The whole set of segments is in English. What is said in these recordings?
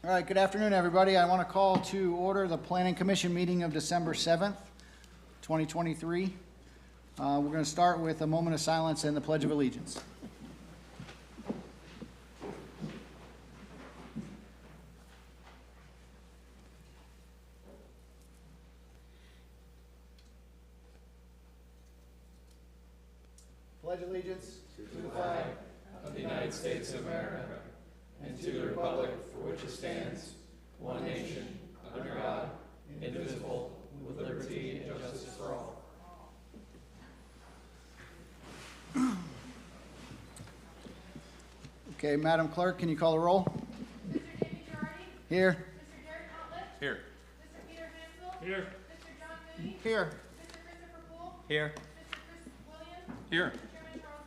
All right, good afternoon, everybody. I want to call to order the Planning Commission meeting of December 7th, 2023. We're going to start with a moment of silence and the Pledge of Allegiance. Pledge allegiance to the flag of the United States of America and to the republic for which it stands, one nation, under God, indivisible, with liberty and justice for all. Okay, Madam Clerk, can you call the roll? Mr. David Girardi? Here. Mr. Derek Outlet? Here. Mr. Peter Hansel? Here. Mr. John Mooney? Here. Mr. Christopher Poole? Here. Mr. Chris Williams? Here. Chairman Charles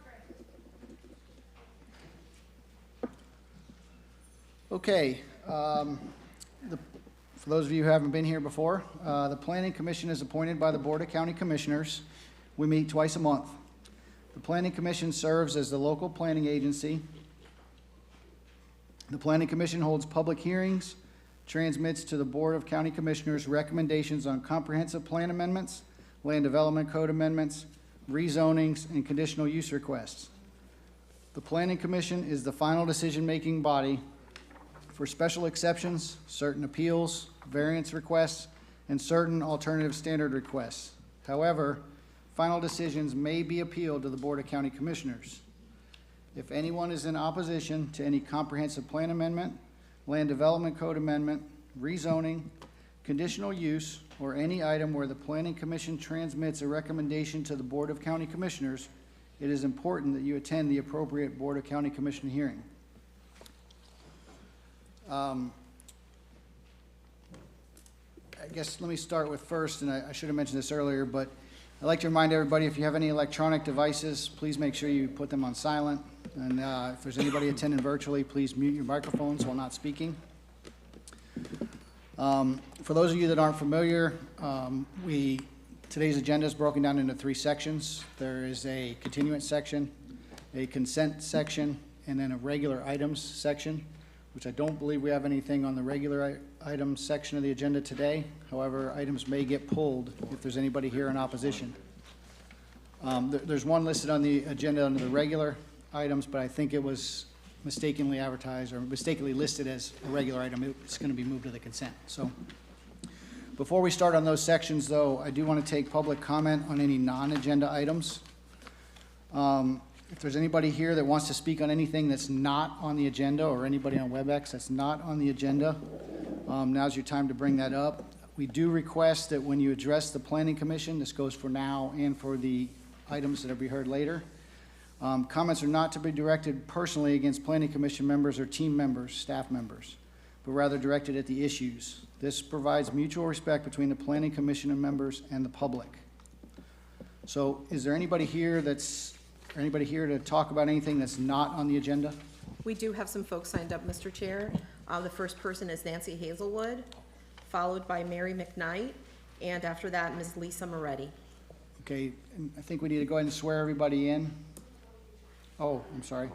Gray. Okay. For those of you who haven't been here before, the Planning Commission is appointed by the Board of County Commissioners. We meet twice a month. The Planning Commission serves as the local planning agency. The Planning Commission holds public hearings, transmits to the Board of County Commissioners recommendations on comprehensive plan amendments, land development code amendments, rezonings, and conditional use requests. The Planning Commission is the final decision-making body for special exceptions, certain appeals, variance requests, and certain alternative standard requests. However, final decisions may be appealed to the Board of County Commissioners. If anyone is in opposition to any comprehensive plan amendment, land development code amendment, rezoning, conditional use, or any item where the Planning Commission transmits a recommendation to the Board of County Commissioners, it is important that you attend the appropriate Board of County Commission hearing. I guess let me start with first, and I should have mentioned this earlier, but I'd like to remind everybody, if you have any electronic devices, please make sure you put them on silent. And if there's anybody attending virtually, please mute your microphones while not speaking. For those of you that aren't familiar, today's agenda is broken down into 3 sections. There is a continuance section, a consent section, and then a regular items section, which I don't believe we have anything on the regular items section of the agenda today. However, items may get pulled if there's anybody here in opposition. There's one listed on the agenda under the regular items, but I think it was mistakenly advertised or mistakenly listed as a regular item. It's going to be moved to the consent. So before we start on those sections, though, I do want to take public comment on any non-agenda items. If there's anybody here that wants to speak on anything that's not on the agenda, or anybody on WebEx that's not on the agenda, now's your time to bring that up. We do request that when you address the Planning Commission, this goes for now and for the items that will be heard later, comments are not to be directed personally against Planning Commission members or team members, staff members, but rather directed at the issues. This provides mutual respect between the Planning Commission and members and the public. So is there anybody here to talk about anything that's not on the agenda? We do have some folks signed up, Mr. Chair. The first person is Nancy Hazelwood, followed by Mary McKnight, and after that, Ms. Lisa Moretti. Okay, and I think we need to go ahead and swear everybody in. Oh, I'm sorry.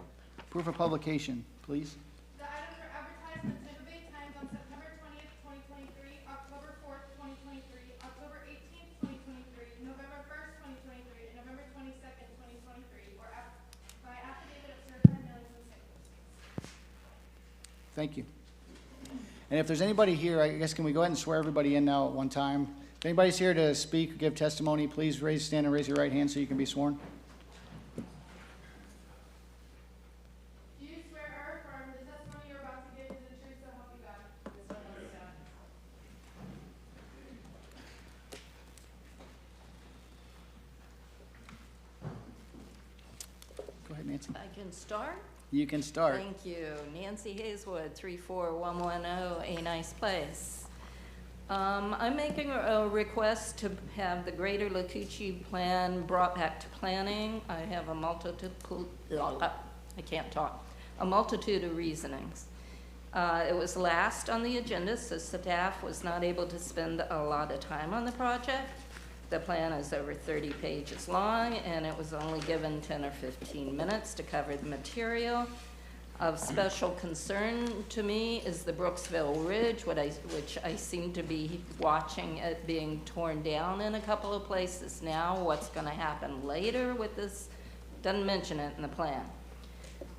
Proof of publication, please. The items are advertised in the Tampa Bay Times on September 20th, 2023, October 4th, 2023, October 18th, 2023, November 1st, 2023, and November 22nd, 2023, or by affidavit of certified mailing from the state. Thank you. And if there's anybody here, I guess, can we go ahead and swear everybody in now at one time? If anybody's here to speak or give testimony, please stand and raise your right hand so you can be sworn. Do you swear or affirm the testimony you're about to give is the truth, so help you God? Go ahead, Nancy. I can start? You can start. Thank you. Nancy Hazelwood, 34110 A Nice Place. I'm making a request to have the Greater Latucci plan brought back to planning. I have a multitude of reasonings. It was last on the agenda, so staff was not able to spend a lot of time on the project. The plan is over 30 pages long, and it was only given 10 or 15 minutes to cover the material. Of special concern to me is the Brooksville Ridge, which I seem to be watching it being torn down in a couple of places now. What's going to happen later with this? Doesn't mention it in the plan.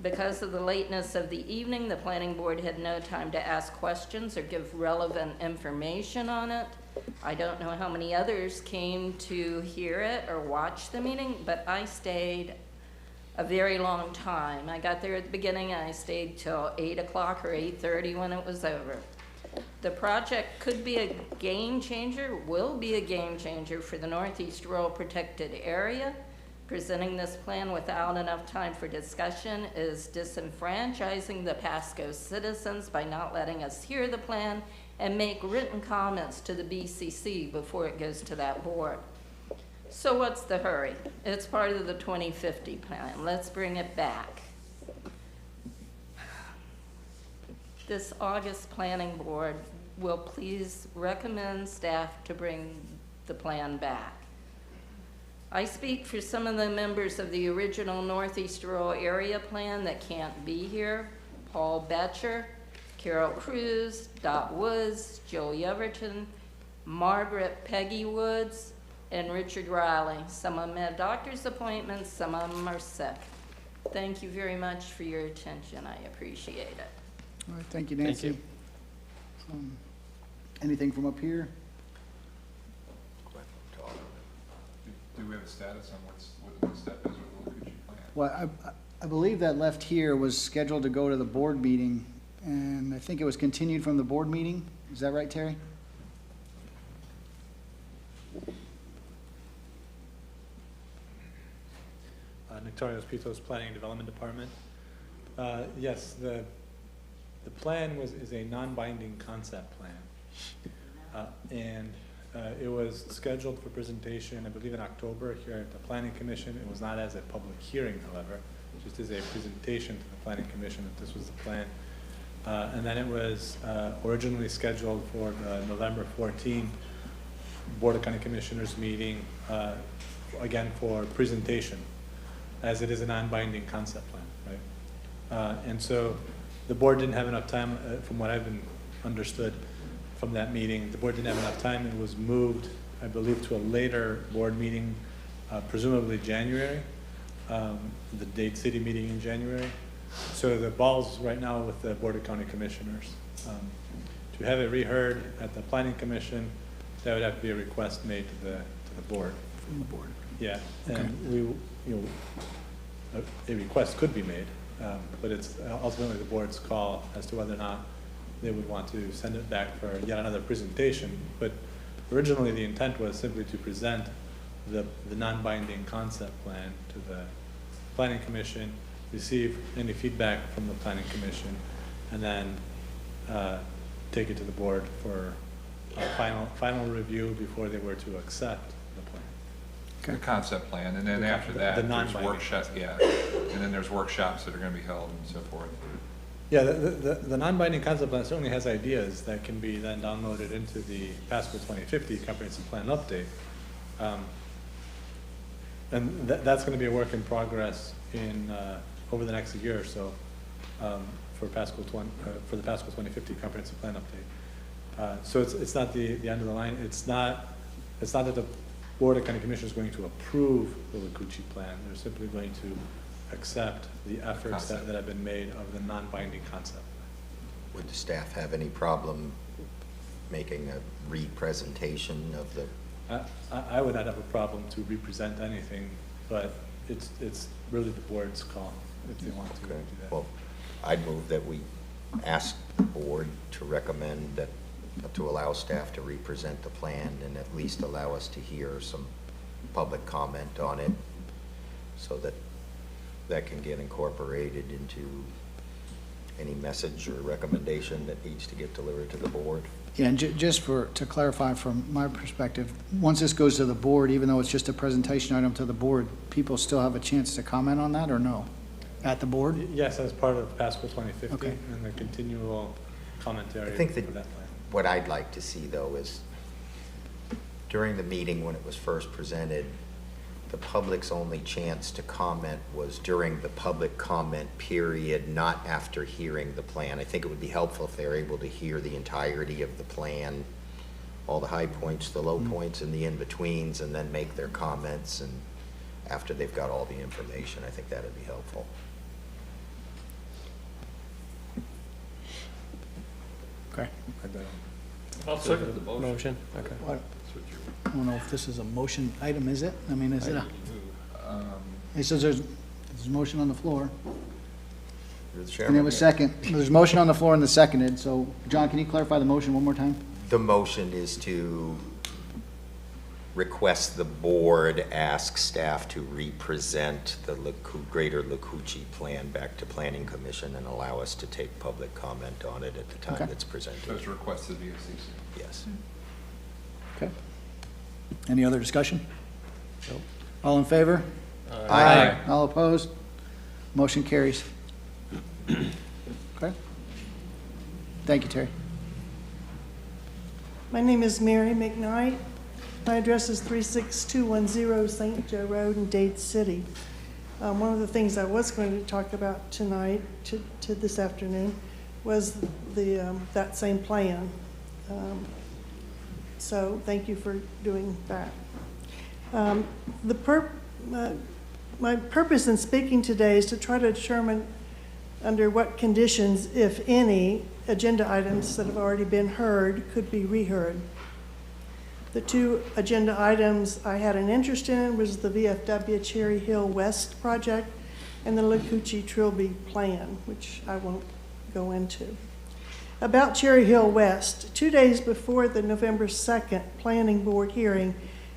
Because of the lateness of the evening, the planning board had no time to ask questions or give relevant information on it. I don't know how many others came to hear it or watch the meeting, but I stayed a very long time. I got there at the beginning and I stayed till 8 o'clock or 8:30 when it was over. The project could be a game changer, will be a game changer for the Northeast Rural Protected Area. Presenting this plan without enough time for discussion is disenfranchising the Pasco citizens by not letting us hear the plan and make written comments to the BCC before it goes to that board. So what's the hurry? It's part of the 2050 plan. Let's bring it back. This August planning board will please recommend staff to bring the plan back. I speak for some of the members of the original Northeast Rural Area Plan that can't be here. Paul Betcher, Carol Cruz, Dot Woods, Joe Yeverton, Margaret Peggy Woods, and Richard Riley. Some of them have doctor's appointments, some of them are sick. Thank you very much for your attention. I appreciate it. All right, thank you, Nancy. Thank you. Anything from up here? Do we have a status on what the step is with the Lukuchi plan? Well, I believe that left here was scheduled to go to the board meeting, and I think it was continued from the board meeting. Is that right, Terry? Nectarios Pitos, Planning and Development Department. Yes, the plan is a non-binding concept plan. It was scheduled for presentation, I believe in October here at the Planning Commission. It was not as a public hearing, however, just as a presentation to the Planning Commission that this was the plan. And then it was originally scheduled for the November 14 Board of County Commissioners meeting, again for presentation, as it is a non-binding concept plan, right? And so the board didn't have enough time, from what I've been understood from that meeting, the board didn't have enough time. It was moved, I believe, to a later board meeting, presumably January, the Dade City meeting in January. So the ball's right now with the Board of County Commissioners. To have it reheard at the Planning Commission, that would have to be a request made to the board. From the board. Yeah, Okay. and a request could be made, but it's ultimately the board's call as to whether or not they would want to send it back for yet another presentation. But originally the intent was simply to present the non-binding concept plan to the Planning Commission, receive any feedback from the Planning Commission, and then take it to the board for a final review before they were to accept the plan. The concept plan, and then after the that, there's non-binding workshops, yeah, and then there's workshops that are gonna be held and so forth. Yeah, the non-binding concept plan certainly has ideas that can be then downloaded into the Pasco 2050 comprehensive plan update. And that's going to be a work in progress in over the next year or so for the Pasco 2050 comprehensive plan update. So it's not the end of the line. It's not that the Board of County Commissioners is going to approve the Lukuchi plan. They're simply going to accept the efforts that have been made of the non-binding concept. Would the staff have any problem making a re-presentation of the? I would not have a problem to represent anything, but it's really the board's call if they want to do that. Well, I'd move that we ask the board to recommend that, to allow staff to represent the plan and at least allow us to hear some public comment on it so that can get incorporated into any message or recommendation that needs to get delivered to the board. Yeah, and just to clarify from my perspective, once this goes to the board, even though it's just a presentation item to the board, people still have a chance to comment on that or no? At the board? Yes, as part of Pasco 2050 Okay. and the continual commentary I think for that that plan. what I'd like to see though is during the meeting when it was first presented, the public's only chance to comment was during the public comment period, not after hearing the plan. I think it would be helpful if they were able to hear the entirety of the plan, all the high points, the low points, and the in-betweens, and then make their comments, and after they've got all the information, I think that would be helpful. Okay. I'll second the motion. Okay. What- I don't know if this is a motion item, is it? I mean, is it a, it says there's a motion on the floor. You're the And chairman. it was second. There's a motion on the floor and the seconded, so, John, can you clarify the motion one more time? The motion is to request the board ask staff to represent the Greater Lakuchi plan back to Planning Commission and allow us to take public comment on it at the Okay. time it's presented. So it's requested via CC. Yes. Okay. Any other discussion? All in favor? Aye. All opposed? Motion carries. Okay. Thank you, Terry. My name is Mary McKnight. My address is 36210 St. Joe Road in Dade City. One of the things I was going to talk about tonight, to this afternoon, was that same plan. So thank you for doing that. My purpose in speaking today is to try to determine under what conditions, if any, agenda items that have already been heard could be reheard. The two agenda items I had an interest in was the VFW Cherry Hill West project and the Lakuchi Trilby plan, which I won't go into. About Cherry Hill West, 2 days before the November 2nd Planning Board hearing,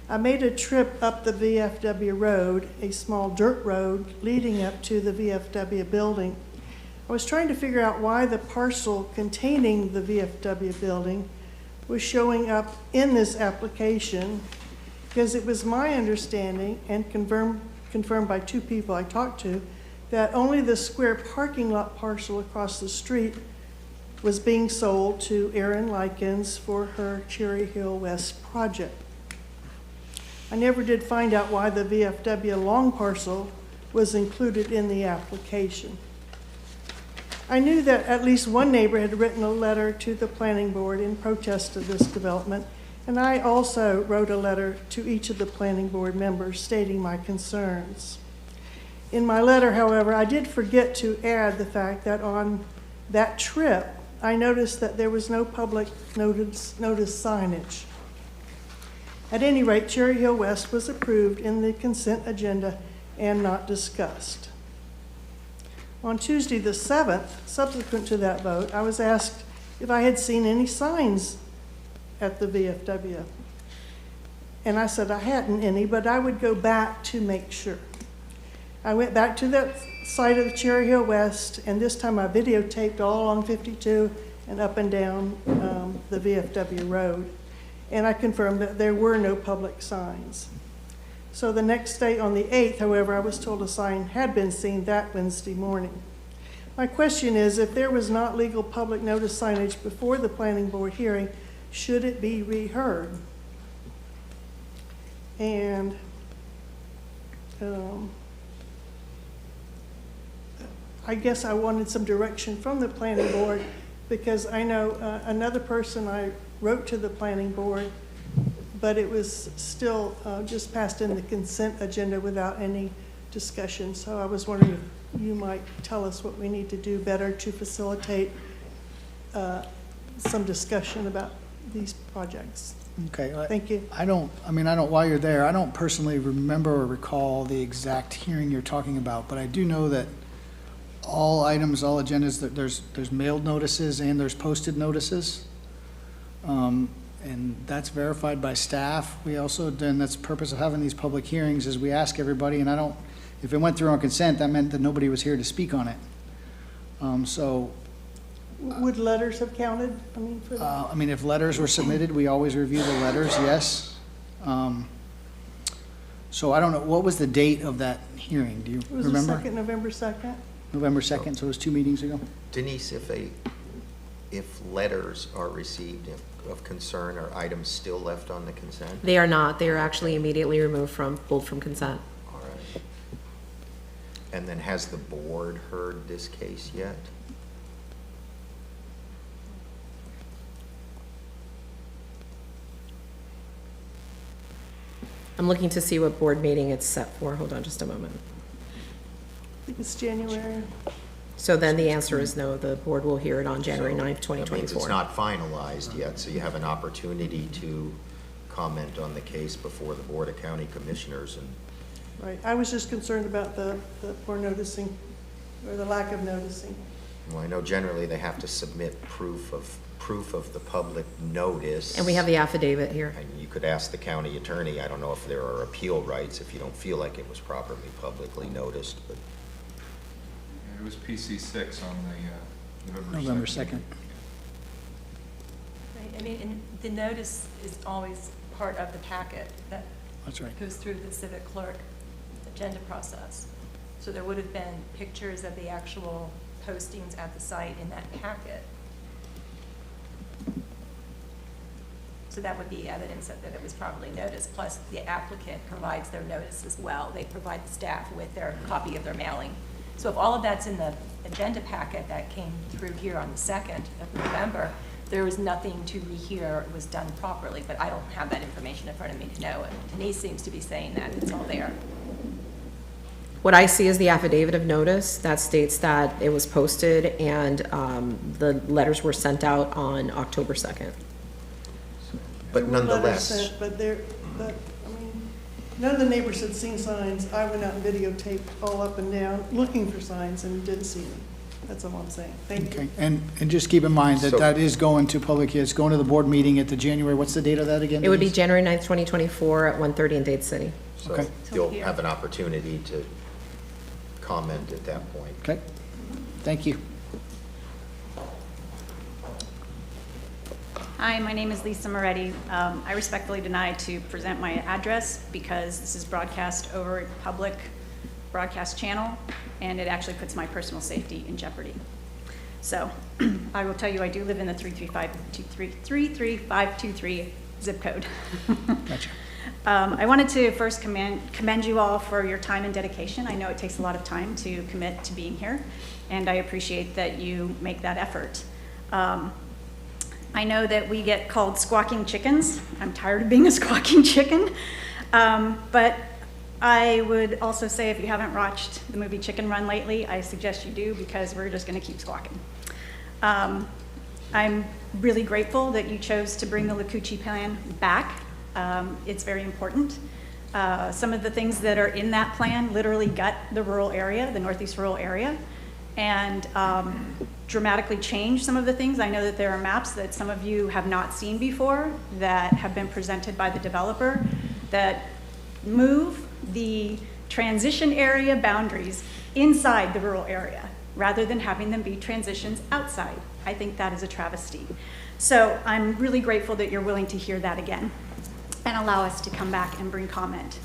I made a trip up the VFW road, a small dirt road leading up to the VFW building. I was trying to figure out why the parcel containing the VFW building was showing up in this application, because it was my understanding, and confirmed by two people I talked to, that only the square parking lot parcel across the street was being sold to Erin Likens for her Cherry Hill West project. I never did find out why the VFW long parcel was included in the application. I knew that at least one neighbor had written a letter to the planning board in protest of this development, and I also wrote a letter to each of the planning board members stating my concerns. In my letter, however, I did forget to add the fact that on that trip, I noticed that there was no public notice signage. At any rate, Cherry Hill West was approved in the consent agenda and not discussed. On Tuesday the 7th, subsequent to that vote, I was asked if I had seen any signs at the VFW. And I said I hadn't any, but I would go back to make sure. I went back to that site of the Cherry Hill West, and this time I videotaped all along 52 and up and down the VFW road. And I confirmed that there were no public signs. So the next day, on the 8th, however, I was told a sign had been seen that Wednesday morning. My question is, if there was not legal public notice signage before the planning board hearing, should it be reheard? And I guess I wanted some direction from the planning board, because I know another person I wrote to the planning board, but it was still just passed in the consent agenda without any discussion. So I was wondering if you might tell us what we need to do better to facilitate some discussion about these projects. Okay. Thank you. While you're there, I don't personally remember or recall the exact hearing you're talking about, but I do know that all items, all agendas, that there's mailed notices and there's posted notices. And that's verified by staff. We also, then that's the purpose of having these public hearings, is we ask everybody, and if it went through on consent, that meant that nobody was here to speak on it. Would letters have counted, for that? If letters were submitted, we always review the letters, yes. So I don't know, what was the date of that hearing? Do you It was remember? the November 2nd. November 2nd, so it was 2 meetings ago? Denise, if letters are received of concern? Are items still left on the consent? They are not. They are actually immediately pulled from consent. All right. And then has the board heard this case yet? I'm looking to see what board meeting it's set for. Hold on just a moment. I think it's January. So then the answer is no, the board will hear it on January 9th, That means 2024. it's not finalized yet, so you have an opportunity to comment on the case before the Board of County Commissioners. And Right, I was just concerned about the poor noticing, or the lack of noticing. well, I know generally they have to submit proof of the public notice. And we have the affidavit here. And you could ask the county attorney, I don't know if there are appeal rights if you don't feel like it was properly publicly noticed, but It was PC 6 on the November 2nd. Right, I mean, and the notice is always part of the packet that That's right. goes through the civic clerk agenda process. So there would have been pictures of the actual postings at the site in that packet. So that would be evidence that it was properly noticed, plus the applicant provides their notice as well. They provide the staff with their copy of their mailing. So if all of that's in the agenda packet that came through here on the 2nd of November, there was nothing to rehear, it was done properly, but I don't have that information in front of me to know. And Denise seems to be saying that it's all there. What I see is the affidavit of notice that states that it was posted and the letters were sent out on October 2nd. but There were letters nonetheless, sent, but I mean, none of the neighbors had seen signs. I went out and videotaped all up and down, looking for signs, and didn't see them. That's all I'm saying. Thank you. Okay, and just keep in mind that So- that is going to public, it's going to the board meeting at the January, what's the date of that again? It would be Denise? January 9th, 2024 at 1:30 in Dade City. so Okay. you'll here. have an opportunity to comment at that point. Okay, thank you. Hi, my name is Lisa Moretti. I respectfully deny to present my address because this is broadcast over a public broadcast channel, and it actually puts my personal safety in jeopardy. So I will tell you, I do live in the 33523 zip code. Gotcha. I wanted to first commend you all for your time and dedication. I know it takes a lot of time to commit to being here, and I appreciate that you make that effort. I know that we get called squawking chickens. I'm tired of being a squawking chicken. But I would also say if you haven't watched the movie Chicken Run lately, I suggest you do because we're just gonna keep squawking. I'm really grateful that you chose to bring the Lakuchi plan back. It's very important. Some of the things that are in that plan literally gut the rural area, the northeast rural area, and dramatically change some of the things. I know that there are maps that some of you have not seen before that have been presented by the developer that move the transition area boundaries inside the rural area rather than having them be transitions outside. I think that is a travesty. So I'm really grateful that you're willing to hear that again and allow us to come back and bring comment.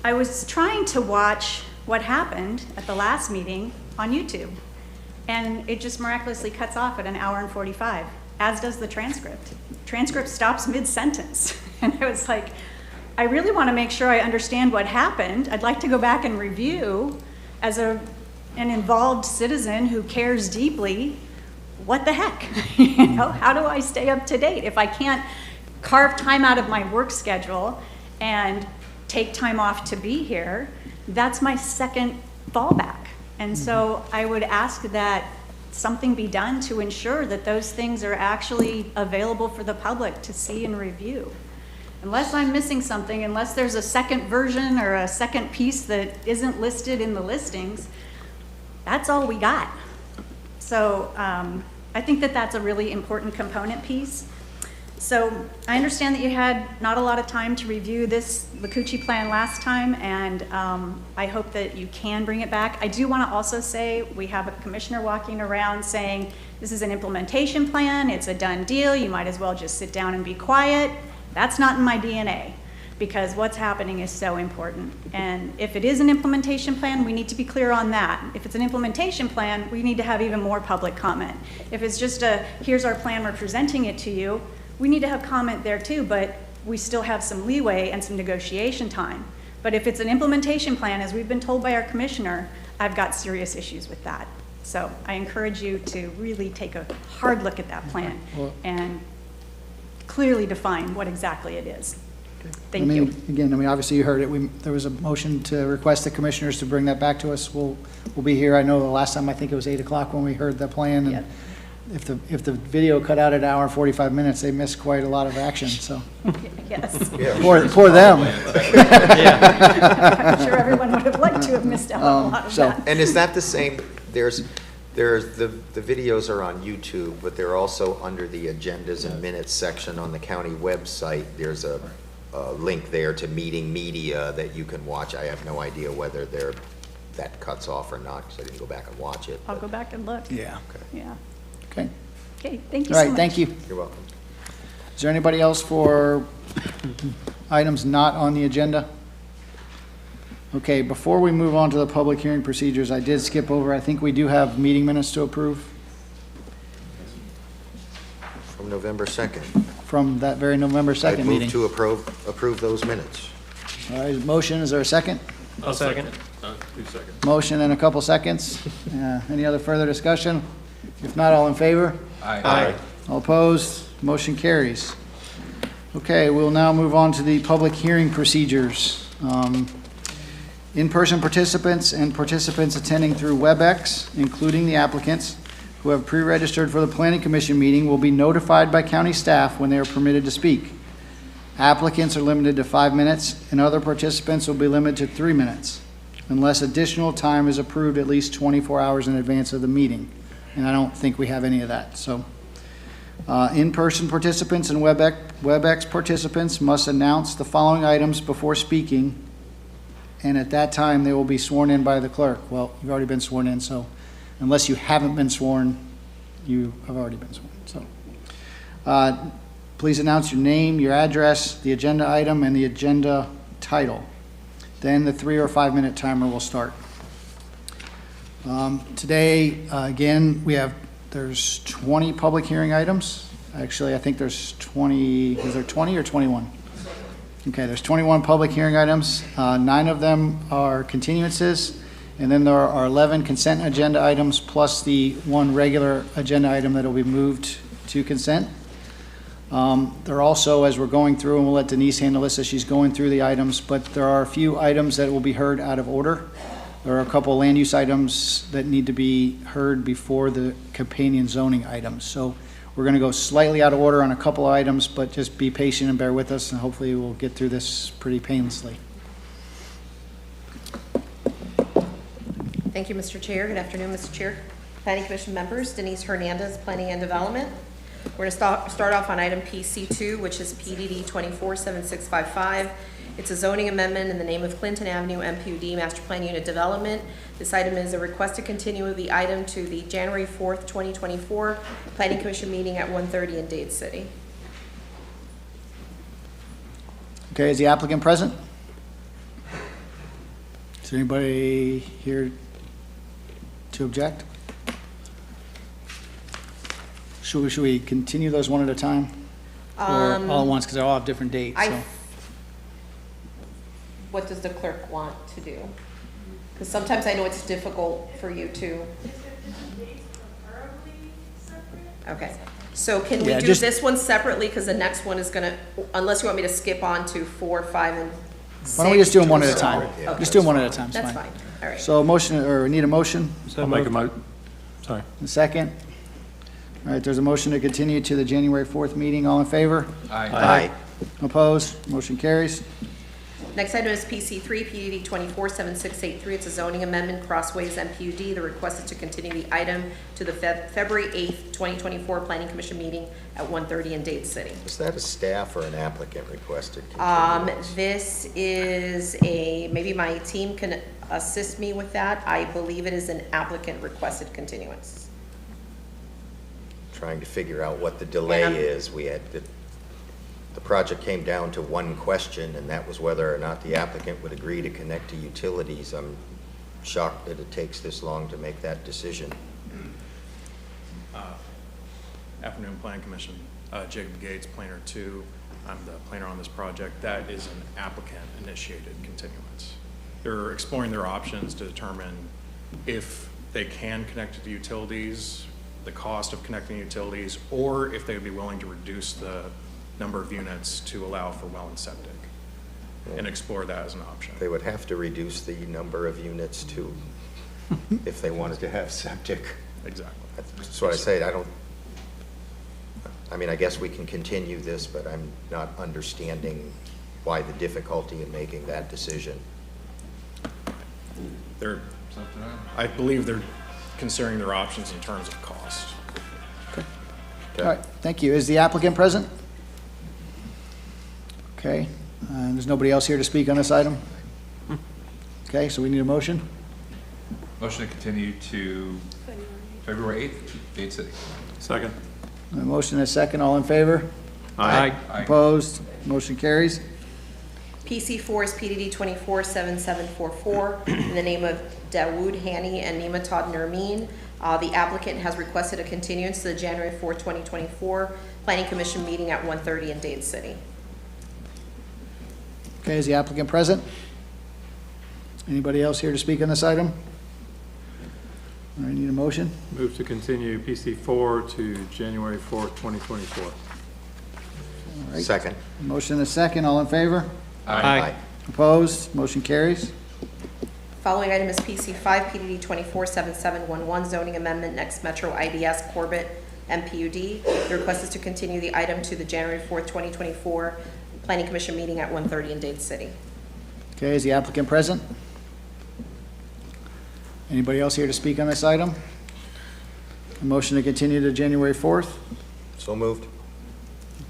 I was trying to watch what happened at the last meeting on YouTube, and it just miraculously cuts off at 1 hour and 45, as does the transcript. Transcript stops mid-sentence. And I was like, I really want to make sure I understand what happened. I'd like to go back and review as an involved citizen who cares deeply, what the heck? You know, how do I stay up to date? If I can't carve time out of my work schedule and take time off to be here, that's my second fallback. And so I would ask that something be done to ensure that those things are actually available for the public to see and review. Unless I'm missing something, unless there's a second version or a second piece that isn't listed in the listings, that's all we got. So I think that that's a really important component piece. So I understand that you had not a lot of time to review this Lakuchi plan last time, and I hope that you can bring it back. I do want to also say we have a commissioner walking around saying this is an implementation plan, it's a done deal, you might as well just sit down and be quiet. That's not in my DNA. because what's happening is so important. And if it is an implementation plan, we need to be clear on that. If it's an implementation plan, we need to have even more public comment. If it's just a, here's our plan, we're presenting it to you, we need to have comment there too, but we still have some leeway and some negotiation time. But if it's an implementation plan, as we've been told by our commissioner, I've got serious issues with that. So I encourage you to really take a hard look at that plan and clearly define what exactly it is. Thank you. Again, obviously you heard it. There was a motion to request the commissioners to bring that back to us. We'll be here. I know the last time, I think it was 8 o'clock when we heard the plan. And if the video cut out at an hour and 45 minutes, they missed quite a lot of action, so. Yes. Poor them. I'm sure everyone would have liked to have missed out on a lot of that. And is that the same, the videos are on YouTube, but they're also under the agendas and minutes section on the county website. There's a link there to meeting media that you can watch. I have no idea whether that cuts off or not, because I didn't go back and watch it. I'll go back and look. Yeah. Yeah. Okay. Okay, thank you All so right, much. thank you. You're welcome. Is there anybody else for items not on the agenda? Okay, before we move on to the public hearing procedures, I did skip over, I think we do have meeting minutes to approve From November 2nd. from that very November 2nd I meeting. move to approve those minutes. All right, motion, is there a second? I'll second. 2 seconds. Motion and a couple seconds. Any other further discussion? If not, all in favor? Aye. All opposed? Motion carries. Okay, we'll now move on to the public hearing procedures. In-person participants and participants attending through WebEx, including the applicants who have pre-registered for the Planning Commission meeting, will be notified by county staff when they are permitted to speak. Applicants are limited to 5 minutes, and other participants will be limited to 3 minutes, unless additional time is approved at least 24 hours in advance of the meeting. And I don't think we have any of that, so. In-person participants and WebEx participants must announce the following items before speaking, and at that time, they will be sworn in by the clerk. Well, you've already been sworn in, so unless you haven't been sworn, you have already been sworn, so. Please announce your name, your address, the agenda item, and the agenda title. Then the 3 or 5 minute timer will start. Today, again, there's 20 public hearing items. Actually, I think there's 20, is there 20 or 21? Okay, there's 21 public hearing items. 9 of them are continuances, and then there are 11 consent agenda items, plus the 1 regular agenda item that will be moved to consent. There are also, as we're going through, and we'll let Denise handle this as she's going through the items, but there are a few items that will be heard out of order. There are a couple land use items that need to be heard before the companion zoning items. So we're going to go slightly out of order on a couple of items, but just be patient and bear with us, and hopefully we'll get through this pretty painlessly. Thank you, Mr. Chair. Good afternoon, Mr. Chair. Planning Commission members, Denise Hernandez, Planning and Development. We're going to start off on item PC2, which is PDD 247655. It's a zoning amendment in the name of Clinton Avenue MPUD Master Plan Unit Development. This item is a request to continue the item to the January 4th, 2024 Planning Commission meeting at 1:30 in Dade City. Okay, is the applicant present? Is there anybody here to object? Should we continue those one at a time? Or all at once, because they all have different dates, so. What does the clerk want to do? Because sometimes I know it's difficult for you to. Okay, so can we Yeah, do just- this one separately, because the next one is gonna, unless you want me to skip on to 4, 5, and 6? Why don't we just do them one at a time? Okay. Just do them one at a time, it's That's fine. fine, all right. So motion, or need a motion? I'll make a sorry. A second? All right, there's a motion to continue to the January 4th meeting. All in favor? Aye. Opposed? Motion carries. Next item is PC3, PDD 247683. It's a zoning amendment, Crossways MPUD. The request is to continue the item to the February 8th, 2024 Planning Commission meeting at 1:30 in Dade City. Is that a staff or an applicant requested continuance? This is maybe my team can assist me with that. I believe it is an applicant requested continuance. Trying to figure out what the delay And is. We had the project came down to one question, and that was whether or not the applicant would agree to connect to utilities. I'm shocked that it takes this long to make that decision. Afternoon, Planning Commission. Jacob Gates, Planner 2. I'm the planner on this project. That is an applicant-initiated continuance. They're exploring their options to determine if they can connect to the utilities, the cost of connecting utilities, or if they would be willing to reduce the number of units to allow for well and septic, and explore that as an option. They would have to reduce the number of units too, if they wanted to have septic. Exactly. That's what I say, I mean, I guess we can continue this, but I'm not understanding why the difficulty in making that decision. I believe they're considering their options in terms of cost. All right, thank you. Is the applicant present? Okay, there's nobody else here to speak on this item? Okay, so we need a motion? Motion to continue to February 8th, Dade City. Second. A motion and a second, all in favor? Aye. Opposed? Motion carries. PC4 is PDD 247744 in the name of Dawood Hani and Nima Todd Nermeen. The applicant has requested a continuance to the January 4, 2024 Planning Commission meeting at 1:30 in Dade City. Okay, is the applicant present? Anybody else here to speak on this item? All right, need a motion? Move to continue PC4 to January 4th, 2024. All right. Second. Motion and a second, all in favor? Aye. Opposed? Motion carries. Following item is PC5, PDD 247711, zoning amendment, Next Metro IDS Corbett MPUD. The request is to continue the item to the January 4th, 2024 Planning Commission meeting at 1:30 in Dade City. Okay, is the applicant present? Anybody else here to speak on this item? A motion to continue to January 4th. So moved.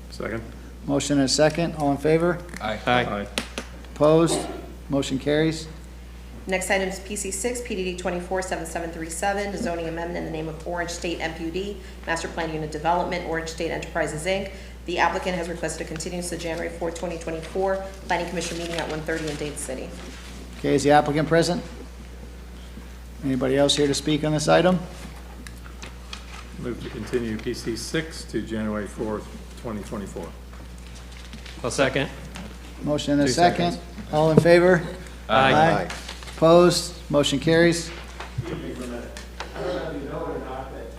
Second. Motion and a second, all in favor? Aye. Opposed? Motion carries. Next item is PC6, PDD 247737, zoning amendment in the name of Orange State MPUD, Master Plan Unit Development, Orange State Enterprises, Inc. The applicant has requested a continuance to January 4, 2024, Planning Commission meeting at 1:30 in Dade City. Okay, is the applicant present? Anybody else here to speak on this item? Move to continue PC6 to January 4th, 2024. I'll second. Motion and a 2 second. seconds. All in favor? Aye. Opposed? Motion carries. Excuse me for a minute. I don't know if you know it or not, but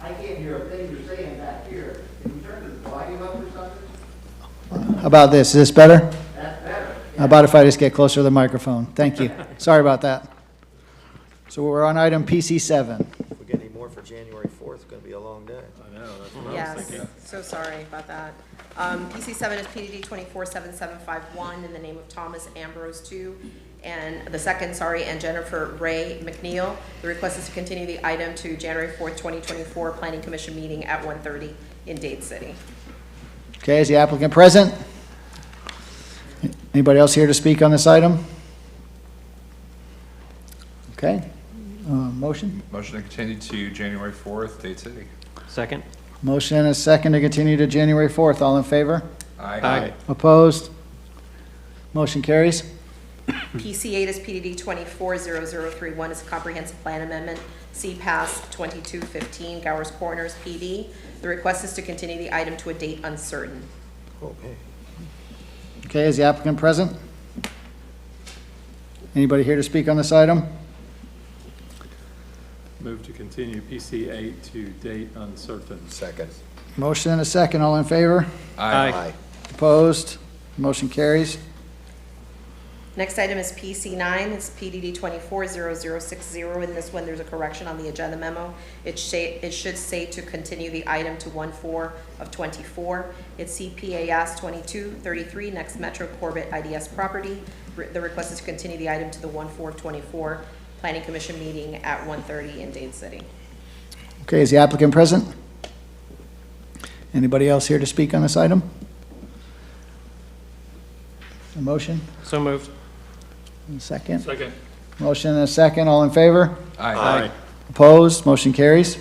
I can't hear a thing you're saying back here. Can you turn the volume up or something? How about this? Is this better? That's better. How about if I just get closer to the microphone? Thank you. Sorry about that. So we're on item PC7. If we get any more for January 4th, it's going to be a long day. I know, that's what I was Yes, thinking. so sorry about that. PC7 is PDD 247751 in the name of Thomas Ambrose II, and the second, and Jennifer Ray McNeil. The request is to continue the item to January 4th, 2024 Planning Commission meeting at 1:30 in Dade City. Okay, is the applicant present? Anybody else here to speak on this item? Okay, motion? Motion to continue to January 4th, Dade City. Second. Motion and a second to continue to January 4th. All in favor? Aye. Opposed? Motion carries. PC8 is PDD 240031, is a comprehensive plan amendment, CPAS 2215, Gowers Corners, PD. The request is to continue the item to a date uncertain. Okay. Okay, is the applicant present? Anybody here to speak on this item? Move to continue PC8 to date uncertain. Second. Motion and a second. All in favor? Aye. Opposed? Motion carries. Next item is PC9, it's PDD 240060. In this one, there's a correction on the agenda memo. It should say to continue the item to 1/4 of 24. It's CPAS 2233, Next Metro Corbett IDS property. The request is to continue the item to the 1/4 of 24 Planning Commission meeting at 1:30 in Dade City. Okay, is the applicant present? Anybody else here to speak on this item? A motion? So moved. And a second? Second. Motion and a second. All in favor? Aye. Opposed? Motion carries.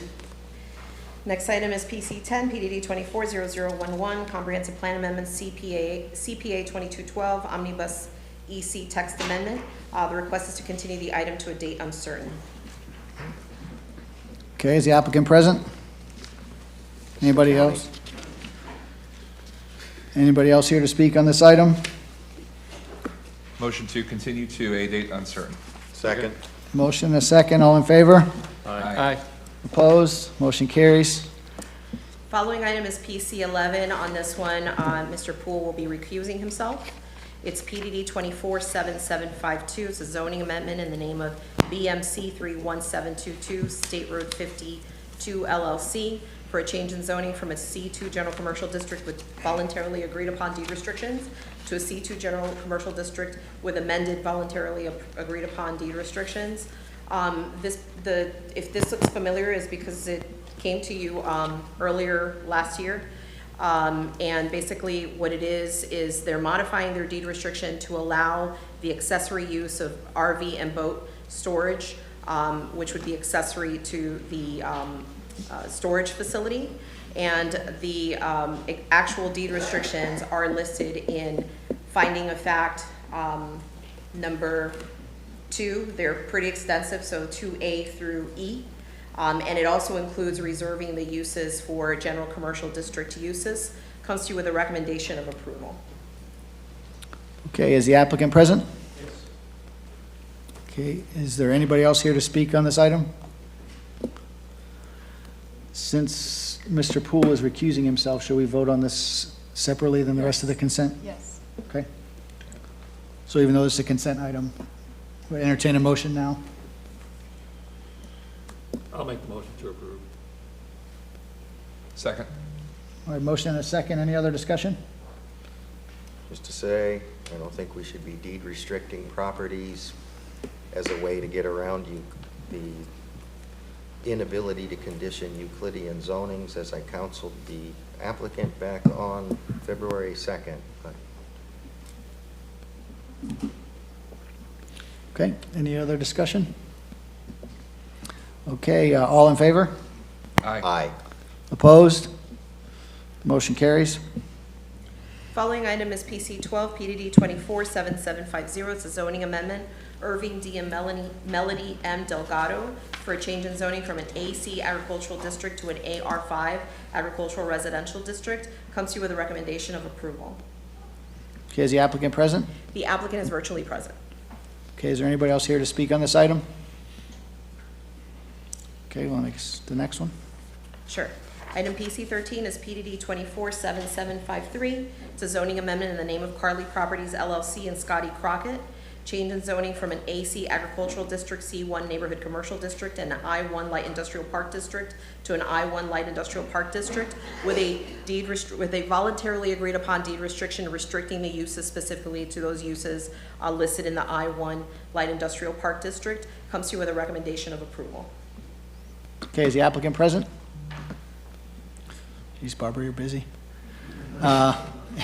Next item is PC 10, PDD 240011, Comprehensive Plan Amendment, CPA 2212, Omnibus EC Text Amendment. The request is to continue the item to a date uncertain. Okay, is the applicant present? Anybody else? Anybody else here to speak on this item? Motion to continue to a date uncertain. Second. Motion and a second, all in favor? Aye. Opposed? Motion carries. Following item is PC 11. On this one, Mr. Poole will be recusing himself. It's PDD 247752. It's a zoning amendment in the name of BMC 31722, State Road 52 LLC, for a change in zoning from a C2 general commercial district with voluntarily agreed upon deed restrictions to a C2 general commercial district with amended voluntarily agreed upon deed restrictions. If this looks familiar, is because it came to you earlier last year. And basically what it is they're modifying their deed restriction to allow the accessory use of RV and boat storage, which would be accessory to the storage facility. And the actual deed restrictions are listed in finding of fact number 2. They're pretty extensive, so 2A through E. And it also includes reserving the uses for general commercial district uses. Comes to you with a recommendation of approval. Okay, is the applicant present? Yes. Okay, is there anybody else here to speak on this item? Since Mr. Poole is recusing himself, shall we vote on this separately than the rest of the consent? Yes. Okay. So even though this is a consent item, we'll entertain a motion now. I'll make the motion to approve. Second. All right, motion and a second. Any other discussion? Just to say, I don't think we should be deed restricting properties as a way to get around the inability to condition Euclidean zonings, as I counseled the applicant back on February 2nd. Okay, any other discussion? Okay, all in favor? Aye. Opposed? Motion carries. Following item is PC 12, PDD 247750. It's a zoning amendment, Irving D. and Melody M. Delgado, for a change in zoning from an AC agricultural district to an AR5 agricultural residential district. Comes to you with a recommendation of approval. Okay, is the applicant present? The applicant is virtually present. Okay, is there anybody else here to speak on this item? Okay, well, the next one. Sure. Item PC 13 is PDD 247753. It's a zoning amendment in the name of Carly Properties LLC and Scotty Crockett. Change in zoning from an AC agricultural district, C1 neighborhood commercial district, and an I1 light industrial park district to an I1 light industrial park district with a voluntarily agreed upon deed restriction restricting the uses specifically to those uses listed in the I1 light industrial park district. Comes to you with a recommendation of approval. Okay, is the applicant present? Geez, Barbara, you're busy.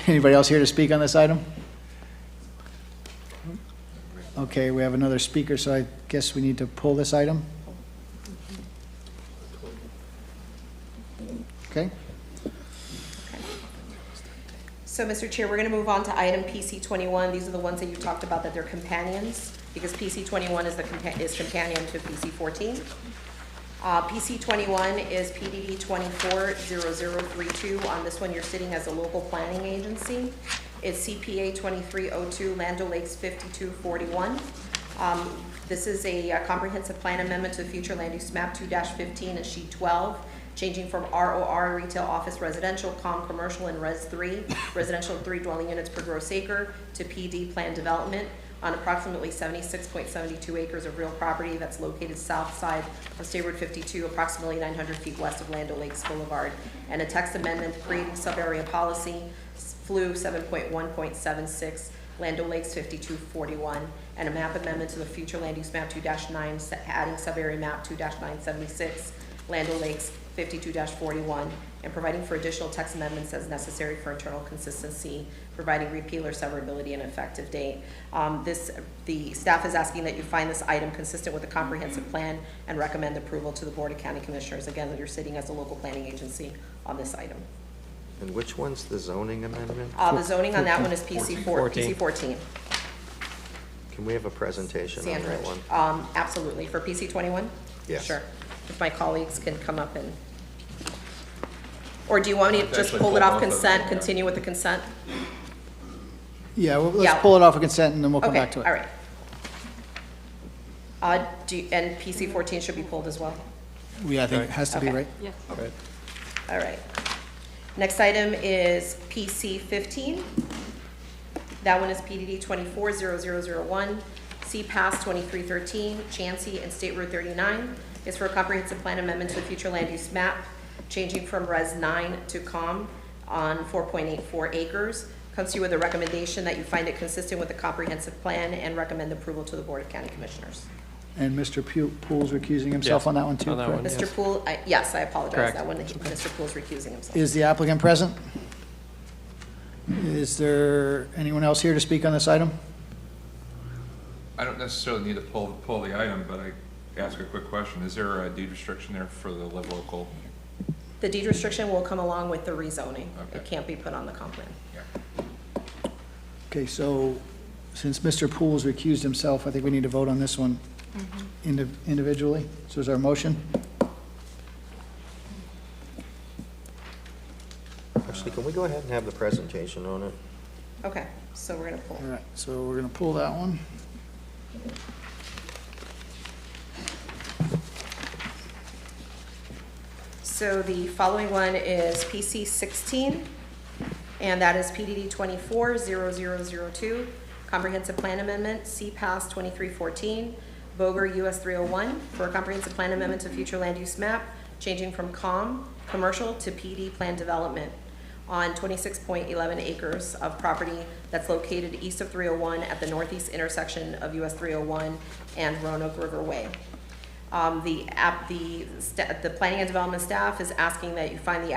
Anybody else here to speak on this item? Okay, we have another speaker, so I guess we need to pull this item. Okay. So, Mr. Chair, we're going to move on to item PC 21. These are the ones that you talked about that they're companions, because PC 21 is companion to PC 14. PC 21 is PDD 240032. On this one, you're sitting as a local planning agency. It's CPA 2302, Land O'Lakes 5241. This is a comprehensive plan amendment to the future land use map 2-15 and sheet 12, changing from ROR, retail, office, residential, commercial, and Res 3, residential 3 dwelling units per gross acre, to PD plan development on approximately 76.72 acres of real property that's located south side of State Road 52, approximately 900 feet west of Land O'Lakes Boulevard, and a text amendment creating sub-area policy, FLU 7.1.76, Land O'Lakes 5241, and a map amendment to the future land use map 2-9, adding sub-area map 2-976, Land O'Lakes 52-41, and providing for additional text amendments as necessary for internal consistency, providing repeal or severability and effective date. The staff is asking that you find this item consistent with the comprehensive plan and recommend approval to the Board of County Commissioners. Again, that you're sitting as a local planning agency on this item. And which one's the zoning amendment? The zoning on that one is PC 14. Can we have a presentation on that Sandridge. one? Absolutely. For PC 21? Yes. Sure. If my colleagues can come up and, or do you want me to just Actually pull it pull off both of them, consent, yeah. continue with the consent? Yeah, well, Yeah. let's pull it off of consent and then we'll come Okay, back to it. all right. And PC 14 should be pulled as well? Yeah, I think it has to be, Okay. right? Yes. Right. All right. Next item is PC 15. That one is PDD 240001, CPAS 2313, Chansey and State Road 39. It's for a comprehensive plan amendment to the future land use map, changing from Res 9 to COM on 4.84 acres. Comes to you with a recommendation that you find it consistent with the comprehensive plan and recommend approval to the Board of County Commissioners. And Mr. Poole's recusing himself Yes, on that one too, on that correct? one. Mr. Yes. Poole, yes, I apologize. Correct. That one, Mr. Poole's recusing himself. Is the applicant present? Is there anyone else here to speak on this item? I don't necessarily need to pull the item, but I ask a quick question. Is there a deed restriction there for the live local? The deed restriction will come along with the rezoning. Okay. It can't be put on the comp plan. Yeah. Okay, so since Mr. Poole's recused himself, I think we need to vote on this one individually. So is there a motion? Actually, can we go ahead and have the presentation on it? Okay, so we're gonna pull. All right, so we're gonna pull that one. So the following one is PC 16, and that is PDD 240002, Comprehensive Plan Amendment, CPAS 2314, Boger US 301, for a comprehensive plan amendment to future land use map, changing from COM, commercial, to PD plan development on 26.11 acres of property that's located east of 301 at the northeast intersection of US 301 and Roanoke River Way. The planning and development staff is asking that you find the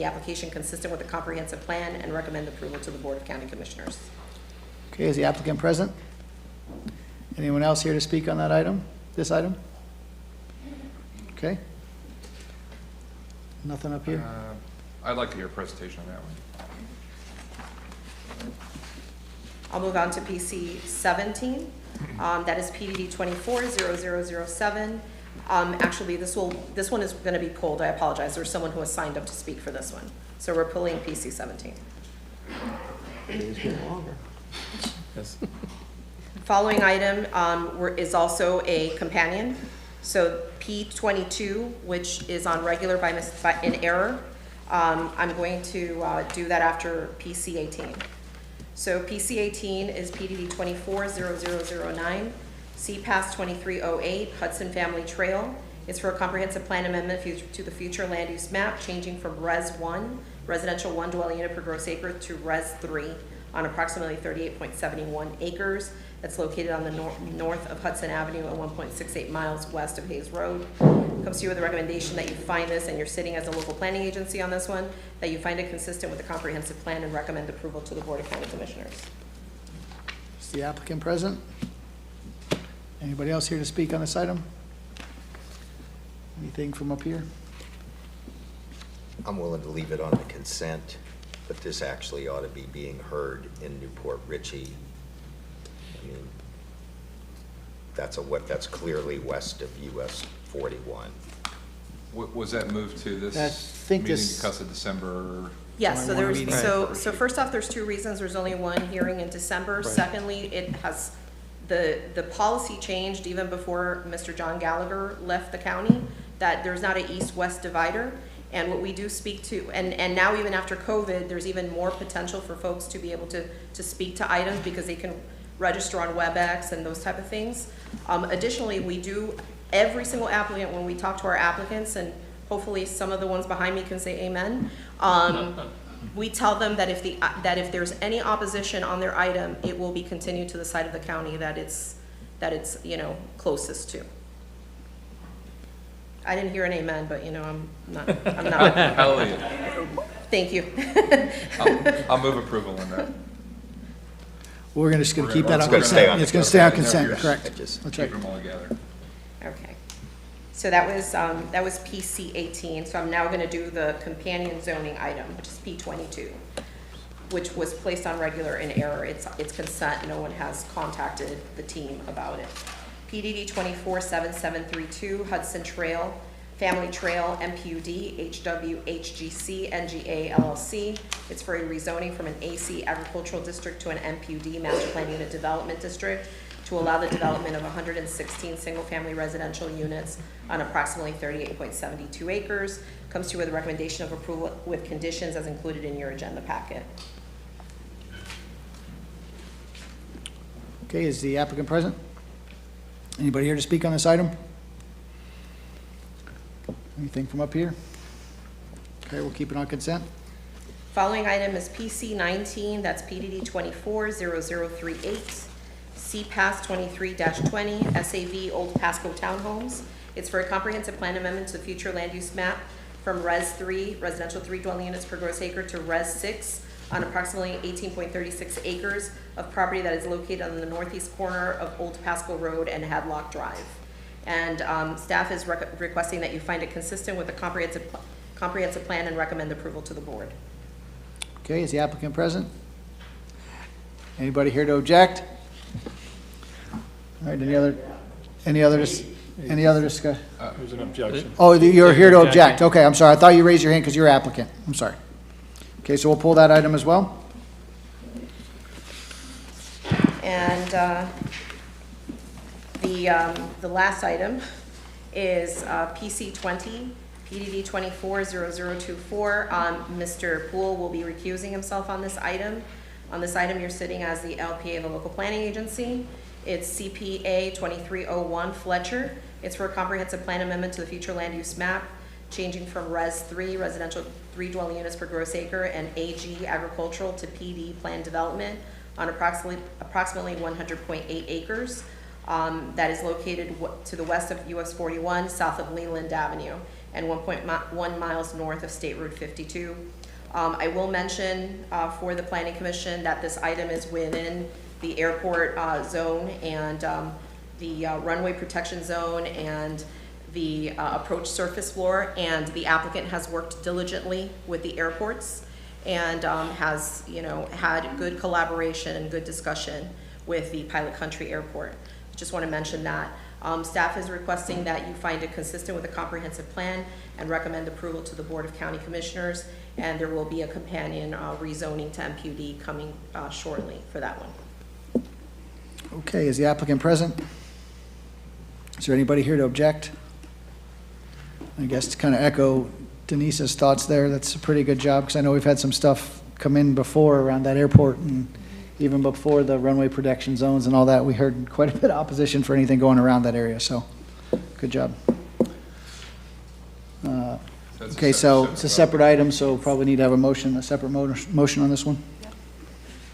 application consistent with the comprehensive plan and recommend approval to the Board of County Commissioners. Okay, is the applicant present? Anyone else here to speak on that item, this item? Okay. Nothing up here? I'd like to hear a presentation on that one. I'll move on to PC 17. That is PDD 240007. Actually, this one is going to be pulled. I apologize. There's someone who has signed up to speak for this one. So we're pulling PC 17. Days get longer. Yes. Following item is also a companion. So P22, which is on regular in error. I'm going to do that after PC 18. So PC 18 is PDD 240009, CPAS 2308, Hudson Family Trail. It's for a comprehensive plan amendment to the future land use map, changing from Res 1, residential 1 dwelling unit per gross acre, to Res 3 on approximately 38.71 acres. That's located on the north of Hudson Avenue and 1.68 miles west of Hayes Road. Comes to you with a recommendation that you find this, and you're sitting as a local planning agency on this one, that you find it consistent with the comprehensive plan and recommend approval to the Board of County Commissioners. Is the applicant present? Anybody else here to speak on this item? Anything from up here? I'm willing to leave it on the consent, but this actually ought to be being heard in Newport Richey. I mean, that's clearly west of US 41. Was that moved to I this think meeting this- because of December? Yes, so One there's, meeting. so first off, there's two reasons. There's only one hearing in December. Secondly, it has, the policy changed even before Mr. John Gallagher left the county, that there's not an east-west divider. And what we do speak to, and now even after COVID, there's even more potential for folks to be able to speak to items because they can register on WebEx and those type of things. Additionally, we do, every single applicant, when we talk to our applicants, and hopefully some of the ones behind me can say amen, we tell them that if there's any opposition on their item, it will be continued to the side of the county that it's closest to. I didn't hear an amen, but I'm not. Hallelujah. Thank you. I'll move approval on that. We're just going to keep that on It's gonna stay on consent. It's going to the stay on consent. consent, correct? I just- That's Keep right. them all together. Okay. So that was PC 18. So I'm now going to do the companion zoning item, which is P22, which was placed on regular in error. It's consent. No one has contacted the team about it. PDD 247732 Hudson Trail, Family Trail, MPUD, HWHGC, NGA LLC. It's for a rezoning from an AC agricultural district to an MPUD, Master Plan Unit Development District, to allow the development of 116 single-family residential units on approximately 38.72 acres. Comes to you with a recommendation of approval with conditions as included in your agenda packet. Okay, is the applicant present? Anybody here to speak on this item? Anything from up here? Okay, we'll keep it on consent. Following item is PC 19, that's PDD 240038, CPAS 23-20, SAV Old Pasco Townhomes. It's for a comprehensive plan amendment to the future land use map from Res 3, residential 3 dwelling units per gross acre, to Res 6 on approximately 18.36 acres of property that is located on the northeast corner of Old Pasco Road and Hadlock Drive. And staff is requesting that you find it consistent with the comprehensive plan and recommend approval to the board. Okay, is the applicant present? Anybody here to object? All right, any other discussion? There's an objection. Oh, you're here to object. Okay, I'm sorry. I thought you raised your hand because you're applicant. I'm sorry. Okay, so we'll pull that item as well. And the last item is PC 20, PDD 240024. Mr. Poole will be recusing himself on this item. On this item, you're sitting as the LPA of the local planning agency. It's CPA 2301 Fletcher. It's for a comprehensive plan amendment to the future land use map, changing from Res 3, residential 3 dwelling units per gross acre, and AG agricultural to PD plan development on approximately 100.8 acres. That is located to the west of US 41, south of Leland Avenue, and 1.1 miles north of State Road 52. I will mention for the Planning Commission that this item is within the airport zone and the runway protection zone and the approach surface floor, and the applicant has worked diligently with the airports and has had good collaboration and good discussion with the Pilot Country Airport. Just want to mention that. Staff is requesting that you find it consistent with the comprehensive plan and recommend approval to the Board of County Commissioners, and there will be a companion rezoning to MPUD coming shortly for that one. Okay, is the applicant present? Is there anybody here to object? I guess to kind of echo Denise's thoughts there, that's a pretty good job, because I know we've had some stuff come in before around that airport, and even before the runway protection zones and all that, we heard quite a bit of opposition for anything going around that area, so good job. Okay, so it's a separate item, so probably need to have a separate motion on this one.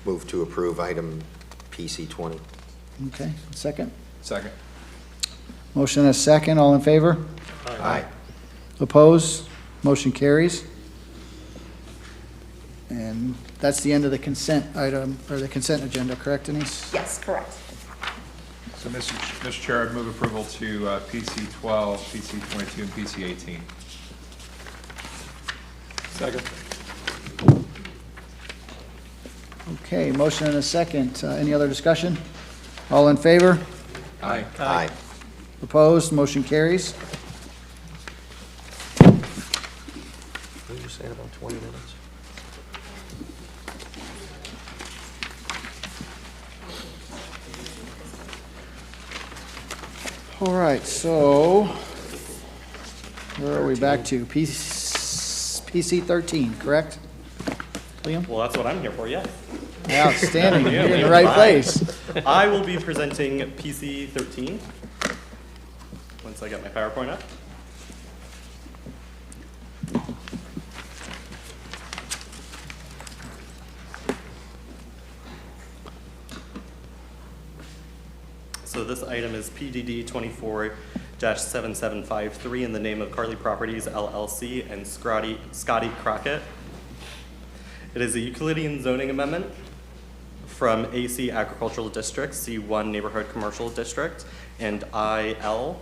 Move to approve item PC 20. Okay, second. Second. Motion and a second, all in favor? Aye. Opposed? Motion carries. And that's the end of the consent item, or the consent agenda, correct, Denise? Yes, correct. So, Mr. Chair, I'd move approval to PC 12, PC 22, and PC 18. Second. Okay, motion and a second. Any other discussion? All in favor? Aye. Aye. Opposed? Motion carries. What did you say about 20 minutes? All right, so where are we back to? PC 13, correct? Liam? Well, that's what I'm here for, yes. Outstanding. You're in the right place. I will be presenting PC 13 once I get my PowerPoint up. So this item is PDD 2023-7753 in the name of Carly Properties LLC and Scotty Crockett. It is a Euclidean zoning amendment from AC Agricultural District, C1 Neighborhood Commercial District, and I1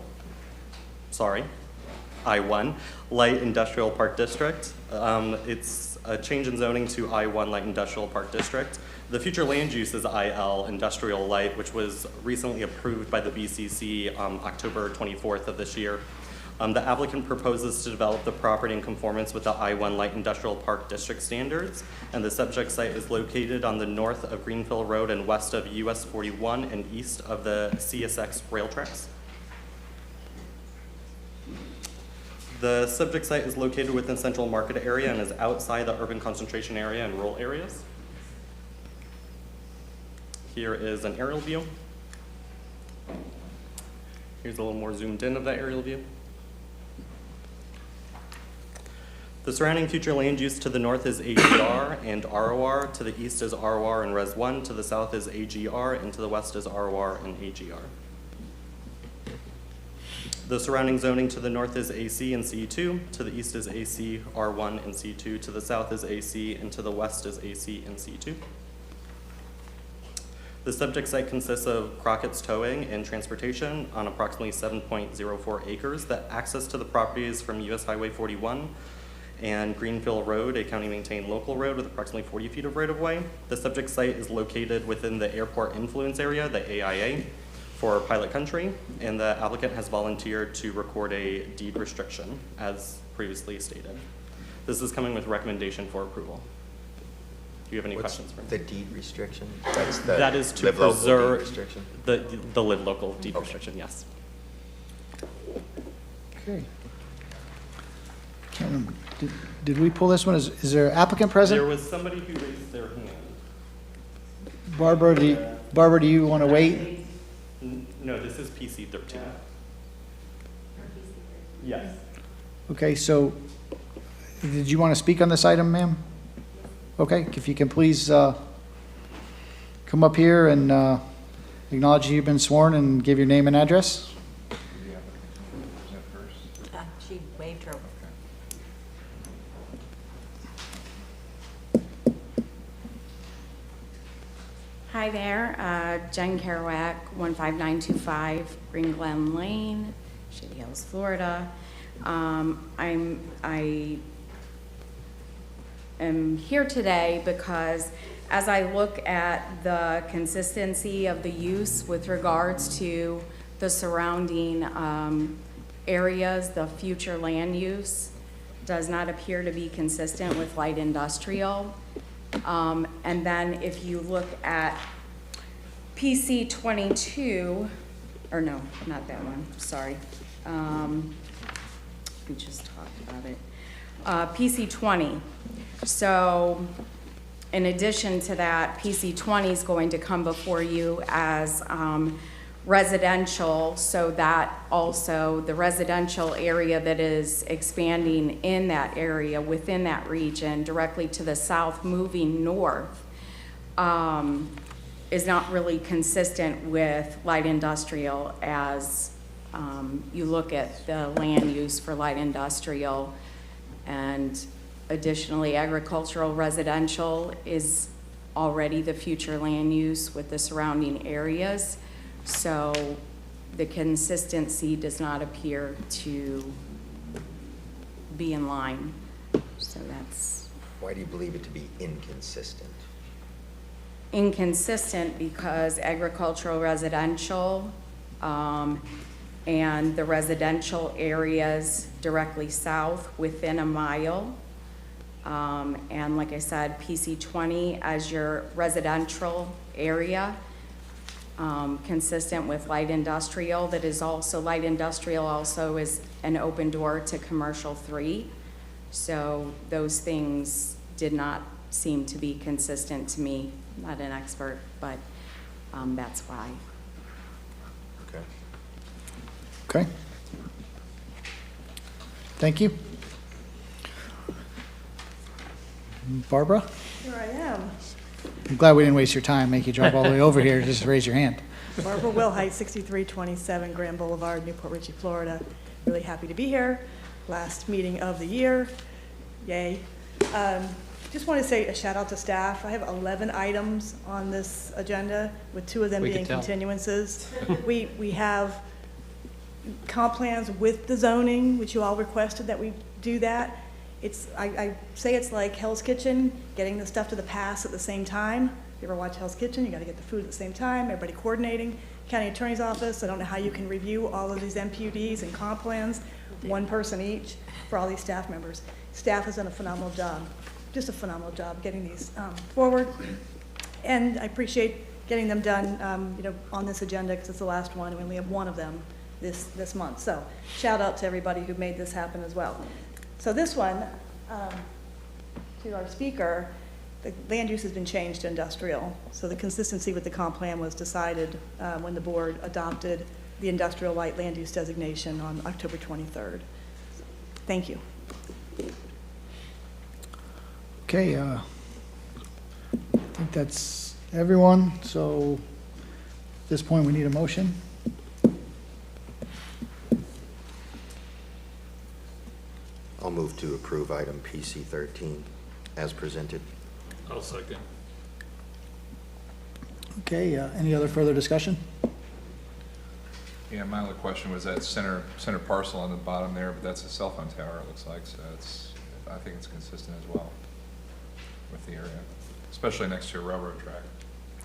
Light Industrial Park District. It's a change in zoning to I1 Light Industrial Park District. The future land use is IL Industrial Light, which was recently approved by the BCC October 24th of this year. The applicant proposes to develop the property in conformance with the I1 Light Industrial Park District standards, and the subject site is located on the north of Greenfield Road and west of US 41 and east of the CSX rail tracks. The subject site is located within central market area and is outside the urban concentration area and rural areas. Here is an aerial view. Here's a little more zoomed in of that aerial view. The surrounding future land use to the north is AGR and ROR, to the east is ROR and Res 1, to the south is AGR, and to the west is ROR and AGR. The surrounding zoning to the north is AC and C2, to the east is AC, R1 and C2, to the south is AC, and to the west is AC and C2. The subject site consists of Crockett's Towing and Transportation on approximately 7.04 acres. The access to the property is from US Highway 41 and Greenfield Road, a county-maintained local road with approximately 40 feet of right-of-way. The subject site is located within the Airport Influence Area, the AIA, for Pilot Country, and the applicant has volunteered to record a deed restriction, as previously stated. This is coming with recommendation for approval. Do you have any questions for me? The deed restriction? That's the that is to live local preserve deed restriction? the live local deed Okay. restriction, yes. Okay. Can't remember. Did we pull this one? Is there an applicant present? There was somebody who raised their hand. Barbara, do you want to wait? No, this is PC 13. Yes. Okay, so did you want to speak on this item, ma'am? Okay, if you can please come up here and acknowledge you've been sworn and give your name and address. She waved her. Hi there, Jen Kerouac, 15925 Green Glen Lane, Shady Hills, Florida. I am here today because as I look at the consistency of the use with regards to the surrounding areas, the future land use does not appear to be consistent with light industrial. And then if you look at PC 22, or no, not that one, sorry. We just talked about it. PC 20. So in addition to that, PC 20 is going to come before you as residential, so that also the residential area that is expanding in that area within that region directly to the south moving north is not really consistent with light industrial as you look at the land use for light industrial. And additionally, agricultural residential is already the future land use with the surrounding areas. So the consistency does not appear to be in line. So that's Why do you believe it to be inconsistent? inconsistent because agricultural residential and the residential areas directly south within a mile. And like I said, PC 20 as your residential area, consistent with light industrial. That is also, light industrial also is an open door to commercial 3. So those things did not seem to be consistent to me. I'm not an expert, but that's why. Okay. Okay. Thank you. Barbara? Here I am. I'm glad we didn't waste your time, make you drive all the way over here, just raise your hand. Barbara Wilhite, 6327 Grand Boulevard, Newport Richey, Florida. Really happy to be here. Last meeting of the year. Yay. Just want to say a shout out to staff. I have 11 items on this agenda, with 2 of them being continuances. We have comp plans with the zoning, which you all requested that we do that. I say it's like Hell's Kitchen, getting the stuff to the pass at the same time. If you ever watch Hell's Kitchen, you gotta get the food at the same time, everybody coordinating. County Attorney's Office, I don't know how you can review all of these MPUDs and comp plans, 1 person each for all these staff members. Staff has done a phenomenal job, just a phenomenal job getting these forward. And I appreciate getting them done, on this agenda, because it's the last one, and we only have 1 of them this month. So shout out to everybody who made this happen as well. So this one, to our speaker, the land use has been changed to industrial. So the consistency with the comp plan was decided when the board adopted the industrial light land use designation on October 23rd. Thank you. Okay, I think that's everyone. So at this point, we need a motion. I'll move to approve item PC 13 as presented. I'll second. Okay, any other further discussion? Yeah, my only question was that center parcel on the bottom there, but that's a cell phone tower, it looks like, so I think it's consistent as well with the area, especially next to a railroad track.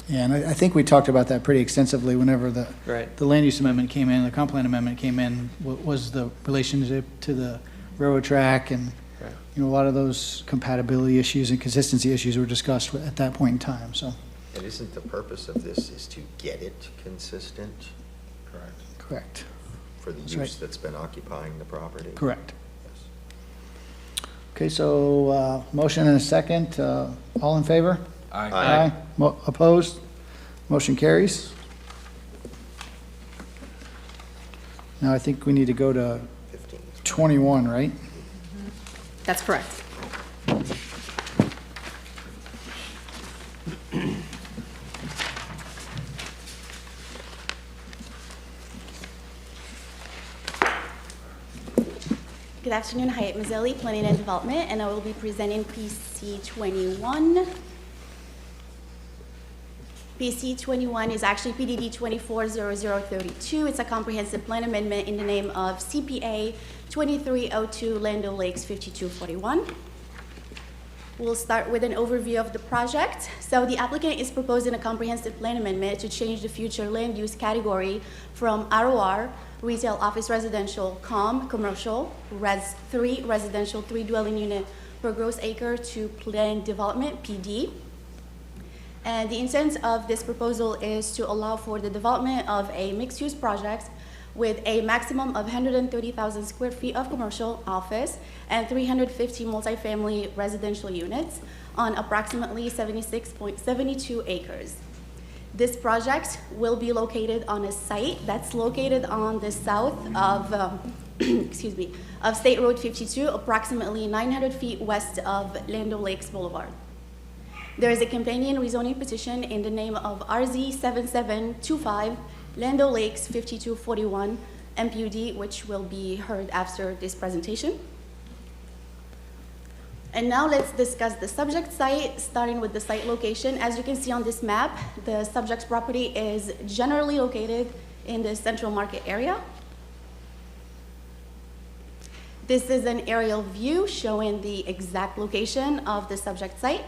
Yeah, and I think we talked about that pretty extensively whenever the Right. land use amendment came in, the comp plan amendment came in, was the relationship to the railroad track, and Right. a lot of those compatibility issues and consistency issues were discussed at that point in time, so. And isn't the purpose of this is to get it consistent Correct. Correct. for the That's use right. that's been occupying the property? Correct. Yes. Okay, so, motion and a second, all in favor? Aye. Aye. Opposed? Motion carries. Now I think we need to go to 15. 21, right? That's correct. Good afternoon, Hayat Mazzilli, Planning and Development, and I will be presenting PC 21. PC 21 is actually PDD 240032. It's a comprehensive plan amendment in the name of CPA 2302 Land O'Lakes 5241. We'll start with an overview of the project. So the applicant is proposing a comprehensive plan amendment to change the future land use category from ROR, Retail Office Residential, COM, Commercial, Res 3, Residential 3 dwelling unit per gross acre, to Planned Development, PD. And the intent of this proposal is to allow for the development of a mixed-use project with a maximum of 130,000 square feet of commercial office and 350 multifamily residential units on approximately 76.72 acres. This project will be located on a site that's located on the south of, of State Road 52, approximately 900 feet west of Land O'Lakes Boulevard. There is a companion rezoning petition in the name of RZ 7725 Land O'Lakes 5241 MPUD, which will be heard after this presentation. And now let's discuss the subject site, starting with the site location. As you can see on this map, the subject's property is generally located in the Central Market area. This is an aerial view showing the exact location of the subject site,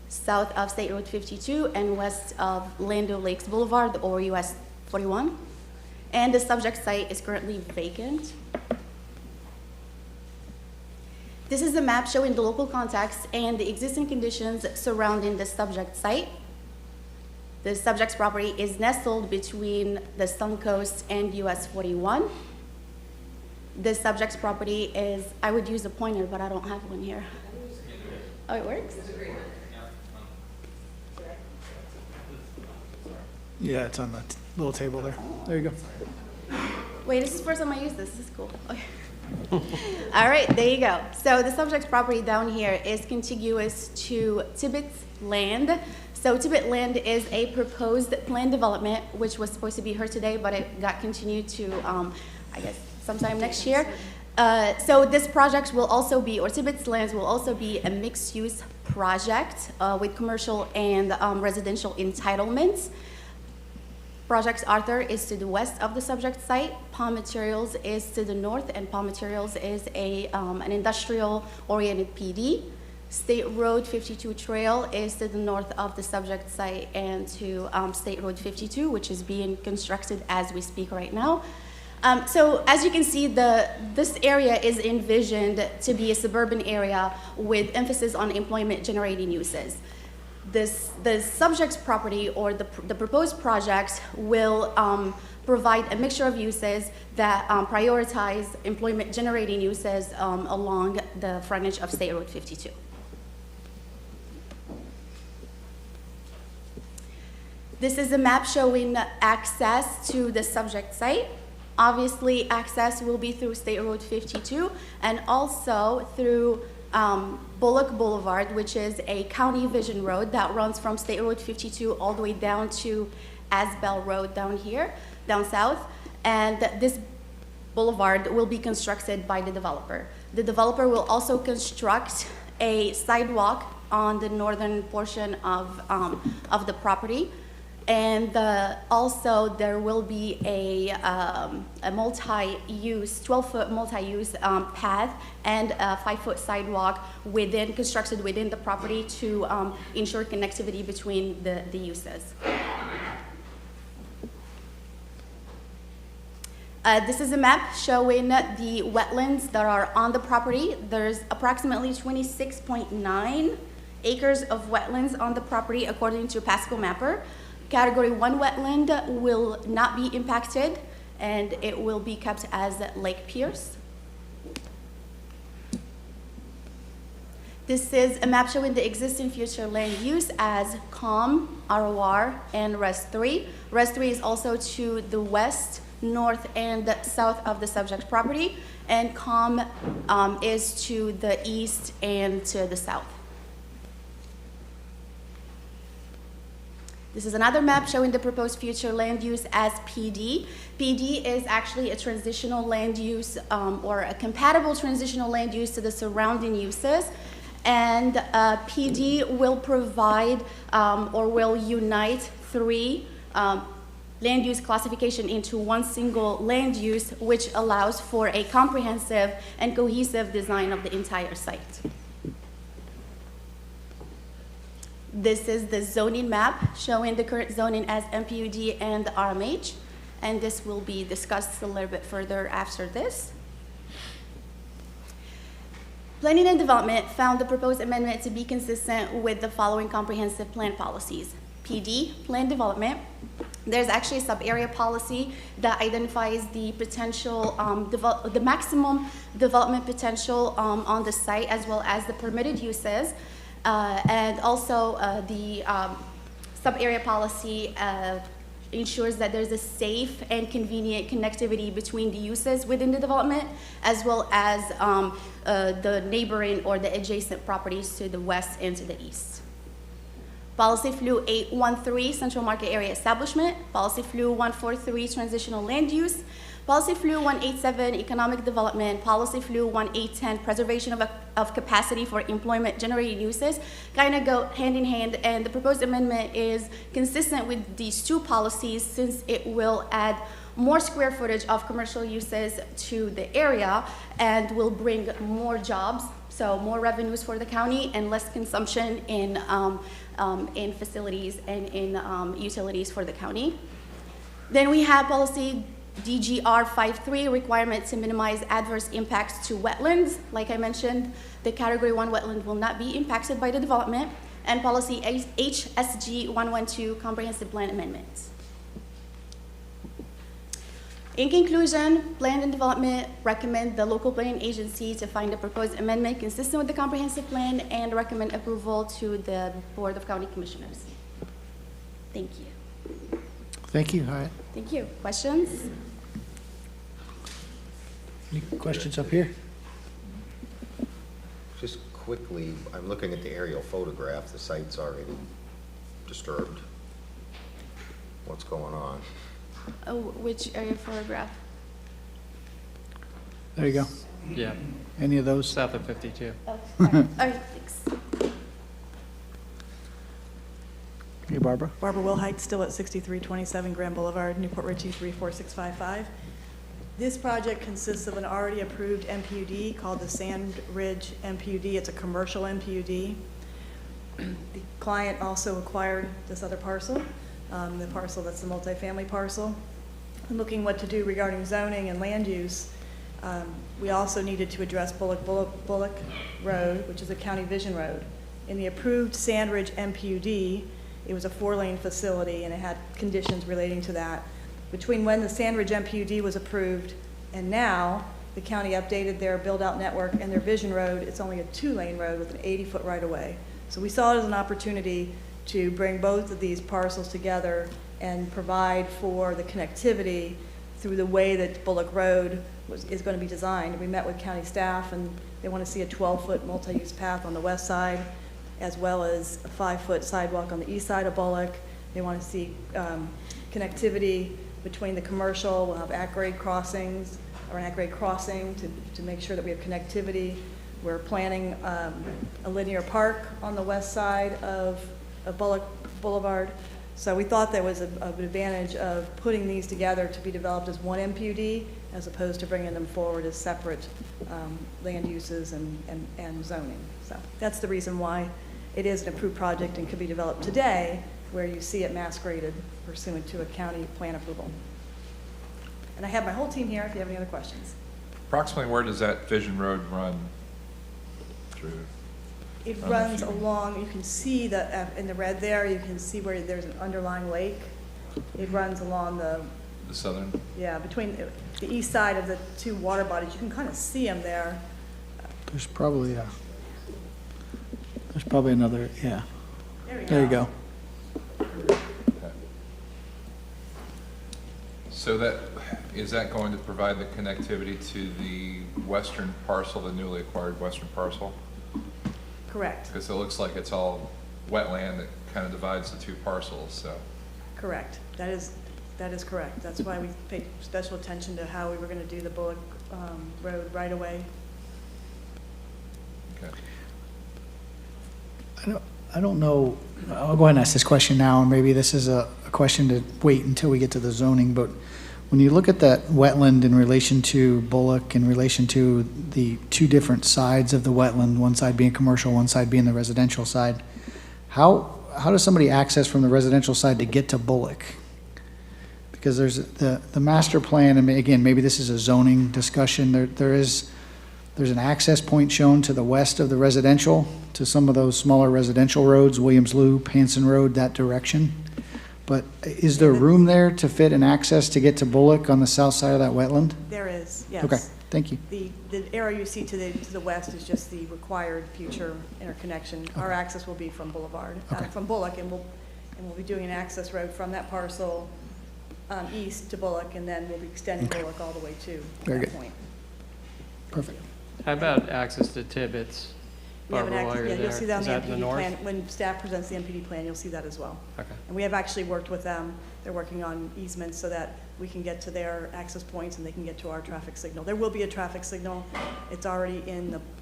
south of State Road 52 and west of Land O'Lakes Boulevard, or US 41. And the subject site is currently vacant. This is a map showing the local context and the existing conditions surrounding the subject site. The subject's property is nestled between the Suncoast and US 41. The subject's property is, I would use a pointer, but I don't have one here. Oh, it works? Yeah, it's on the little table there. There you go. Wait, this is the first time I use this. This is cool. Okay. All right, there you go. So the subject property down here is contiguous to Tibbetts land. So Tibbet land is a proposed planned development, which was supposed to be heard today, but it got continued to, I guess, sometime next year. So this project will also be, or Tibbetts lands will also be a mixed-use project with commercial and residential entitlements. Project Arthur is to the west of the subject site. Palm Materials is to the north, and Palm Materials is an industrial-oriented PD. State Road 52 Trail is to the north of the subject site and to State Road 52, which is being constructed as we speak right now. So as you can see, this area is envisioned to be a suburban area with emphasis on employment-generating uses. The subject's property or the proposed project will provide a mixture of uses that prioritize employment-generating uses along the frontage of State Road 52. This is a map showing access to the subject site. Obviously, access will be through State Road 52 and also through Bullock Boulevard, which is a county vision road that runs from State Road 52 all the way down to Asbel Road down here, down south. And this boulevard will be constructed by the developer. The developer will also construct a sidewalk on the northern portion of the property. And also there will be a multi-use, 12-foot multi-use path and a 5-foot sidewalk constructed within the property to ensure connectivity between the uses. This is a map showing the wetlands that are on the property. There's approximately 26.9 acres of wetlands on the property according to Pasco Mapper. Category 1 wetland will not be impacted, and it will be kept as Lake Pierce. This is a map showing the existing future land use as COM, ROR, and Res 3. Res 3 is also to the west, north, and south of the subject property, and COM is to the east and to the south. This is another map showing the proposed future land use as PD. PD is actually a transitional land use or a compatible transitional land use to the surrounding uses. And PD will provide or will unite 3 land use classification into one single land use, which allows for a comprehensive and cohesive design of the entire site. This is the zoning map showing the current zoning as MPUD and RMH, and this will be discussed a little bit further after this. Planning and Development found the proposed amendment to be consistent with the following comprehensive plan policies. PD, plan development. There's actually a sub-area policy that identifies the potential, the maximum development potential on the site, as well as the permitted uses. And also the sub-area policy ensures that there's a safe and convenient connectivity between the uses within the development, as well as the neighboring or the adjacent properties to the west and to the east. Policy Flu 813, Central Market Area Establishment. Policy Flu 143, Transitional Land Use. Policy Flu 187, Economic Development. Policy Flu 1810, Preservation of Capacity for Employment Generating Uses, kind of go hand in hand, and the proposed amendment is consistent with these 2 policies since it will add more square footage of commercial uses to the area and will bring more jobs, so more revenues for the county and less consumption in facilities and in utilities for the county. Then we have policy DGR 53, requirement to minimize adverse impacts to wetlands. Like I mentioned, the category 1 wetland will not be impacted by the development. And policy HSG 112, comprehensive plan amendments. In conclusion, Plan and Development recommend the local planning agency to find the proposed amendment consistent with the comprehensive plan and recommend approval to the Board of County Commissioners. Thank you. Thank you. All right. Thank you. Questions? Any questions up here? Just quickly, I'm looking at the aerial photograph, the site's already disturbed. What's going on? Oh, which area photograph? There you go. Yeah, Any of those? south of 52. Oh, all right, thanks. Hey, Barbara? Barbara Wilhite, still at 6327 Grand Boulevard, Newport Richey 34655. This project consists of an already approved MPUD called the Sand Ridge MPUD. It's a commercial MPUD. The client also acquired this other parcel, the parcel that's the multifamily parcel. And looking what to do regarding zoning and land use, we also needed to address Bullock Road, which is a county vision road. In the approved Sand Ridge MPUD, it was a 4-lane facility and it had conditions relating to that. Between when the Sand Ridge MPUD was approved and now, the county updated their build-out network and their vision road, it's only a 2-lane road with an 80-foot right-of-way. So we saw it as an opportunity to bring both of these parcels together and provide for the connectivity through the way that Bullock Road is going to be designed. We met with county staff and they want to see a 12-foot multi-use path on the west side, as well as a 5-foot sidewalk on the east side of Bullock. They want to see connectivity between the commercial. We'll have at-grade crossings, or an at-grade crossing to make sure that we have connectivity. We're planning a linear park on the west side of Bullock Boulevard. So we thought there was an advantage of putting these together to be developed as one MPUD as opposed to bringing them forward as separate land uses and zoning. So that's the reason why it is an approved project and could be developed today, where you see it mass graded pursuant to a county plan approval. And I have my whole team here if you have any other questions. Approximately where does that Vision Road run through? It runs along, you can see that in the red there, you can see where there's an underlying lake. It runs along the southern? Yeah, between the east side of the two water bodies. You can kind of see them there. There's probably another, yeah. There you go. So is that going to provide the connectivity to the western parcel, the newly acquired western parcel? Correct. Because it looks like it's all wetland that kind of divides the two parcels, so. Correct. That is correct. That's why we paid special attention to how we were going to do the Bullock Road right away. Okay. I don't know, I'll go ahead and ask this question now, and maybe this is a question to wait until we get to the zoning, but when you look at that wetland in relation to Bullock, in relation to the two different sides of the wetland, one side being commercial, one side being the residential side, how does somebody access from the residential side to get to Bullock? Because there's the master plan, and again, maybe this is a zoning discussion, there's an access point shown to the west of the residential, to some of those smaller residential roads, Williams Loop, Hanson Road, that direction. But is there room there to fit an access to get to Bullock on the south side of that wetland? There is, yes. Okay, thank you. The arrow you see to the west is just the required future interconnection. Our access will be from Boulevard, from Bullock, and we'll be doing an access road from that parcel east to Bullock, and then we'll be extending Bullock all the way to that point. Perfect. How about access to Tibbetts? We have an Barbara, while access, you're yeah, you'll there? see that on Is the that in the MPD north? plan. When staff presents the MPD plan, you'll see that as well. Okay. And we have actually worked with them. They're working on easements so that we can get to their access points and they can get to our traffic signal. There will be a traffic signal. It's already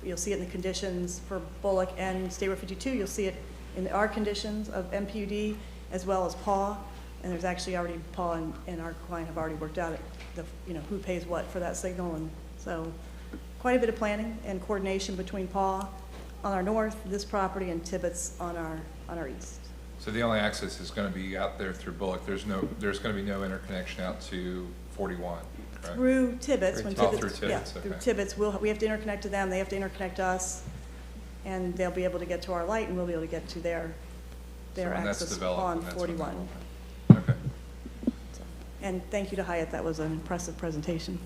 you'll see it in the conditions for Bullock and State Road 52. You'll see it in our conditions of MPUD as well as PAW. And there's actually already, PAW and our client have already worked out who pays what for that signal. And so quite a bit of planning and coordination between PAW on our north, this property, and Tibbetts on our east. So the only access is going to be out there through Bullock. There's going to be no interconnection out to 41, correct? Through Tibbetts. Through Tibbetts, Yeah, okay. through Tibbetts. We have to interconnect to them, they have to interconnect to us, and they'll be able to get to our light, and we'll be able to get to their when that's access developed, on then that's 41. Okay. And thank you to Hyatt, that was an impressive presentation.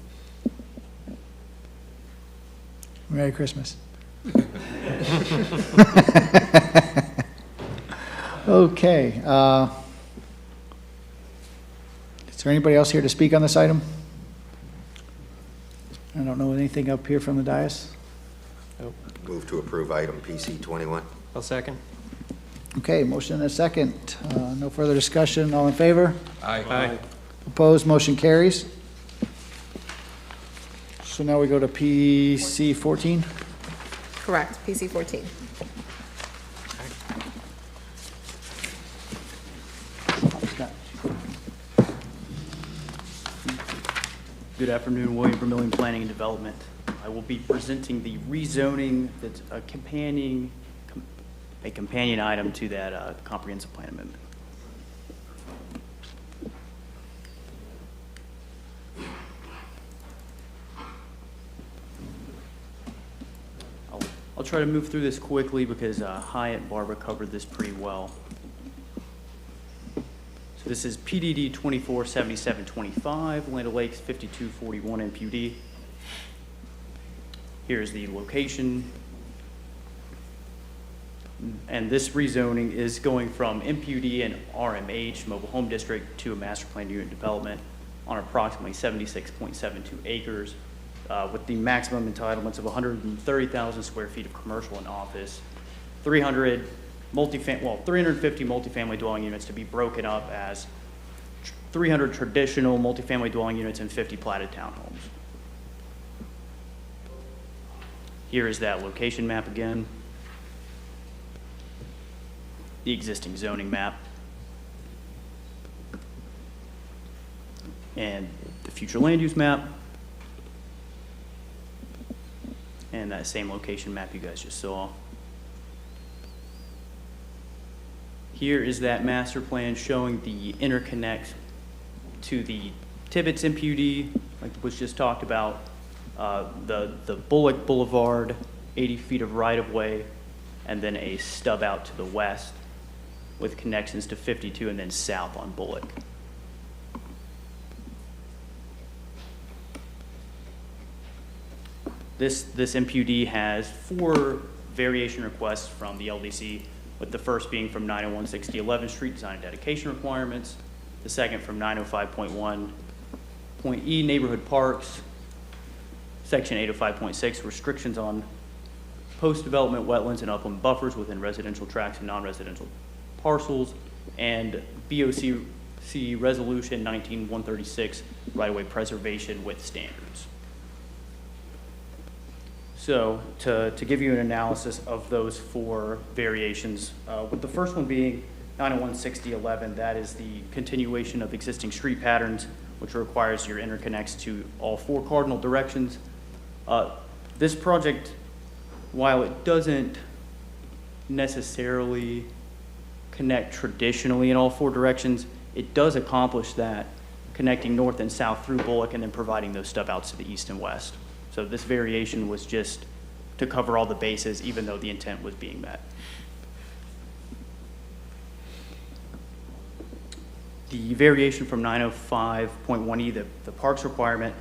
Merry Christmas. Okay. Is there anybody else here to speak on this item? I don't know anything up here from the dais. Move to approve item PC 21. I'll second. Okay, motion and a second. No further discussion. All in favor? Aye. Opposed, motion carries. So now we go to PC 14. Correct, PC 14. Good afternoon, William Vermillion, Planning and Development. I will be presenting the rezoning that's a companion item to that comprehensive plan amendment. I'll try to move through this quickly because Hyatt and Barbara covered this pretty well. So this is PDD 247725, Land O'Lakes 5241 MPUD. Here's the location. And this rezoning is going from MPUD and RMH, Mobile Home District, to a master plan unit development on approximately 76.72 acres with the maximum entitlements of 130,000 square feet of commercial and office, 350 multifamily dwelling units to be broken up as 300 traditional multifamily dwelling units and 50 platted townhomes. Here is that location map again. The existing zoning map. And the future land use map. And that same location map you guys just saw. Here is that master plan showing the interconnect to the Tibbetts MPUD, like was just talked about, the Bullock Boulevard, 80 feet of right-of-way, and then a stub out to the west with connections to 52 and then south on Bullock. This MPUD has 4 variation requests from the LDC, with the first being from 90160 11th Street design and dedication requirements, the second from 905.1.E neighborhood parks, section 805.6 restrictions on post-development wetlands and upland buffers within residential tracts and non-residential parcels, and BOC resolution 19136 right-of-way preservation with standards. So to give you an analysis of those 4 variations, with the first one being 9016011, that is the continuation of existing street patterns, which requires your interconnects to all 4 cardinal directions. This project, while it doesn't necessarily connect traditionally in all 4 directions, it does accomplish that, connecting north and south through Bullock and then providing those stub outs to the east and west. So this variation was just to cover all the bases, even though the intent was being met. The variation from 905.1E, the parks requirement,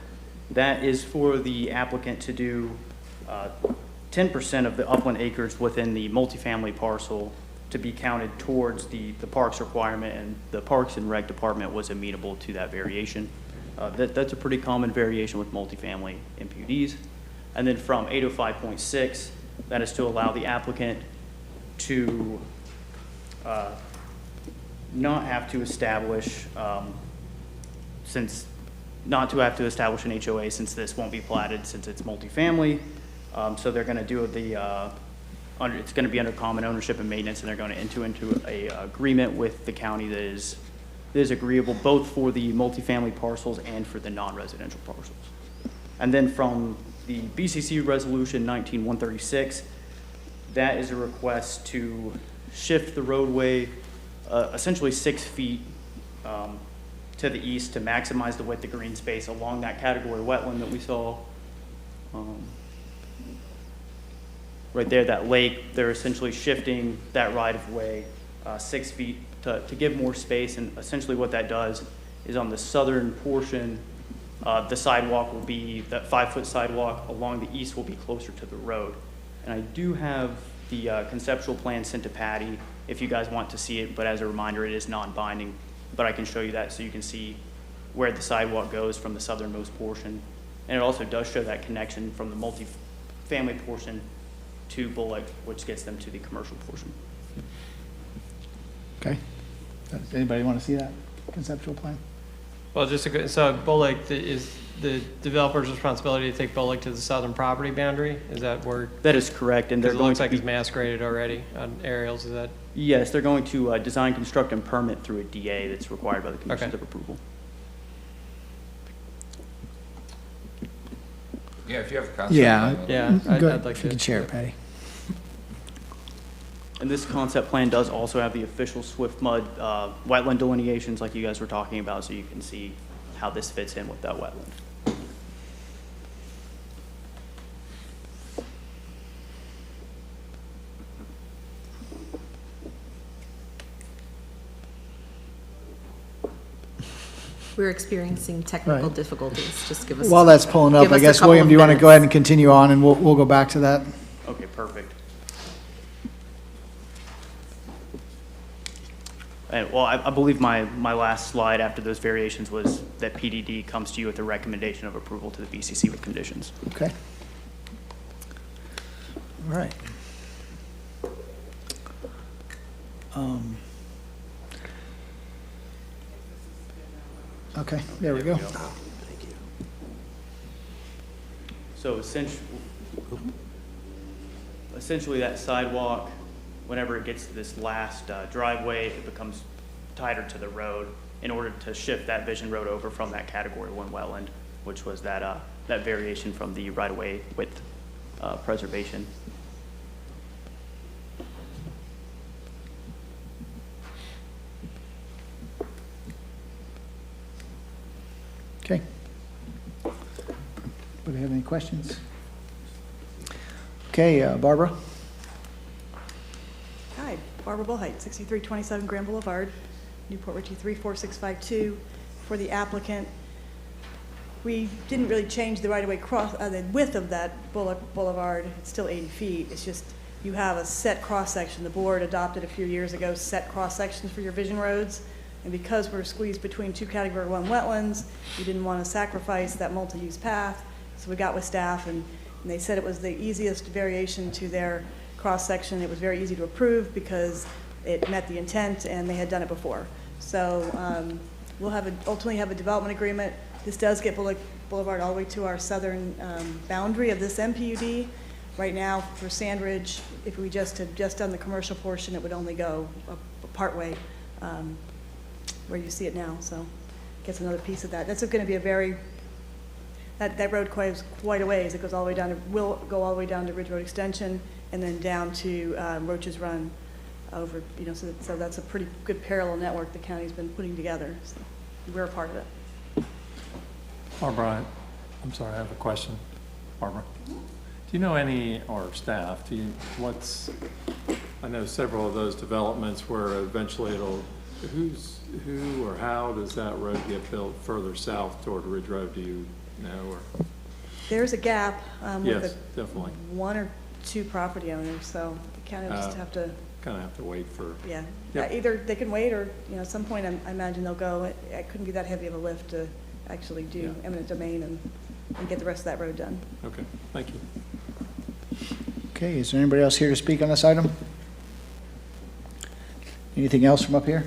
that is for the applicant to do 10% of the upland acres within the multifamily parcel to be counted towards the parks requirement, and the Parks and Rec Department was amenable to that variation. That's a pretty common variation with multifamily MPUDs. And then from 805.6, that is to allow the applicant to not have to establish, not to have to establish an HOA since this won't be platted since it's multifamily. So they're going to do it's going to be under common ownership and maintenance, and they're going to enter into a agreement with the county that is agreeable both for the multifamily parcels and for the non-residential parcels. And then from the BCC resolution 19136, that is a request to shift the roadway essentially 6 feet to the east to maximize the width of green space along that category wetland that we saw. Right there, that lake, they're essentially shifting that right-of-way 6 feet to give more space, and essentially what that does is on the southern portion, the sidewalk will be, that 5-foot sidewalk along the east will be closer to the road. And I do have the conceptual plan sent to Patty if you guys want to see it, but as a reminder, it is non-binding, but I can show you that so you can see where the sidewalk goes from the southernmost portion. And it also does show that connection from the multi-family portion to Bullock, which gets them to the commercial portion. Okay. Does anybody want to see that conceptual plan? Well, so Bullock is the developer's responsibility to take Bullock to the southern property boundary? Is that where? That is correct, and they're It going looks to like be, it's mass graded already on aerials, is that? yes, they're going to design, construct, and permit through a DA that's required by the conditions Okay. of approval. Yeah, if you have the concept. Yeah. plan, Yeah, I'd like If you to. could share it, Patty. And this concept plan does also have the official Swift Mud wetland delineations like you guys were talking about, so you can see how this fits in with that wetland. We're experiencing technical Right. difficulties. Just give us. While that's pulling up, give I us a guess, couple William, of do you want to go minutes. ahead and continue on, and we'll go back to that? Okay, perfect. And, well, I believe my last slide after those variations was that PDD comes to you with a recommendation of approval to the BCC with conditions. Okay. All right. Okay, there we go. So essentially that sidewalk, whenever it gets to this last driveway, it becomes tighter to the road in order to shift that Vision Road over from that Category 1 wetland, which was that variation from the right-of-way width preservation. Okay. Do we have any questions? Okay, Barbara? Hi, Barbara Bullhite, 6327 Grand Boulevard, Newport Richey 34652. For the applicant, we didn't really change the right-of-way the width of that boulevard. It's still 80 feet. It's just you have a set cross-section. The board adopted a few years ago set cross-sections for your vision roads. And because we're squeezed between two Category 1 wetlands, we didn't want to sacrifice that multi-use path. So we got with staff, and they said it was the easiest variation to their cross-section. It was very easy to approve because it met the intent, and they had done it before. So we'll ultimately have a development agreement. This does get Bullock Boulevard all the way to our southern boundary of this MPUD. Right now, for Sandridge, if we just had just done the commercial portion, it would only go a partway where you see it now. So gets another piece of that. That's going to be a very that road quite a ways. It goes all the way down to will go all the way down to Ridge Road Extension and then down to Roach's Run over. So that's a pretty good parallel network the county's been putting together. So we're a part of it. Barbara, I'm sorry, I have a question. Barbara, do you know any, or staff, I know several of those developments where eventually who or how does that road get built further south toward Ridge Road, do you know? Or? There's a gap Yes, with definitely. one or two property owners, so the county will just have to. Kind of have to wait for. Yeah, Yep. either they can wait or, at some point, I imagine they'll go. It couldn't be that heavy of a lift to actually do eminent domain and get the rest of that road done. Okay, thank you. Okay, is there anybody else here to speak on this item? Anything else from up here?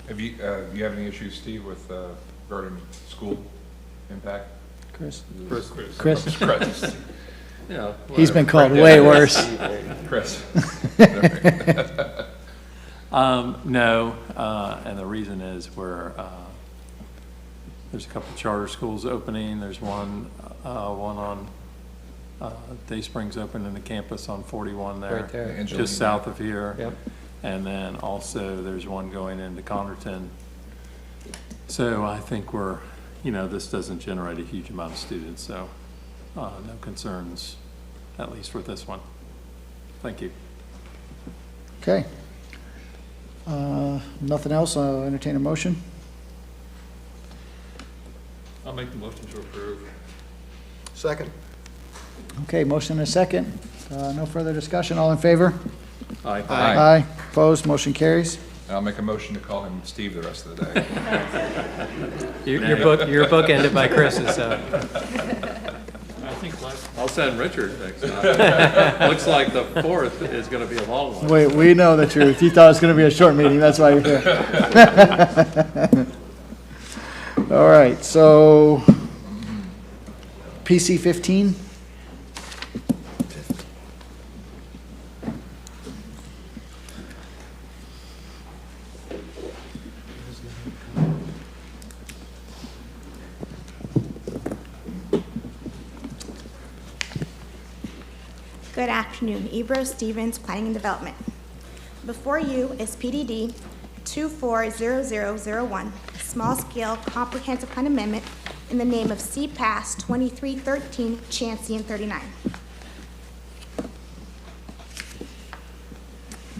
Do you have any issues, Steve, with regarding school impact? Chris? Chris. Yeah. He's been called way worse. Chris. No, and the reason is there's a couple charter schools opening. There's one on Day Springs open in the campus on 41 there. Right there. Just south of here. Yep. And then also there's one going into Connerton. So I think this doesn't generate a huge amount of students, so no concerns, at least with this one. Thank you. Okay. Nothing else, I'll entertain a motion. I'll make the motion to approve. Second. Okay, motion and a second. No further discussion, all in favor? Aye. Aye. Opposed, motion carries. And I'll make a motion to call him Steve the rest of the day. Your book ended by Chris's, so. I think I'll send Richard next time. Looks like the 4th is going to be a long one. Wait, we know the truth. You thought it was going to be a short meeting, that's why you're here. All right, so PC 15. Good afternoon, Ebro Stevens, Planning and Development. Before you is PDD 240001, a small-scale comprehensive plan amendment in the name of CPAS 2313 Chancey and 39.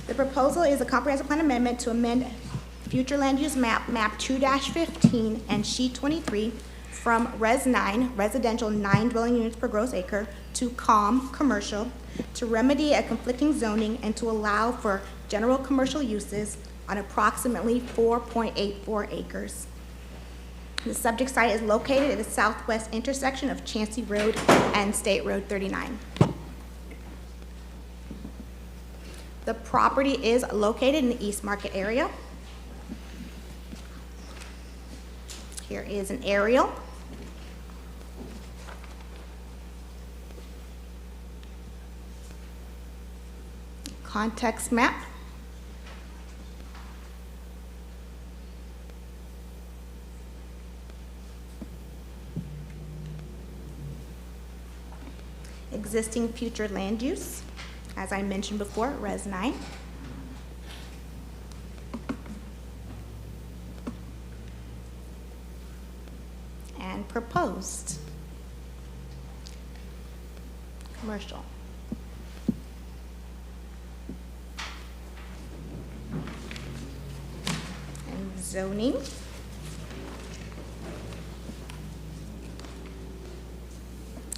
The proposal is a comprehensive plan amendment to amend future land use map, map 2-15 and sheet 23 from Res 9, residential 9 dwelling units per gross acre, to COM, commercial, to remedy a conflicting zoning and to allow for general commercial uses on approximately 4.84 acres. The subject site is located at the southwest intersection of Chancey Road and State Road 39. The property is located in the East Market area. Here is an aerial. Context map. Existing future land use, as I mentioned before, Res 9. And proposed commercial. And zoning.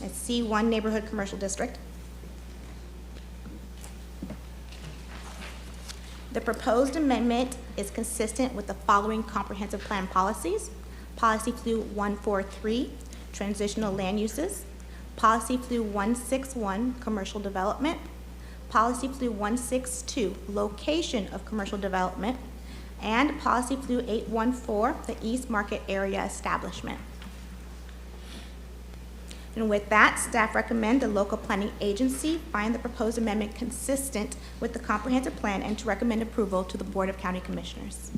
A C1 neighborhood commercial district. The proposed amendment is consistent with the following comprehensive plan policies. Policy Flu 143, transitional land uses. Policy Flu 161, commercial development. Policy Flu 162, location of commercial development. And Policy Flu 814, the East Market area establishment. And with that, staff recommend the local planning agency find the proposed amendment consistent with the comprehensive plan and to recommend approval to the Board of County Commissioners.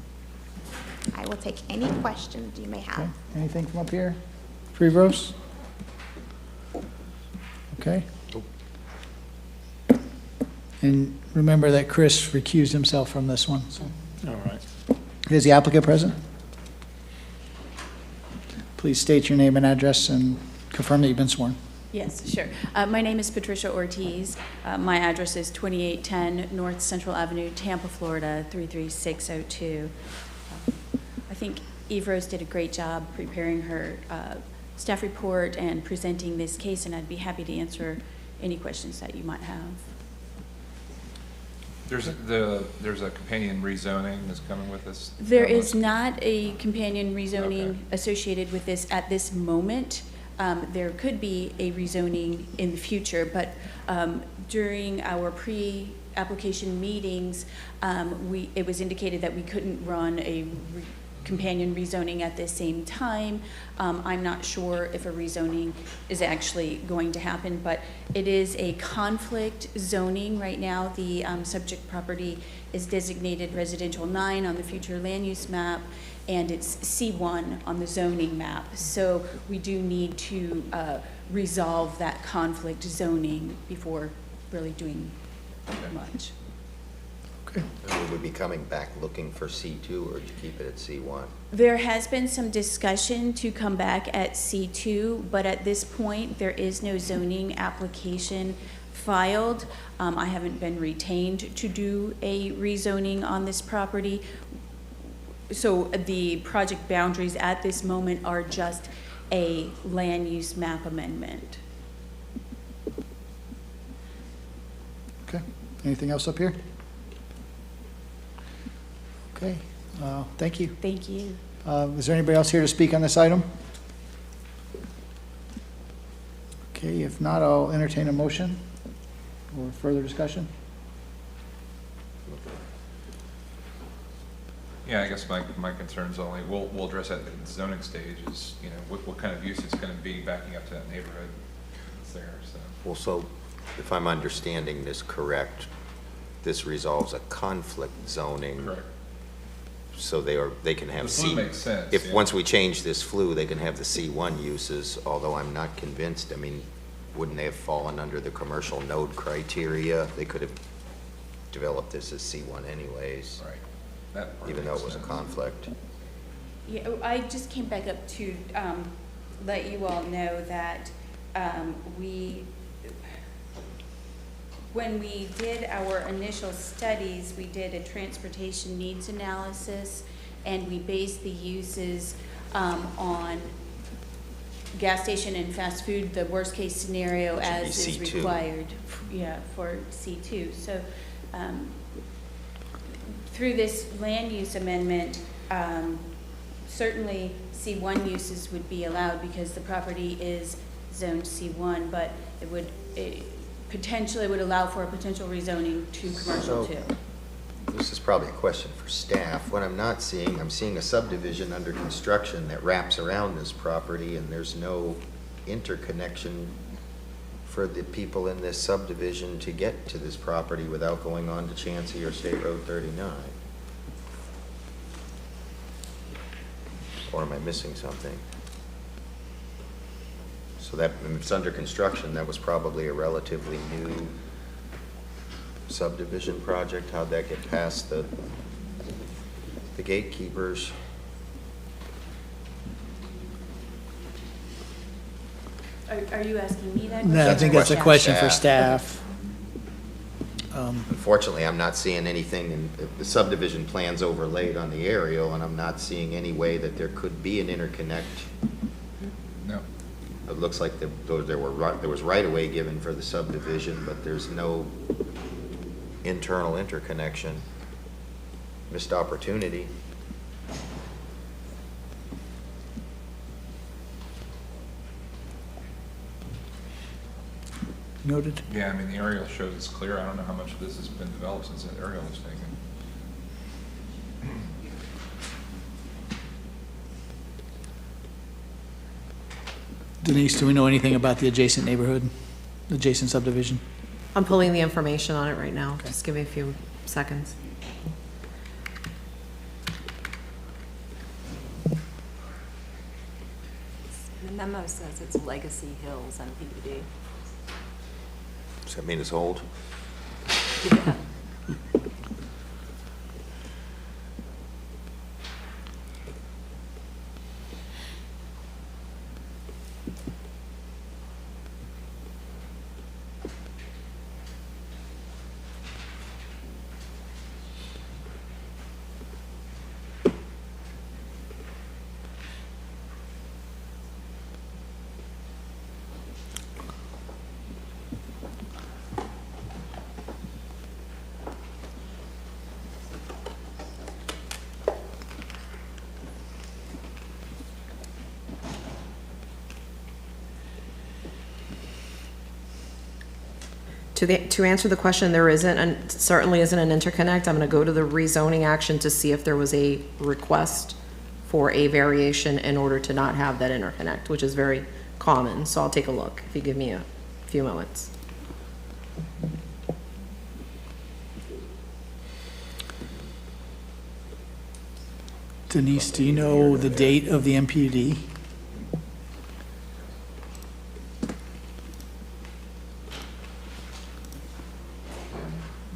I will take any questions you may have. Okay. Anything from up here? Freebros? Okay. And remember that Chris recused himself from this one. So. All right. Is the applicant present? Please state your name and address and confirm that you've been sworn. Yes, sure. My name is Patricia Ortiz. My address is 2810 North Central Avenue, Tampa, Florida, 33602. I think Eve Rose did a great job preparing her staff report and presenting this case, and I'd be happy to answer any questions that you might have. There's a companion rezoning that's coming with this? There is not a companion rezoning associated with this at this moment. There could be a rezoning in the future, but during our pre-application meetings, it was indicated that we couldn't run a companion rezoning at the same time. I'm not sure if a rezoning is actually going to happen, but it is a conflict zoning right now. The subject property is designated residential 9 on the future land use map, and it's C1 on the zoning map. So we do need to resolve that conflict zoning before really doing much. Okay. And we would be coming back looking for C2 or to keep it at C1? There has been some discussion to come back at C2, but at this point, there is no zoning application filed. I haven't been retained to do a rezoning on this property. So the project boundaries at this moment are just a land use map amendment. Okay. Anything else up here? Okay, thank you. Thank you. Is there anybody else here to speak on this item? Okay, if not, I'll entertain a motion or further discussion. Yeah, I guess my concern's only, we'll address that at the zoning stage is, you know, what kind of use it's gonna be backing up to that neighborhood that's there, so. Well, so if I'm understanding this correct, this resolves a conflict zoning. Correct. So they can have The C. flue makes sense, If, yeah. once we change this flue, they can have the C1 uses, although I'm not convinced, I mean, wouldn't they have fallen under the commercial node criteria? They could have developed this as C1 anyways. Right. That part Even though makes it was a sense. conflict. Yeah, I just came back up to let you all know that when we did our initial studies, we did a transportation needs analysis, and we based the uses on gas station and fast food, the worst-case scenario Which would be as is C2. required, yeah, for C2. So through this land use amendment, certainly C1 uses would be allowed because the property is zoned C1, but it potentially would allow for a potential rezoning to commercial So- too. This is probably a question for staff. What I'm not seeing, I'm seeing a subdivision under construction that wraps around this property, and there's no interconnection for the people in this subdivision to get to this property without going on to Chansey or State Road 39. Or am I missing something? So that, if it's under construction, that was probably a relatively new subdivision project. How'd that get past the gatekeepers? Are you asking me that? No, I think that's a question for Staff. staff. Unfortunately, I'm not seeing anything, in the subdivision plan's overlaid on the aerial, and I'm not seeing any way that there could be an interconnect. No. It looks like there was right-of-way given for the subdivision, but there's no internal interconnection. Missed opportunity. Noted. Yeah, I mean, the aerial shows it's clear. I don't know how much of this has been developed since that aerial was taken. Denise, do we know anything about the adjacent neighborhood, adjacent subdivision? I'm pulling the information on it right now. Just give me a few seconds. The memo says it's Legacy Hills MPD. Does that mean it's old? Yeah. To answer the question, there isn't, and certainly isn't an interconnect. I'm gonna go to the rezoning action to see if there was a request for a variation in order to not have that interconnect, which is very common, so I'll take a look, if you give me a few moments. Denise, do you know the date of the MPUD?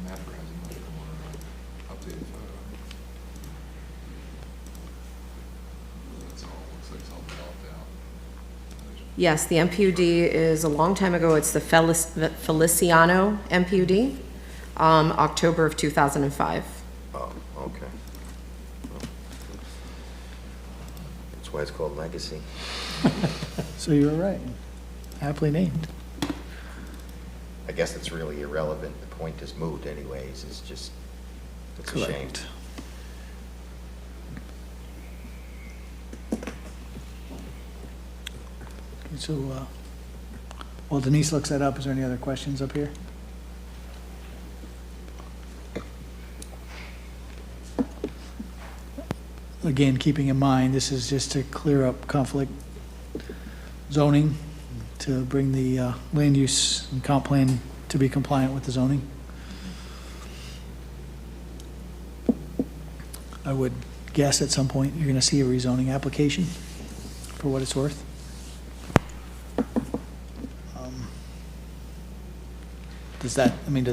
Mapper has a much more updated photo. That's all, looks like it's all developed out. Yes, the MPUD is a long time ago. It's the Feliciano MPUD, October of 2005. Oh, okay. That's why it's called Legacy. So you were right. Aptly named. I guess it's really irrelevant. The point is moot anyways. It's just, it's a shame. Correct. So, while Denise looks that up, is there any other questions up here? Again, keeping in mind, this is just to clear up conflict zoning, to bring the land use and comp plan to be compliant with the zoning. I would guess at some point you're gonna see a rezoning application, for what it's worth. Does that, I mean, do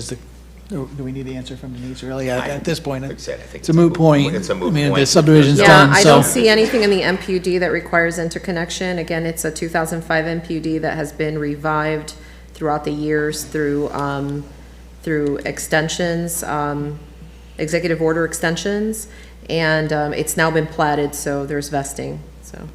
we need the answer from Denise really? At this point, Like I said, I think it's a moot point. It's a moot I mean, the point. subdivision's Yeah, done, I so. don't see anything in the MPUD that requires interconnection. Again, it's a 2005 MPUD that has been revived throughout the years through extensions, executive order extensions, and it's now been platted, so there's vesting, so.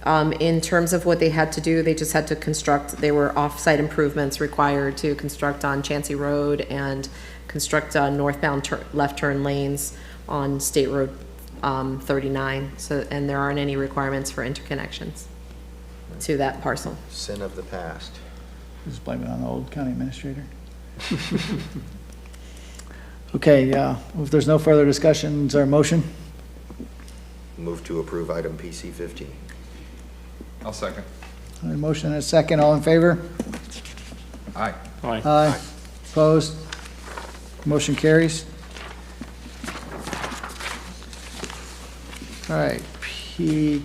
In terms of what they had to do, they just had to construct, they were off-site improvements required to construct on Chansey Road and construct northbound left turn lanes on State Road 39. So, and there aren't any requirements for interconnections to that parcel. Sin of the past. Just blame it on the old county administrator. Okay, if there's no further discussion, is there a motion? Move to approve item PC 15. I'll second. A motion and a second, all in favor? Aye. Aye. Aye. Opposed? Motion carries. All right,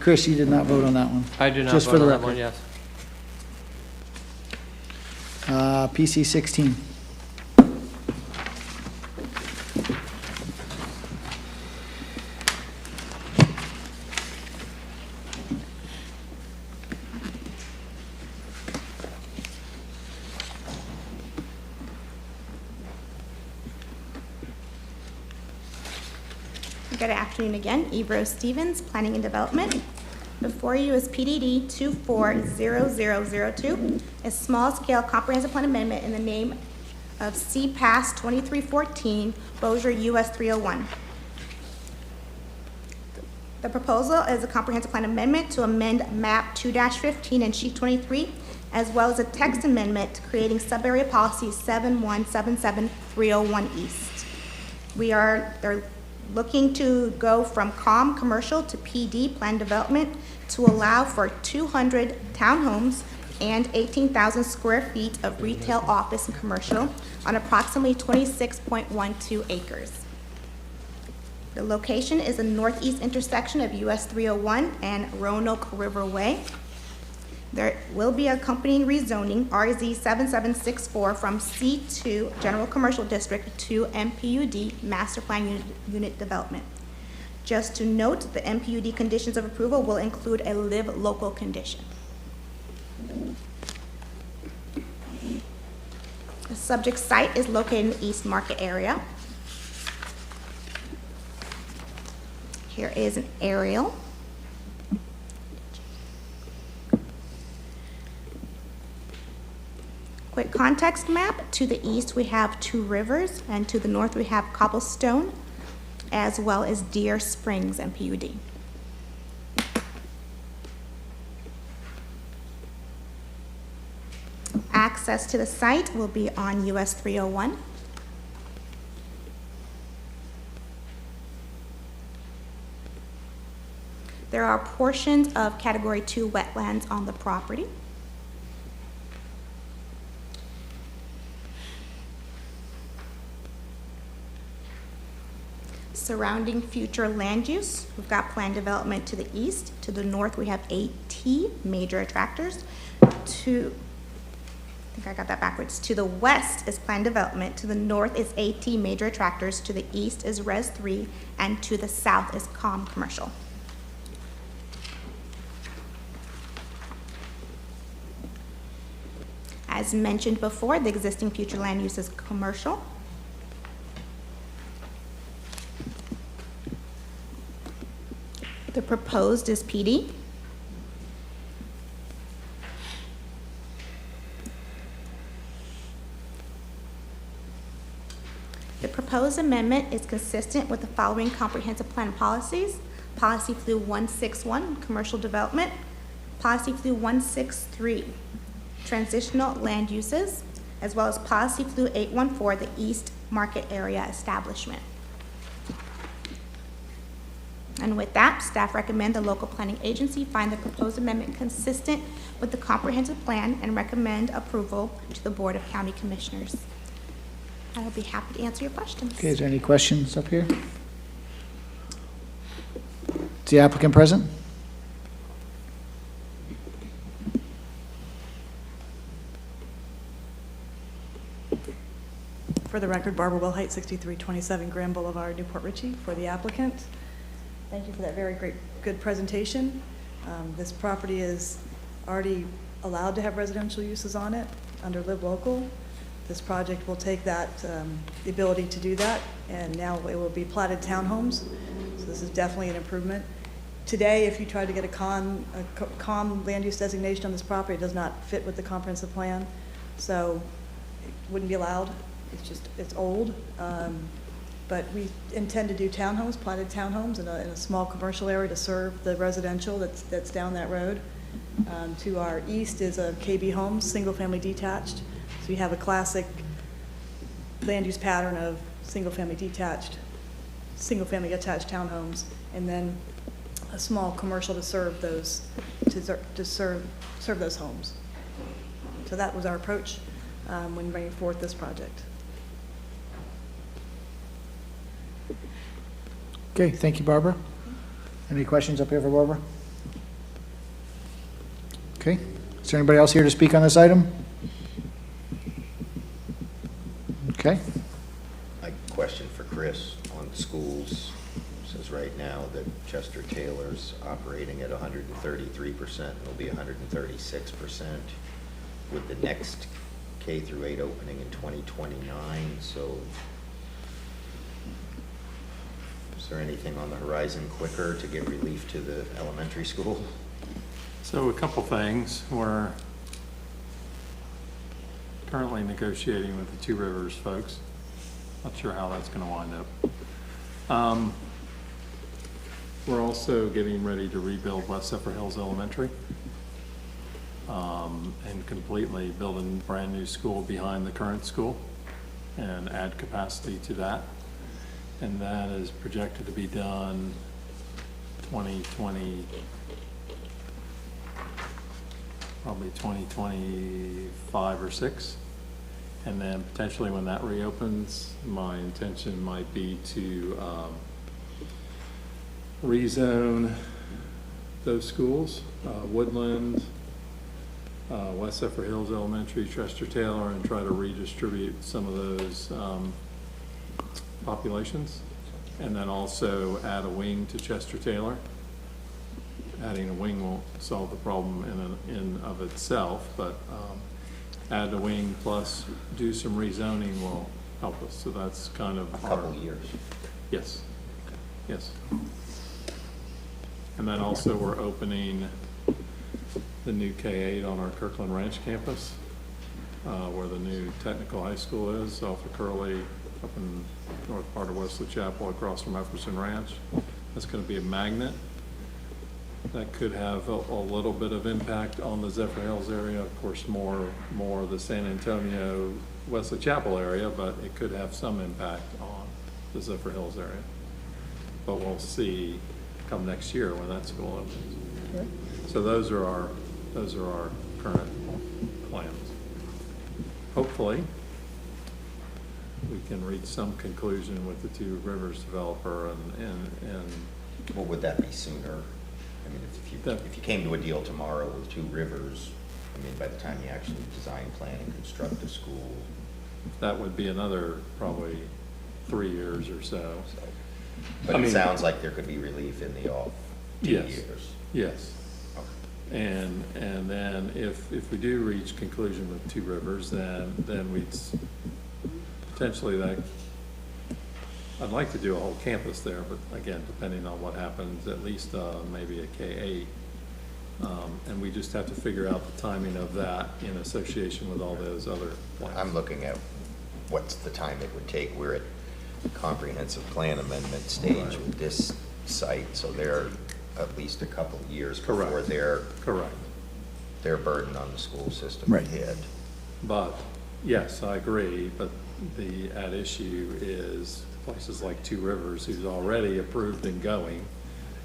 Chris, you did not vote on that one. I do not Just for vote the on that record. one, yes. PC 16. Good afternoon again. Ebro Stevens, Planning and Development. Before you is PDD 240002, a small-scale comprehensive plan amendment in the name of CPAS 2314, Bossier US 301. The proposal is a comprehensive plan amendment to amend map 2-15 and sheet 23, as well as a text amendment creating sub-area policy 7177301 East. They're looking to go from COM commercial to PD plan development to allow for 200 townhomes and 18,000 square feet of retail, office, and commercial on approximately 26.12 acres. The location is the northeast intersection of US 301 and Roanoke River Way. There will be accompanying rezoning RZ 7764 from C2 General Commercial District to MPUD Master Plan Unit Development. Just to note, the MPUD conditions of approval will include a live local condition. The subject site is located in the East Market area. Here is an aerial. Quick context map. To the east, we have Two Rivers, and to the north, we have Cobblestone, as well as Deer Springs and PUD. Access to the site will be on US 301. There are portions of Category 2 wetlands on the property. Surrounding future land use, we've got planned development to the east. To the north, we have 8T major attractors. I think I got that backwards. To the west is planned development. To the north is 8T major attractors. To the east is Res 3, and to the south is COM commercial. As mentioned before, the existing future land use is commercial. The proposed is PD. The proposed amendment is consistent with the following comprehensive plan policies. Policy Flu 161, commercial development. Policy Flu 163, transitional land uses, as well as Policy Flu 814, the East Market Area Establishment. And with that, staff recommend the local planning agency find the proposed amendment consistent with the comprehensive plan and recommend approval to the Board of County Commissioners. I will be happy to answer your questions. Okay, is there any questions up here? Is the applicant present? For the record, Barbara Wilhite, 6327 Grand Boulevard, Newport Richey, for the applicant. Thank you for that very good presentation. This property is already allowed to have residential uses on it under Live Local. This project will take that, the ability to do that, and now it will be platted townhomes. So this is definitely an improvement. Today, if you try to get a COM land use designation on this property, it does not fit with the comprehensive plan, so it wouldn't be allowed. It's old, but we intend to do townhomes, platted townhomes in a small commercial area to serve the residential that's down that road. To our east is a KB Homes, single-family detached. So you have a classic land use pattern of single-family detached, single-family attached townhomes, and then a small commercial to serve those, to serve those homes. So that was our approach when bringing forth this project. Okay, thank you, Barbara. Any questions up here for Barbara? Okay, is there anybody else here to speak on this item? Okay. A question for Chris on schools. It says right now that Chester Taylor's operating at 133%, will be 136% with the next K through 8 opening in 2029. So is there anything on the horizon quicker to get relief to the elementary school? So a couple things. We're currently negotiating with the Two Rivers folks. Not sure how that's going to wind up. We're also getting ready to rebuild West Zephyr Hills Elementary and completely build a brand new school behind the current school and add capacity to that. And that is projected to be done 2020, probably 2025 or 6. And then potentially when that reopens, my intention might be to rezone those schools, Woodland, West Zephyr Hills Elementary, Chester Taylor, and try to redistribute some of those populations. And then also add a wing to Chester Taylor. Adding a wing won't solve the problem in of itself, but add a wing plus do some rezoning will help us. So that's kind of a couple years. Yes, yes. And then also we're opening the new K-8 on our Kirkland Ranch campus, where the new technical high school is, off of Curly, up in north part of Wesley Chapel, across from Epperson Ranch. That's going to be a magnet. That could have a little bit of impact on the Zephyr Hills area. Of course, more the San Antonio, Wesley Chapel area, but it could have some impact on the Zephyr Hills area. But we'll see come next year when that school opens. Okay. So those are our current plans. Hopefully, we can reach some conclusion with the Two Rivers developer and Well, would that be sooner? I mean, if you came to a deal tomorrow with Two Rivers, I mean, by the time you actually design, plan, and construct a school, that would be another probably 3 years or so. But it sounds like there could be relief in the off 2 years. Yes. Okay. And then if we do reach conclusion with Two Rivers, then we'd potentially I'd like to do a whole campus there, but again, depending on what happens, at least maybe a K-8. And we just have to figure out the timing of that in association with all those other plans. I'm looking at what's the time it would take. We're at comprehensive plan amendment stage with this site, so they're at least a couple of years before they're their burden on the school system Right. to hit. But, yes, I agree, but the, at issue is places like Two Rivers, who's already approved and going,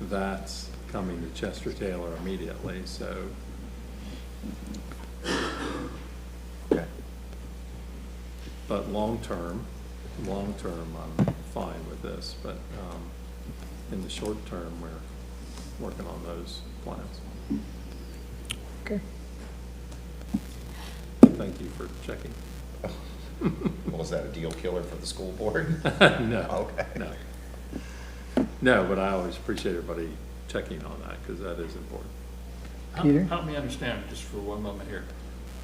that's coming to Chester Taylor immediately, so. Okay. But long-term, I'm fine with this, but, in the short term, we're working on those plans. Okay. Thank you for checking. Was that a deal killer for the school board? No. Okay. No. No, but I always appreciate everybody checking on that, because that is important. Peter? Help me understand just for one moment here.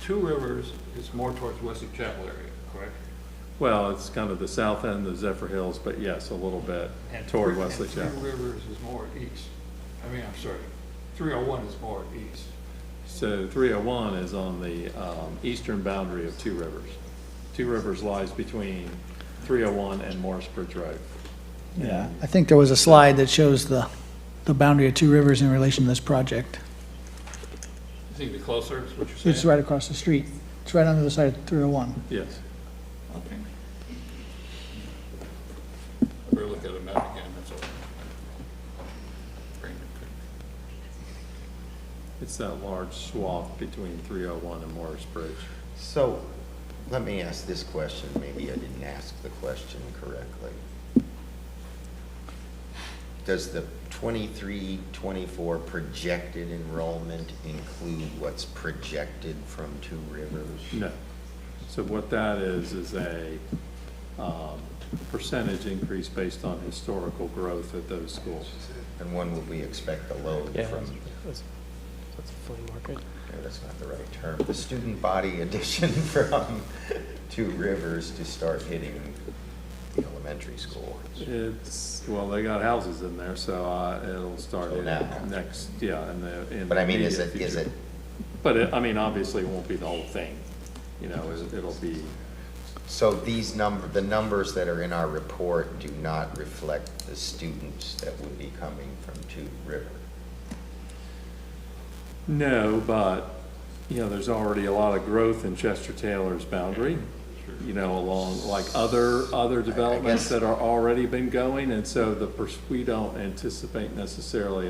Two Rivers is more towards Wesley Chapel area, correct? Well, it's kind of the south end of Zephyr Hills, but yes, a little bit toward Wesley Chapel. Three Rivers is more east. I'm sorry, 301 is more east. So 301 is on the eastern boundary of Two Rivers. Two Rivers lies between 301 and Morris Bridge Road. Yeah, I think there was a slide that shows the boundary of Two Rivers in relation to this project. Is it closer, is what you're saying? It's right across the street. It's right on the other side of 301. Yes. Okay. We're looking at a map again, that's all. It's that large swath between 301 and Morris Bridge. So, let me ask this question, maybe I didn't ask the question correctly. Does the 23-24 projected enrollment include what's projected from Two Rivers? No. So what that is a percentage increase based on historical growth at those schools. And when would we expect the load from? That's a flea market. No, that's not the right term. The student body addition from Two Rivers to start hitting the elementary school. It's, well, they got houses in there, so it'll start So in now. next, yeah, in But I mean, the is immediate it, future. But it, I mean, obviously it won't be the whole thing, you know, it'll be, so these the numbers that are in our report do not reflect the students that would be coming from Two River? no, but, you know, there's already a lot of growth in Chester Taylor's boundary, you know, along like other developments that are already been going, and so we don't anticipate necessarily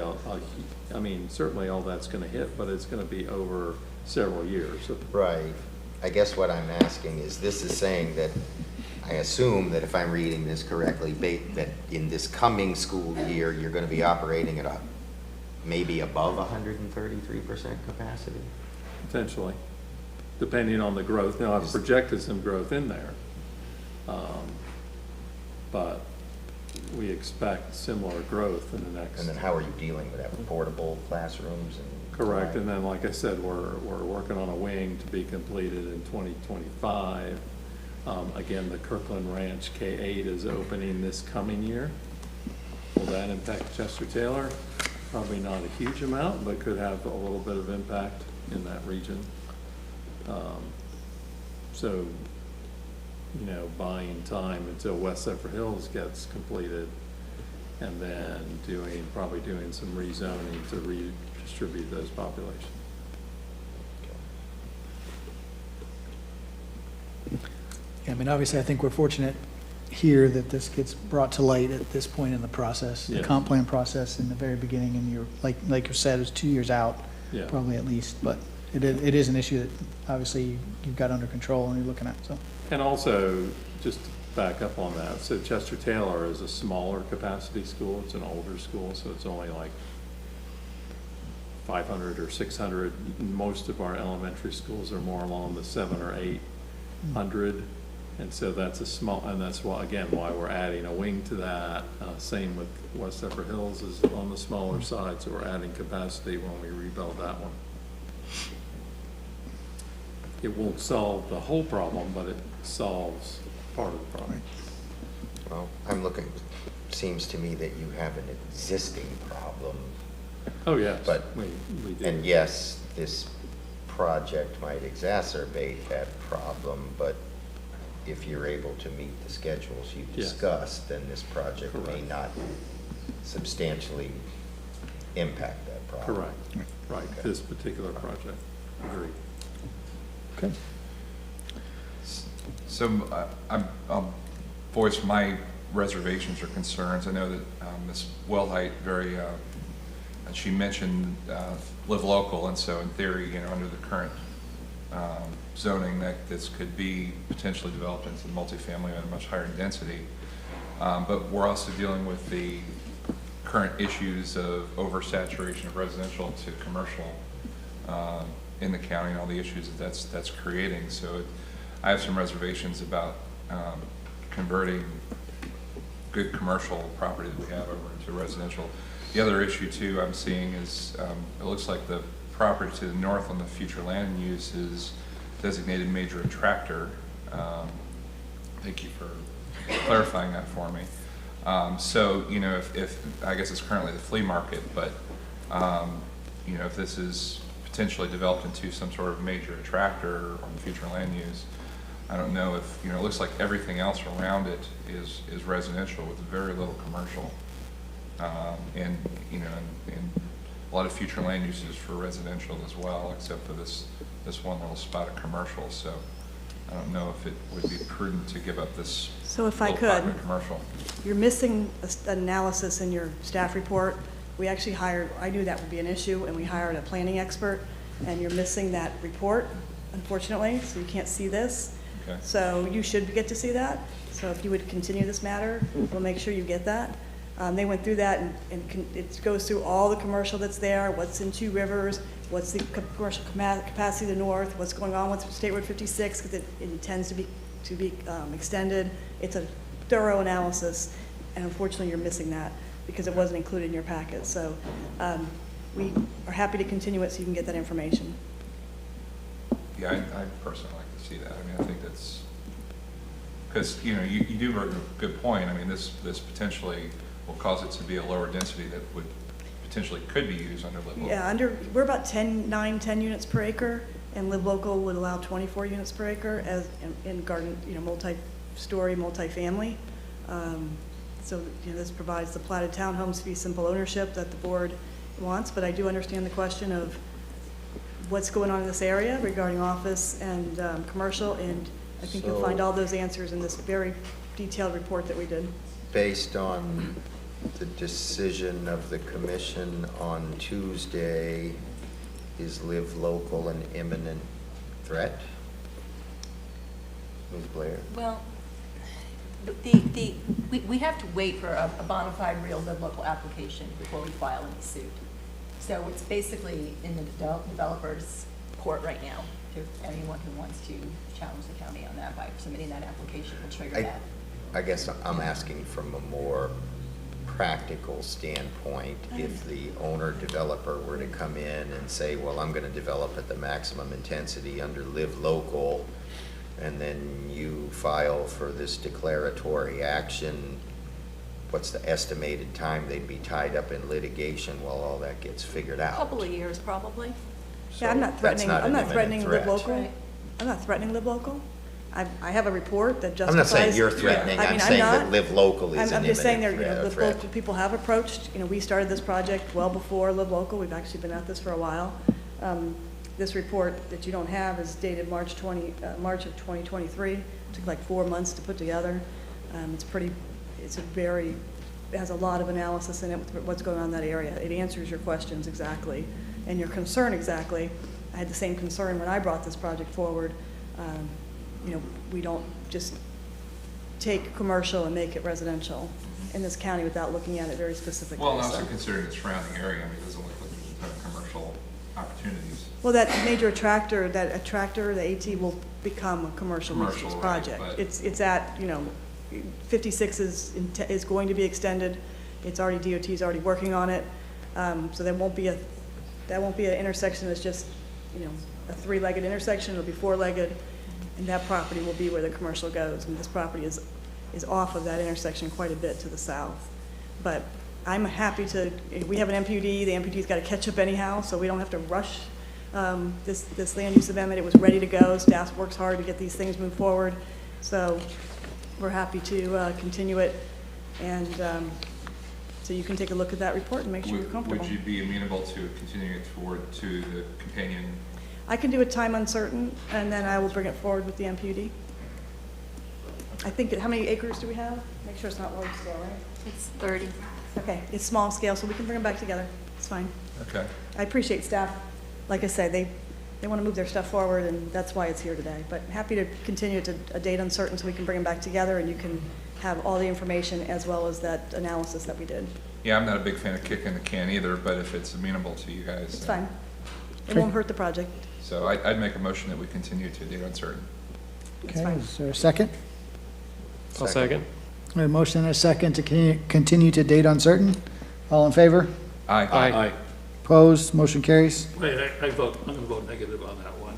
I mean, certainly all that's gonna hit, but it's gonna be over several years. Right. I guess what I'm asking is, this is saying that, I assume that if I'm reading this correctly, that in this coming school year, you're gonna be operating at maybe above 133% capacity? Potentially, depending on the growth. Now, I've projected some growth in there. But we expect similar growth in the next. And then how are you dealing with that, with portable classrooms and? Correct, and then, like I said, we're working on a wing to be completed in 2025. Again, the Kirkland Ranch K-8 is opening this coming year. Will that impact Chester Taylor? Probably not a huge amount, but could have a little bit of impact in that region. So, you know, buying time until West Zephyr Hills gets completed, and then probably doing some rezoning to redistribute those populations. Yeah, I mean, obviously, I think we're fortunate here that this gets brought to light at this point in the process, the Yes. comp plan process in the very beginning, and you're, like you said, it's 2 years out, Yeah. probably at least, but it is an issue that obviously you've got under control and you're looking at, so. And also, just to back up on that, so Chester Taylor is a smaller capacity school, it's an older school, so it's only like 500 or 600. Most of our elementary schools are more along the 700 or 800, and so that's a small, and that's why, again, why we're adding a wing to that. Same with West Zephyr Hills is on the smaller side, so we're adding capacity when we rebuild that one. It won't solve the whole problem, but it solves part of the problem. Well, I'm looking, seems to me that you have an existing problem. Oh, yes, But, we do. and yes, this project might exacerbate that problem, but if you're able to meet the schedules you Yes. discussed, then this project may Correct. not substantially impact that problem. Correct, right, Okay. this particular project. Agree. Okay. So I'll voice my reservations or concerns. I know that Ms. Wellhite she mentioned live local, and so in theory, under the current zoning, that this could be potentially developed into multifamily at a much higher density. But we're also dealing with the current issues of oversaturation of residential to commercial in the county, and all the issues that's creating. So I have some reservations about converting good commercial property that we have over into residential. The other issue too I'm seeing is it looks like the property to the north on the future land use is designated major attractor. Thank you for clarifying that for me. So, if I guess it's currently the flea market, but, if this is potentially developed into some sort of major attractor on the future land use, I don't know if, it looks like everything else around it is residential with very little commercial. And a lot of future land uses for residential as well, except for this one little spot of commercial. So I don't know if it would be prudent to give up this So if I little could, pocket of commercial. you're missing an analysis in your staff report. We actually hired, I knew that would be an issue, and we hired a planning expert, and you're missing that report, unfortunately, so you can't see this. Okay. So you should get to see that. So if you would continue this matter, we'll make sure you get that. They went through that, and it goes through all the commercial that's there, what's in Two Rivers, what's the commercial capacity to the north, what's going on with State Road 56, because it intends to be extended. It's a thorough analysis, and unfortunately, you're missing that because it wasn't included in your packet. So we are happy to continue it so you can get that information. Yeah, I personally like to see that. I think that's, because, you do bring a good point. This potentially will cause it to be a lower density that would potentially could be used under live local. Yeah, we're about 10 units per acre, and live local would allow 24 units per acre as in garden, multi-story, multi-family. So, this provides the platted townhomes fee simple ownership that the board wants, but I do understand the question of what's going on in this area regarding office and commercial, and I think you'll find all those answers in this very detailed report that we did. Based on the decision of the commission on Tuesday, is live local an imminent threat? Ms. Blair? Well, we have to wait for a bona fide real live local application before we file any suit. So it's basically in the developer's court right now. To anyone who wants to challenge the county on that by submitting that application will trigger that. I guess I'm asking from a more practical standpoint. If the owner developer were to come in and say, well, I'm going to develop at the maximum intensity under live local, and then you file for this declaratory action, what's the estimated time they'd be tied up in litigation while all that gets figured out? A couple of years, probably. Yeah, I'm not threatening. I'm not threatening live local. Right. I'm not threatening live local. I have a report that justifies. I'm not saying you're threatening. I'm saying that live local is an I'm just saying imminent live threat. local people have approached. We started this project well before live local. We've actually been at this for a while. This report that you don't have is dated March of 2023. It took like 4 months to put together. It has a lot of analysis in it with what's going on in that area. It answers your questions exactly and your concern exactly. I had the same concern when I brought this project forward. We don't just take commercial and make it residential in this county without looking at it very specifically. Well, and also considering the surrounding area, it doesn't look like there's a ton of commercial opportunities. Well, that major attractor, the AT will become a commercial mixed-use project. Right, It's at, 56 is going to be extended. It's already, DOT's already working on it. So that won't be an intersection that's just, a three-legged intersection. It'll be four-legged, and that property will be where the commercial goes. And this property is off of that intersection quite a bit to the south. But I'm happy to, we have an MPUD. The MPUD's got to catch up anyhow, so we don't have to rush this land use amendment. It was ready to go. Staff works hard to get these things moved forward. So we're happy to continue it. And so you can take a look at that report and make sure you're comfortable. Would you be amenable to continuing it to the companion I can do a time uncertain, and then I will bring it forward with the MPUD. I think, how many acres do we have? Make sure it's not large scale, right? It's 30. Okay, it's small scale, so we can bring them back together. It's fine. Okay. I appreciate staff. Like I said, they want to move their stuff forward, and that's why it's here today. But happy to continue to a date uncertain so we can bring them back together, and you can have all the information as well as that analysis that we did. Yeah, I'm not a big fan of kicking the can either, but if it's amenable to you guys. It's fine. It won't hurt the project. So I'd make a motion that we continue to date uncertain. That's Okay, fine. is there a second? I'll second. A motion and a second to continue to date uncertain. All in favor? Aye. Aye. Opposed? Motion carries. Wait, I'm going to vote negative on that one.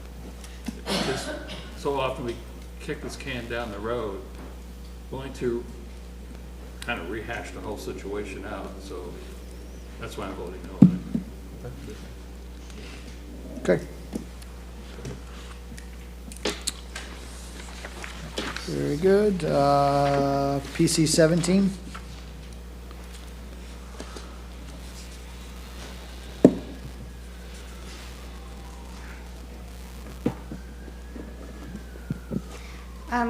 Because so often we kick this can down the road, going to kind of rehash the whole situation out, so that's why I'm voting no on it. Okay. Very good. PC 17.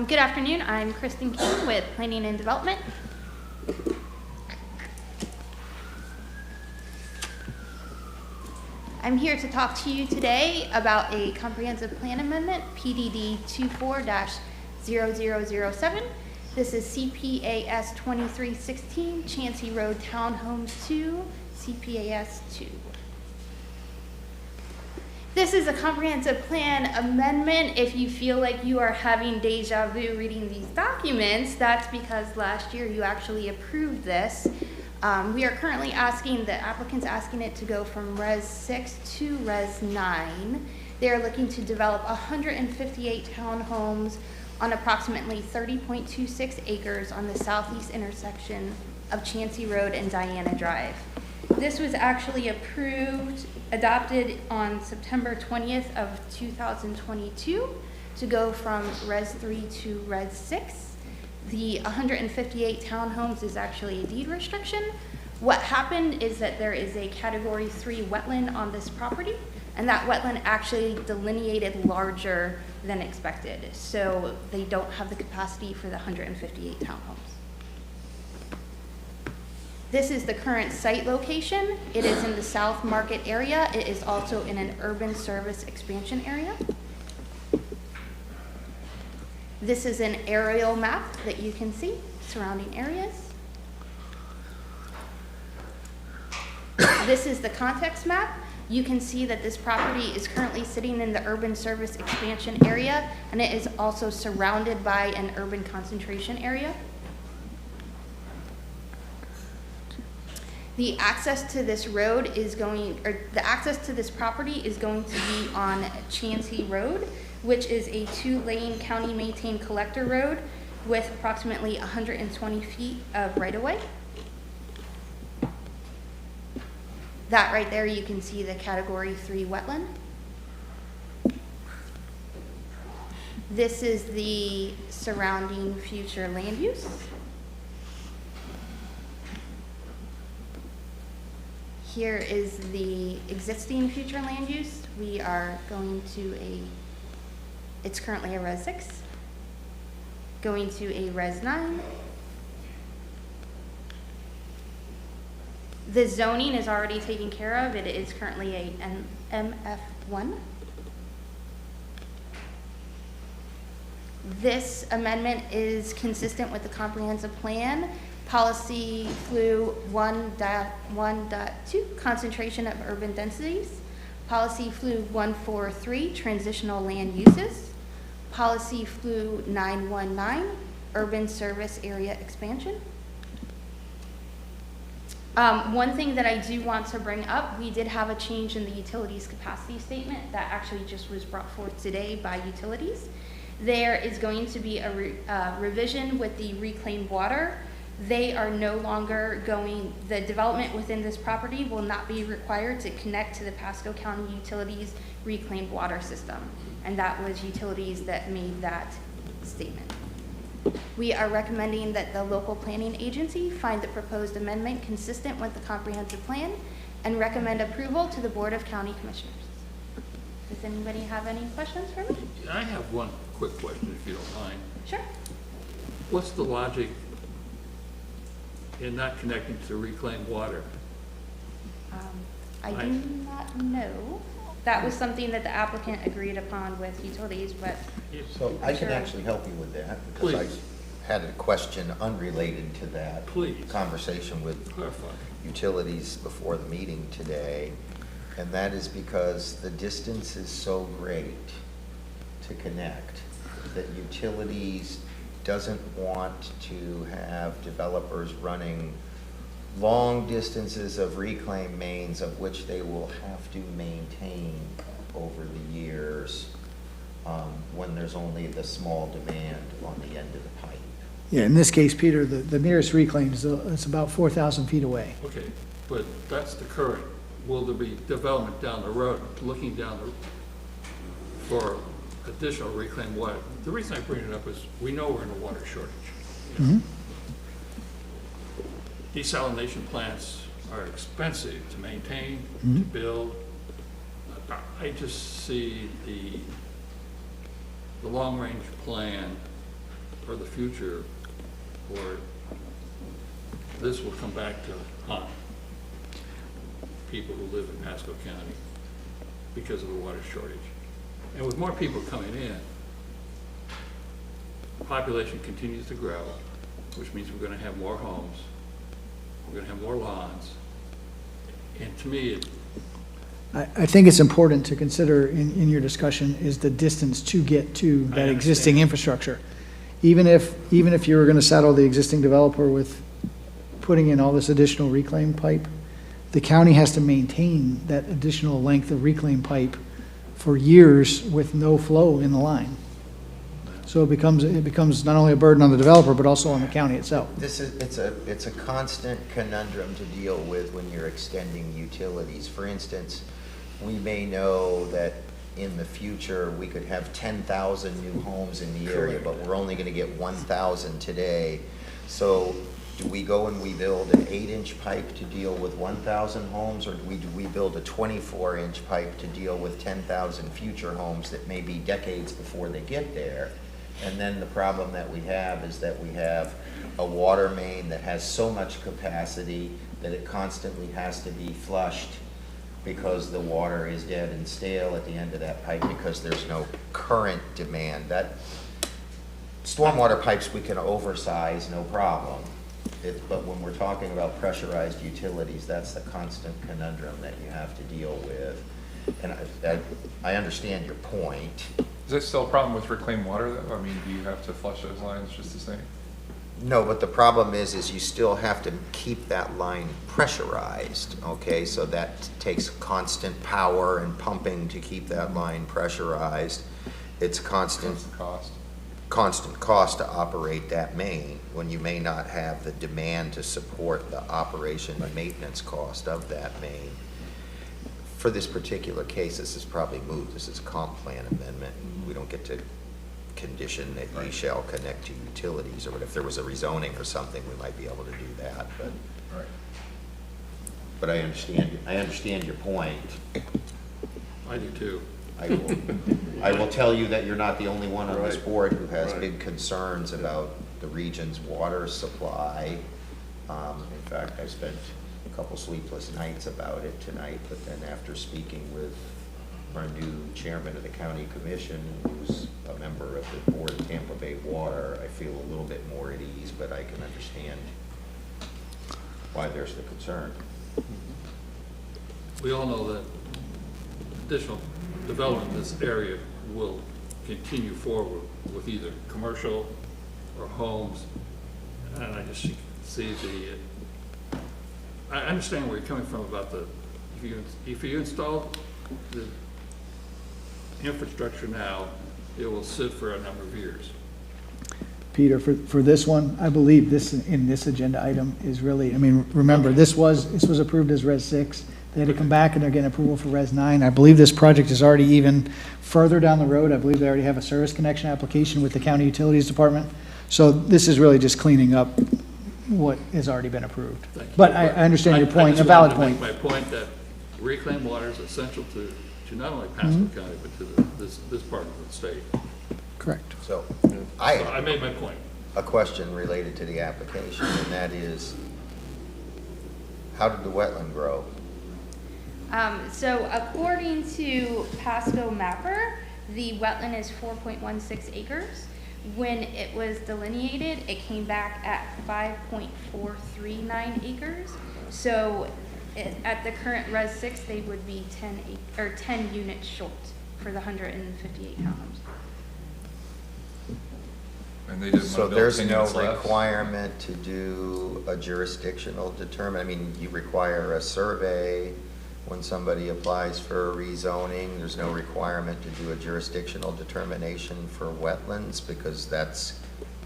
Good afternoon, I'm Kristen King with Planning and Development. I'm here to talk to you today about a comprehensive plan amendment, PDD 24-0007. This is CPAS 2316, Chancey Road Townhomes 2, CPAS 2. This is a comprehensive plan amendment. If you feel like you are having deja vu reading these documents, that's because last year you actually approved this. We are currently asking, the applicant's asking it to go from Res 6 to Res 9. They're looking to develop 158 townhomes on approximately 30.26 acres on the southeast intersection of Chancey Road and Diana Drive. This was actually adopted on September 20th of 2022 to go from Res 3 to Res 6. The 158 townhomes is actually a deed restriction. What happened is that there is a Category 3 wetland on this property, and that wetland actually delineated larger than expected. So they don't have the capacity for the 158 townhomes. This is the current site location. It is in the South Market area. It is also in an urban service expansion area. This is an aerial map that you can see surrounding areas. This is the context map. You can see that this property is currently sitting in the urban service expansion area, and it is also surrounded by an urban concentration area. The access to this road is the access to this property is going to be on Chancey Road, which is a 2-lane county-maintained collector road with approximately 120 feet of right-of-way. That right there, you can see the Category 3 wetland. This is the surrounding future land use. Here is the existing future land use. We are going to it's currently a Res 6, going to a Res 9. The zoning is already taken care of. It is currently a MF1. This amendment is consistent with the comprehensive plan. Policy Flu 1.1.2, concentration of urban densities. Policy Flu 143, transitional land uses. Policy Flu 919, urban service area expansion. One thing that I do want to bring up, we did have a change in the utilities capacity statement that actually just was brought forth today by utilities. There is going to be a revision with the reclaimed water. They are no longer the development within this property will not be required to connect to the Pasco County Utilities reclaimed water system. And that was utilities that made that statement. We are recommending that the local planning agency find the proposed amendment consistent with the comprehensive plan and recommend approval to the Board of County Commissioners. Does anybody have any questions for me? I have one quick question, if you don't mind. Sure. What's the logic in not connecting to reclaimed water? I do not know. That was something that the applicant agreed upon with utilities, but. So I can Sure. actually help you with that, because I Please. had a question unrelated to that. Please. Conversation with Clarify. utilities before the meeting today, and that is because the distance is so great to connect that utilities doesn't want to have developers running long distances of reclaimed mains of which they will have to maintain over the years when there's only the small demand on the end of the pipe. Yeah, in this case, Peter, the nearest reclaim is, it's about 4,000 feet away. Okay, but that's the current. Will there be development down the road, looking down for additional reclaimed water? The reason I bring it up is we know we're in a water shortage. Mhm. Desalination plants are expensive to maintain, to Mhm. build. I just see the long-range plan for the future where this will come back to haunt people who live in Pasco County because of the water shortage. And with more people coming in, population continues to grow, which means we're going to have more homes, we're going to have more lawns. And to me, I think it's important to consider in your discussion is the distance to get to that existing infrastructure. Even if you were gonna saddle the existing developer with putting in all this additional reclaim pipe, the county has to maintain that additional length of reclaim pipe for years with no flow in the line. So it becomes not only a burden on the developer, but also on the county itself. It's a constant conundrum to deal with when you're extending utilities. For instance, we may know that in the future, we could have 10,000 new homes in the area, but we're only gonna get 1,000 today. So do we go and we build an 8-inch pipe to deal with 1,000 homes, or do we build a 24-inch pipe to deal with 10,000 future homes that may be decades before they get there? And then the problem that we have is that we have a water main that has so much capacity that it constantly has to be flushed because the water is dead and stale at the end of that pipe because there's no current demand. That stormwater pipes we can oversize, no problem. But when we're talking about pressurized utilities, that's the constant conundrum that you have to deal with. And I understand your point. Is that still a problem with reclaimed water, though? I mean, do you have to flush those lines just the same? No, but the problem is you still have to keep that line pressurized, okay? So that takes constant power and pumping to keep that line pressurized. It's constant cost to operate that main when you may not have the demand to support the operation and maintenance cost of that main. For this particular case, this is probably moot. This is a comp plan amendment. We don't get to condition that we shall connect to utilities, or if there was a rezoning or something, we might be able to do that, but I understand your point. I do too. I will tell you that you're not the only one on this board who has big concerns about the region's water supply. In fact, I spent a couple sleepless nights about it tonight, but then after speaking with our new chairman of the county commission, who's a member of the board of Tampa Bay Water, I feel a little bit more at ease, but I can understand why there's the concern. We all know that additional development in this area will continue forward with either commercial or homes. And I just see I understand where you're coming from about if you install the infrastructure now, it will sit for a number of years. Peter, for this one, I believe this, in this agenda item is really, I mean, remember, this was approved as Res 6. They had to come back and they're getting approval for Res 9. I believe this project is already even further down the road. I believe they already have a service connection application with the county utilities department. So this is really just cleaning up what has already been approved. But I understand your point, a valid point. My point that reclaimed water is essential to to not only Pasco County, but to this part of the state. Correct. So, So I made my point. a question related to the application, and that is, how did the wetland grow? So according to Pasco Mapper, the wetland is 4.16 acres. When it was delineated, it came back at 5.439 acres. So at the current Res 6, they would be 10 units short for the 158 homes. And they didn't So want to build there's 10 no units less? requirement to do a jurisdictional I mean, you require a survey when somebody applies for a rezoning. There's no requirement to do a jurisdictional determination for wetlands because that's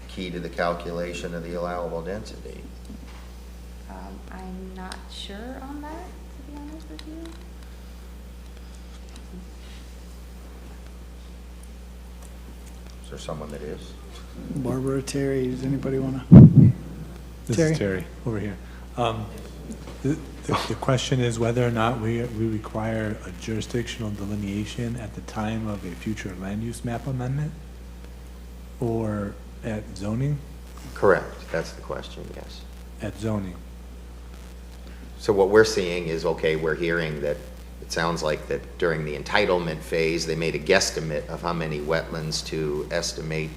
key to the calculation of the allowable density. I'm not sure on that, to be honest with you. Is there someone that is? Barbara, Terry, does anybody want to? This is Terry, over here. The question is whether or not we require a jurisdictional delineation at the time of a future land use map amendment or at zoning? Correct, that's the question, yes. At zoning. So what we're seeing is, okay, we're hearing that it sounds like that during the entitlement phase, they made a guesstimate of how many wetlands to estimate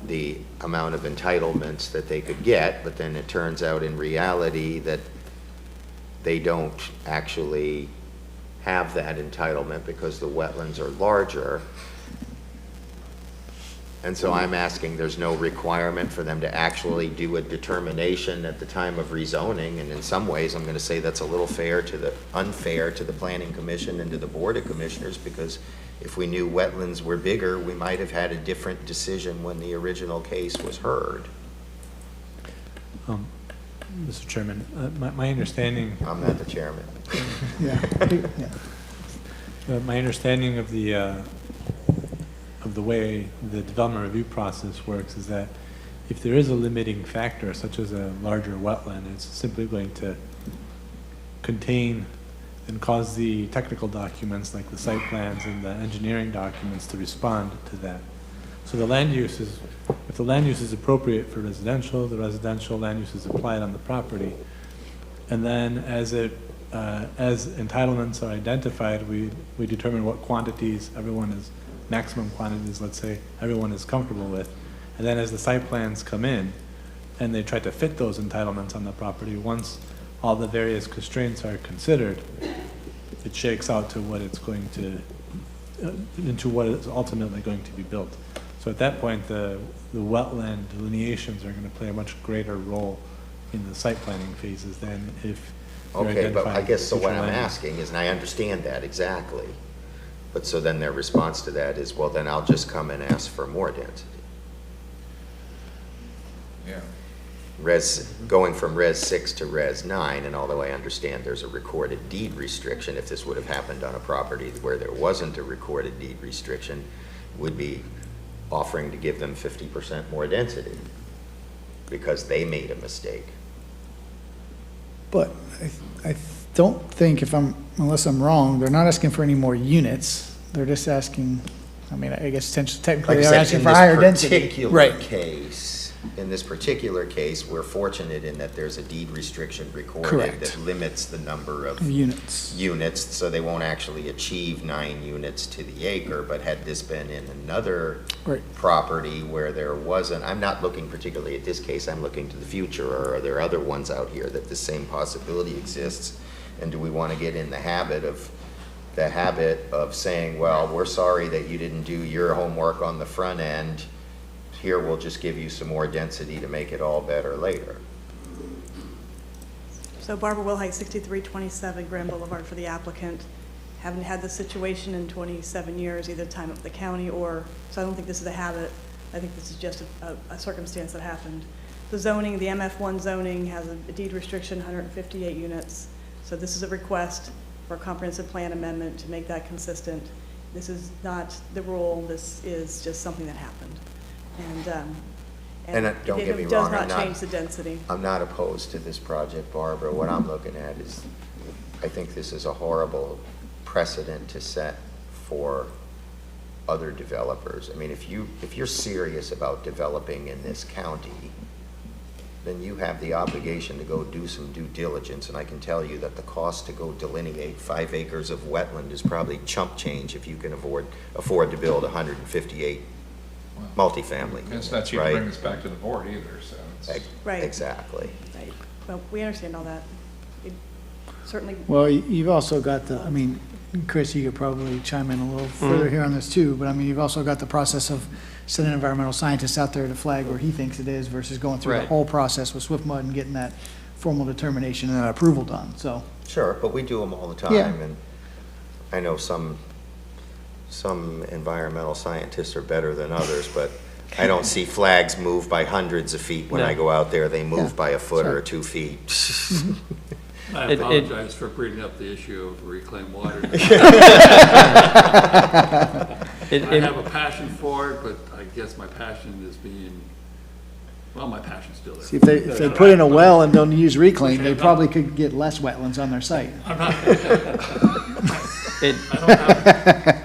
the amount of entitlements that they could get, but then it turns out in reality that they don't actually have that entitlement because the wetlands are larger. And so I'm asking, there's no requirement for them to actually do a determination at the time of rezoning, and in some ways, I'm gonna say that's a little unfair to the Planning Commission and to the Board of Commissioners, because if we knew wetlands were bigger, we might have had a different decision when the original case was heard. Mr. Chairman, my understanding. I'm not the chairman. My understanding of the way the development review process works is that if there is a limiting factor, such as a larger wetland, it's simply going to contain and cause the technical documents like the site plans and the engineering documents to respond to that. So the land use is, if the land use is appropriate for residential, the residential land use is applied on the property. And then as entitlements are identified, we determine what quantities maximum quantities, let's say, everyone is comfortable with. And then as the site plans come in and they try to fit those entitlements on the property, once all the various constraints are considered, it shakes out to what it's going to, into what is ultimately going to be built. So at that point, the wetland delineations are going to play a much greater role in the site planning phases than if you're Okay, but I identifying guess, so what future I'm land use. asking is, and I understand that exactly, but so then their response to that is, well, then I'll just come and ask for more density. Yeah. Going from Res 6 to Res 9, and although I understand there's a recorded deed restriction, if this would have happened on a property where there wasn't a recorded deed restriction, would be offering to give them 50% more density because they made a mistake. But I don't think, unless I'm wrong, they're not asking for any more units. They're just asking, I mean, I guess technically Like I they're said, asking for higher density. In this particular case, we're fortunate in that there's a deed restriction recorded Correct. that limits the number of Units. so they won't actually achieve 9 units to the acre. But had this been in another property where there wasn't, I'm not looking particularly at this case, I'm looking to the future, or are there other ones out here that the same possibility exists? And do we want to get in the habit of saying, well, we're sorry that you didn't do your homework on the front end. Here, we'll just give you some more density to make it all better later. So Barbara Wilhite, 6327 Grand Boulevard for the applicant. Haven't had this situation in 27 years, either time of the county or, so I don't think this is a habit. I think this is just a circumstance that happened. The zoning, the MF1 zoning has a deed restriction, 158 units. So this is a request for a comprehensive plan amendment to make that consistent. This is not the rule, this is just something that happened. And don't get me it does wrong, not change the density. I'm not opposed to this project, Barbara. What I'm looking at is, I think this is a horrible precedent to set for other developers. I mean, if you're serious about developing in this county, then you have the obligation to go do some due diligence, and I can tell you that the cost to go delineate 5 acres of wetland is probably chump change if you can afford to build 158 multifamily. And it's not cheap to bring this back to the board either, so. Right. Exactly. Right. Well, we understand all that. It certainly. Well, you've also got I mean, Chris, you could probably chime in a little further here on this too, but I mean, you've also got the process of sending environmental scientists out there to flag where he thinks it is versus going through the whole process with SwiftMud and getting that formal determination and that approval done, so. Sure, but we do them all the time, Yeah. and I know some environmental scientists are better than others, but I don't see flags move by hundreds of feet when I go out there. They move by a foot or 2 feet. I apologize for bringing up the issue of reclaimed water. I have a passion for it, but I guess my passion is my passion's still there. See, if they put in a well and don't use reclaim, they probably could get less wetlands on their site. I'm not,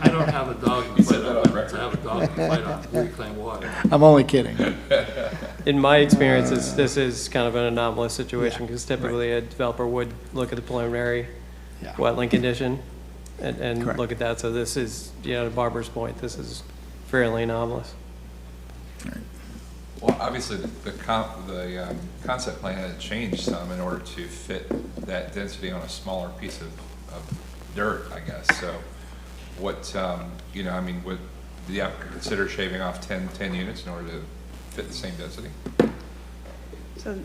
I don't have a dog in the fight on wetlands. I have a dog in the fight on reclaimed water. I'm only kidding. In my experience, this is kind of an anomalous situation, because typically a developer would look at the preliminary wetland condition and look at that. So this is, to Barbara's point, this is fairly anomalous. Well, obviously, the concept plan had changed some in order to fit that density on a smaller piece of dirt, I guess. So what, I mean, would the applicant consider shaving off 10 units in order to fit the same density? So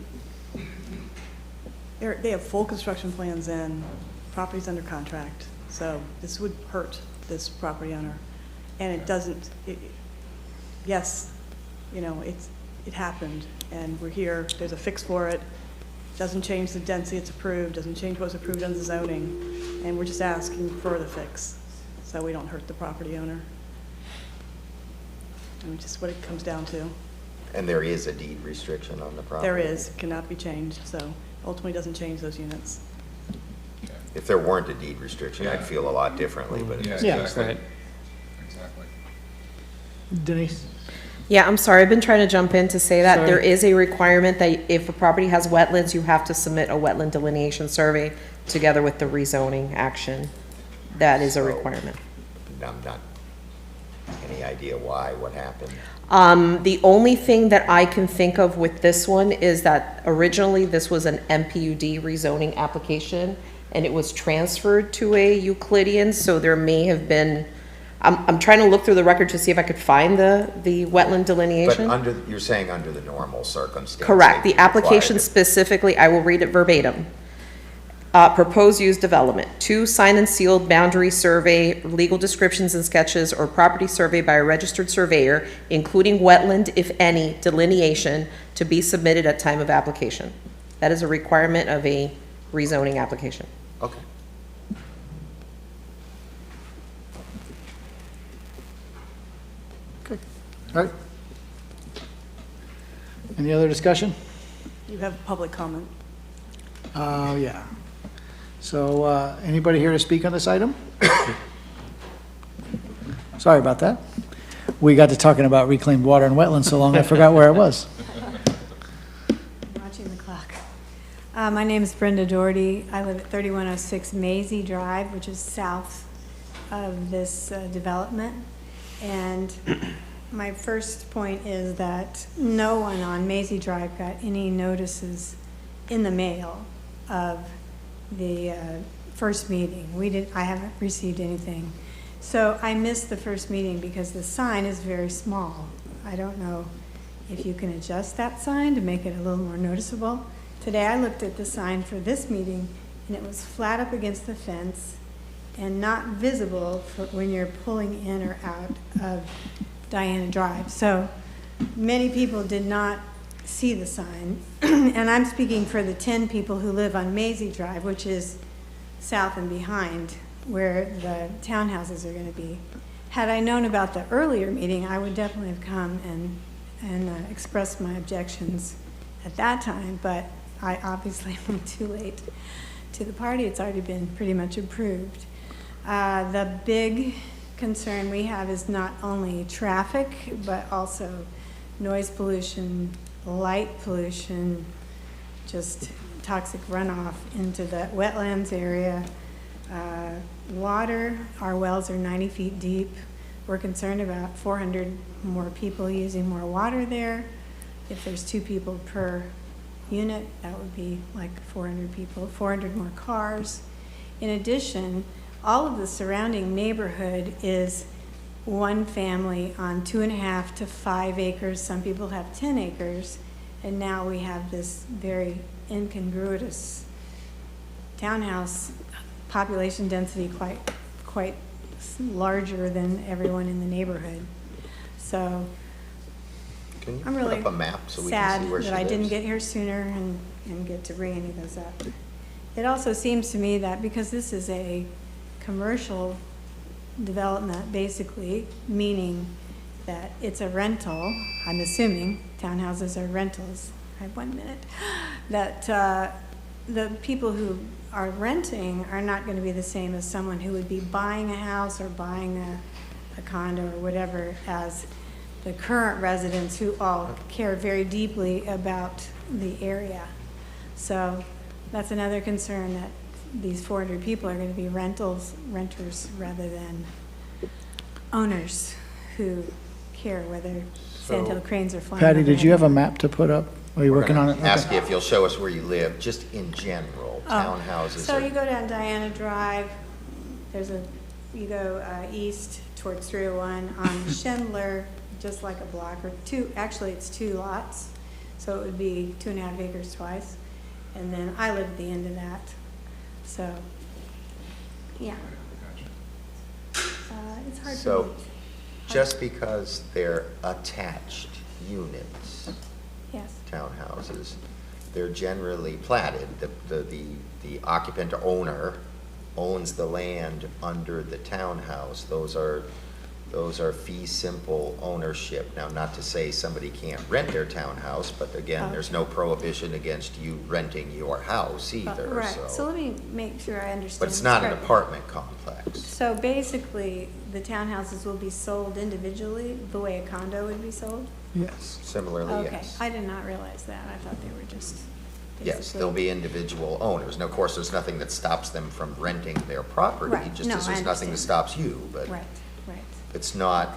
they have full construction plans in, property's under contract, so this would hurt this property owner. And it doesn't, yes, it happened, and we're here, there's a fix for it. Doesn't change the density it's approved, doesn't change what's approved under the zoning, and we're just asking for the fix, so we don't hurt the property owner. And just what it comes down to. And there is a deed restriction on the property? There is, it cannot be changed, so ultimately doesn't change those units. If there weren't a deed restriction, I'd feel a lot differently, but it's Exactly. Denise? Yeah, I'm sorry, I've been trying to jump in to say that there is a requirement that if a property has wetlands, you have to submit a wetland delineation survey together with the rezoning action. That is a requirement. I'm not, any idea why, what happened? The only thing that I can think of with this one is that originally this was an MPUD rezoning application, and it was transferred to a Euclidean, so there may have been, I'm trying to look through the record to see if I could find the wetland delineation. But you're saying under the normal circumstances? Correct. The application specifically, I will read it verbatim. Proposed use development, 2 signed and sealed boundary survey, legal descriptions and sketches, or property survey by a registered surveyor, including wetland, if any, delineation to be submitted at time of application. That is a requirement of a rezoning application. Okay. Good. All right. Any other discussion? You have public comment. Yeah. So, anybody here to speak on this item? Sorry about that. We got to talking about reclaimed water and wetlands so long I forgot where I was. Watching the clock. My name is Brenda Doherty. I live at 3106 Maisie Drive, which is south of this development. And my first point is that no one on Maisie Drive got any notices in the mail of the first meeting. I haven't received anything. So I missed the first meeting because the sign is very small. I don't know if you can adjust that sign to make it a little more noticeable. Today I looked at the sign for this meeting and it was flat up against the fence and not visible for when you're pulling in or out of Diana Drive. So many people did not see the sign. And I'm speaking for the 10 people who live on Maisie Drive, which is south and behind where the townhouses are going to be. Had I known about the earlier meeting, I would definitely have come and expressed my objections at that time, but I obviously went too late to the party. It's already been pretty much approved. The big concern we have is not only traffic, but also noise pollution, light pollution, just toxic runoff into the wetlands area. Water, our wells are 90 feet deep. We're concerned about 400 more people using more water there. If there's 2 people per unit, that would be like 400 people, 400 more cars. In addition, all of the surrounding neighborhood is one family on 2.5 to 5 acres. Some people have 10 acres. And now we have this very incongruous townhouse population density, quite larger than everyone in the neighborhood. So Can you I'm put really up a map so we can see where she sad that I didn't lives? get here sooner and get to bring any of those up. It also seems to me that because this is a commercial development, basically, meaning that it's a rental, I'm assuming townhouses are rentals. I have 1 minute. That the people who are renting are not going to be the same as someone who would be buying a house or buying a condo or whatever, as the current residents who all care very deeply about the area. So that's another concern, that these 400 people are going to be renters rather than owners who care whether sandhill cranes are flying Patty, did you overhead. have a map to put up? Are you We're working on it? gonna ask Okay. you if you'll show us where you live, just in general, townhouses. So are- you go down Diana Drive, you go east towards 301 on Schindler, just like a block or 2, actually it's 2 lots. So it would be 2.5 acres twice. And then I live at the end of that. So, yeah. It's hard to So, believe. just because they're attached units, Yes. townhouses, they're generally platted. The occupant or owner owns the land under the townhouse. Those are fee simple ownership. Now, not to say somebody can't rent their townhouse, but again, there's no prohibition against you renting your house either, Right, so let me make sure I understand. But it's this not an correctly. apartment complex. So basically, the townhouses will be sold individually, the way a condo would be sold? Yes. Similarly, Okay, yes. I did not realize that. I thought they were just Yes, basically- they'll be individual owners. Now, of course, there's nothing that stops them from renting their property, Right. just No, as I there's nothing that understand. stops you, but Right, right. it's not,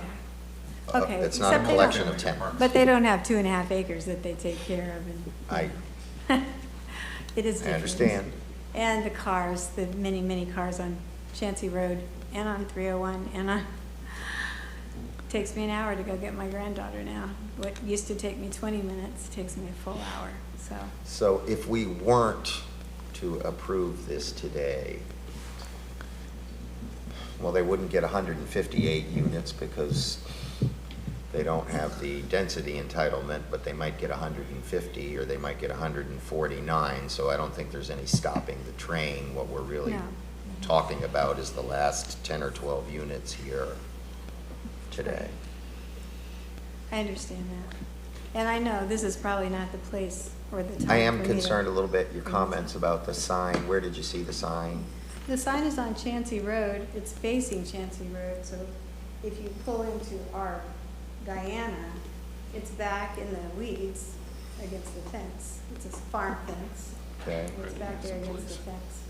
Okay, it's not a except they collection don't- of tenants. But they don't have 2.5 acres that they take care of, and it is I different. understand. And the cars, the many, many cars on Chancey Road and on 301, and takes me an hour to go get my granddaughter now. What used to take me 20 minutes takes me a full hour, so. So if we weren't to approve this today, well, they wouldn't get 158 units because they don't have the density entitlement, but they might get 150 or they might get 149. So I don't think there's any stopping the train. What we're really No. talking about is the last 10 or 12 units here today. I understand that. And I know this is probably not the place or the time I am for me to- concerned a little bit, your comments about the sign. Where did you see the sign? The sign is on Chancey Road. It's facing Chancey Road, so if you pull into our Diana, it's back in the weeds against the fence. It's a farm fence. Okay. It's back there against the fence.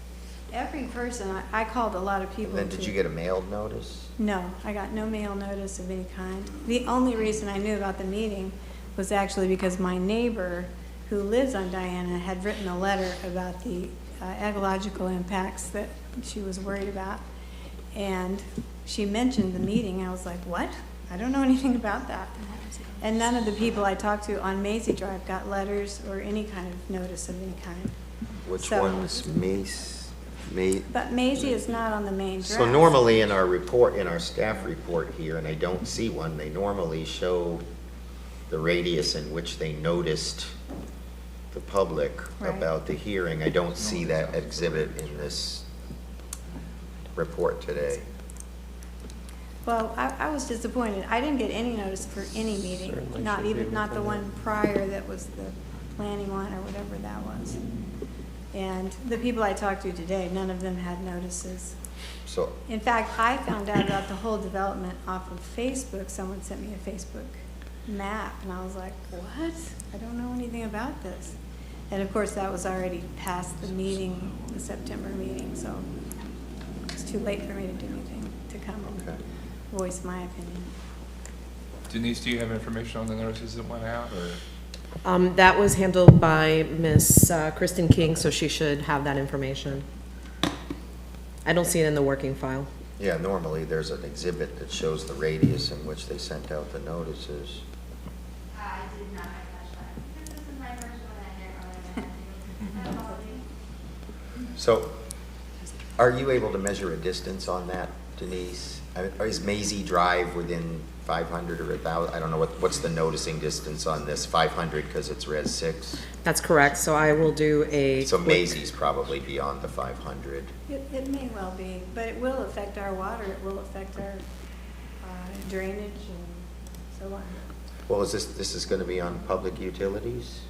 Every person, I called a lot of And people. then did to- you get a mailed notice? No, I got no mail notice of any kind. The only reason I knew about the meeting was actually because my neighbor, who lives on Diana, had written a letter about the ecological impacts that she was worried about. And she mentioned the meeting. I was like, what? I don't know anything about that. And none of the people I talked to on Maisie Drive got letters or any kind of notice of any kind. Which So- one's Mace? But Maisie is not on the main draft. So normally in our report, in our staff report here, and I don't see one, they normally show the radius in which they noticed the public Right. about the hearing. I don't see that exhibit in this report today. Well, I was disappointed. I didn't get any notice for any meeting, Certainly not should be even, not the within one prior that was the planning one or whatever that was. And the people I talked to today, none of them had notices. So, In fact, I found out about the whole development off of Facebook. Someone sent me a Facebook map, and I was like, what? I don't know anything about this. And of course, that was already past the meeting, the September meeting, so it's too late for me to do anything, to come and voice my opinion. Denise, do you have information on the notices that went out, or? That was handled by Miss Kristen King, so she should have that information. I don't see it in the working file. yeah, normally there's an exhibit that shows the radius in which they sent out the notices. I did not catch that. This is my first one I didn't really. So, are you able to measure a distance on that, Denise? I mean, is Maisie Drive within 500 or 1,000? I don't know, what's the noticing distance on this? 500 because it's Res 6? That's correct, so I will do a. So Maisie's probably beyond the 500. It may well be, but it will affect our water, it will affect our drainage and so on. Well, this is going to be on public utilities?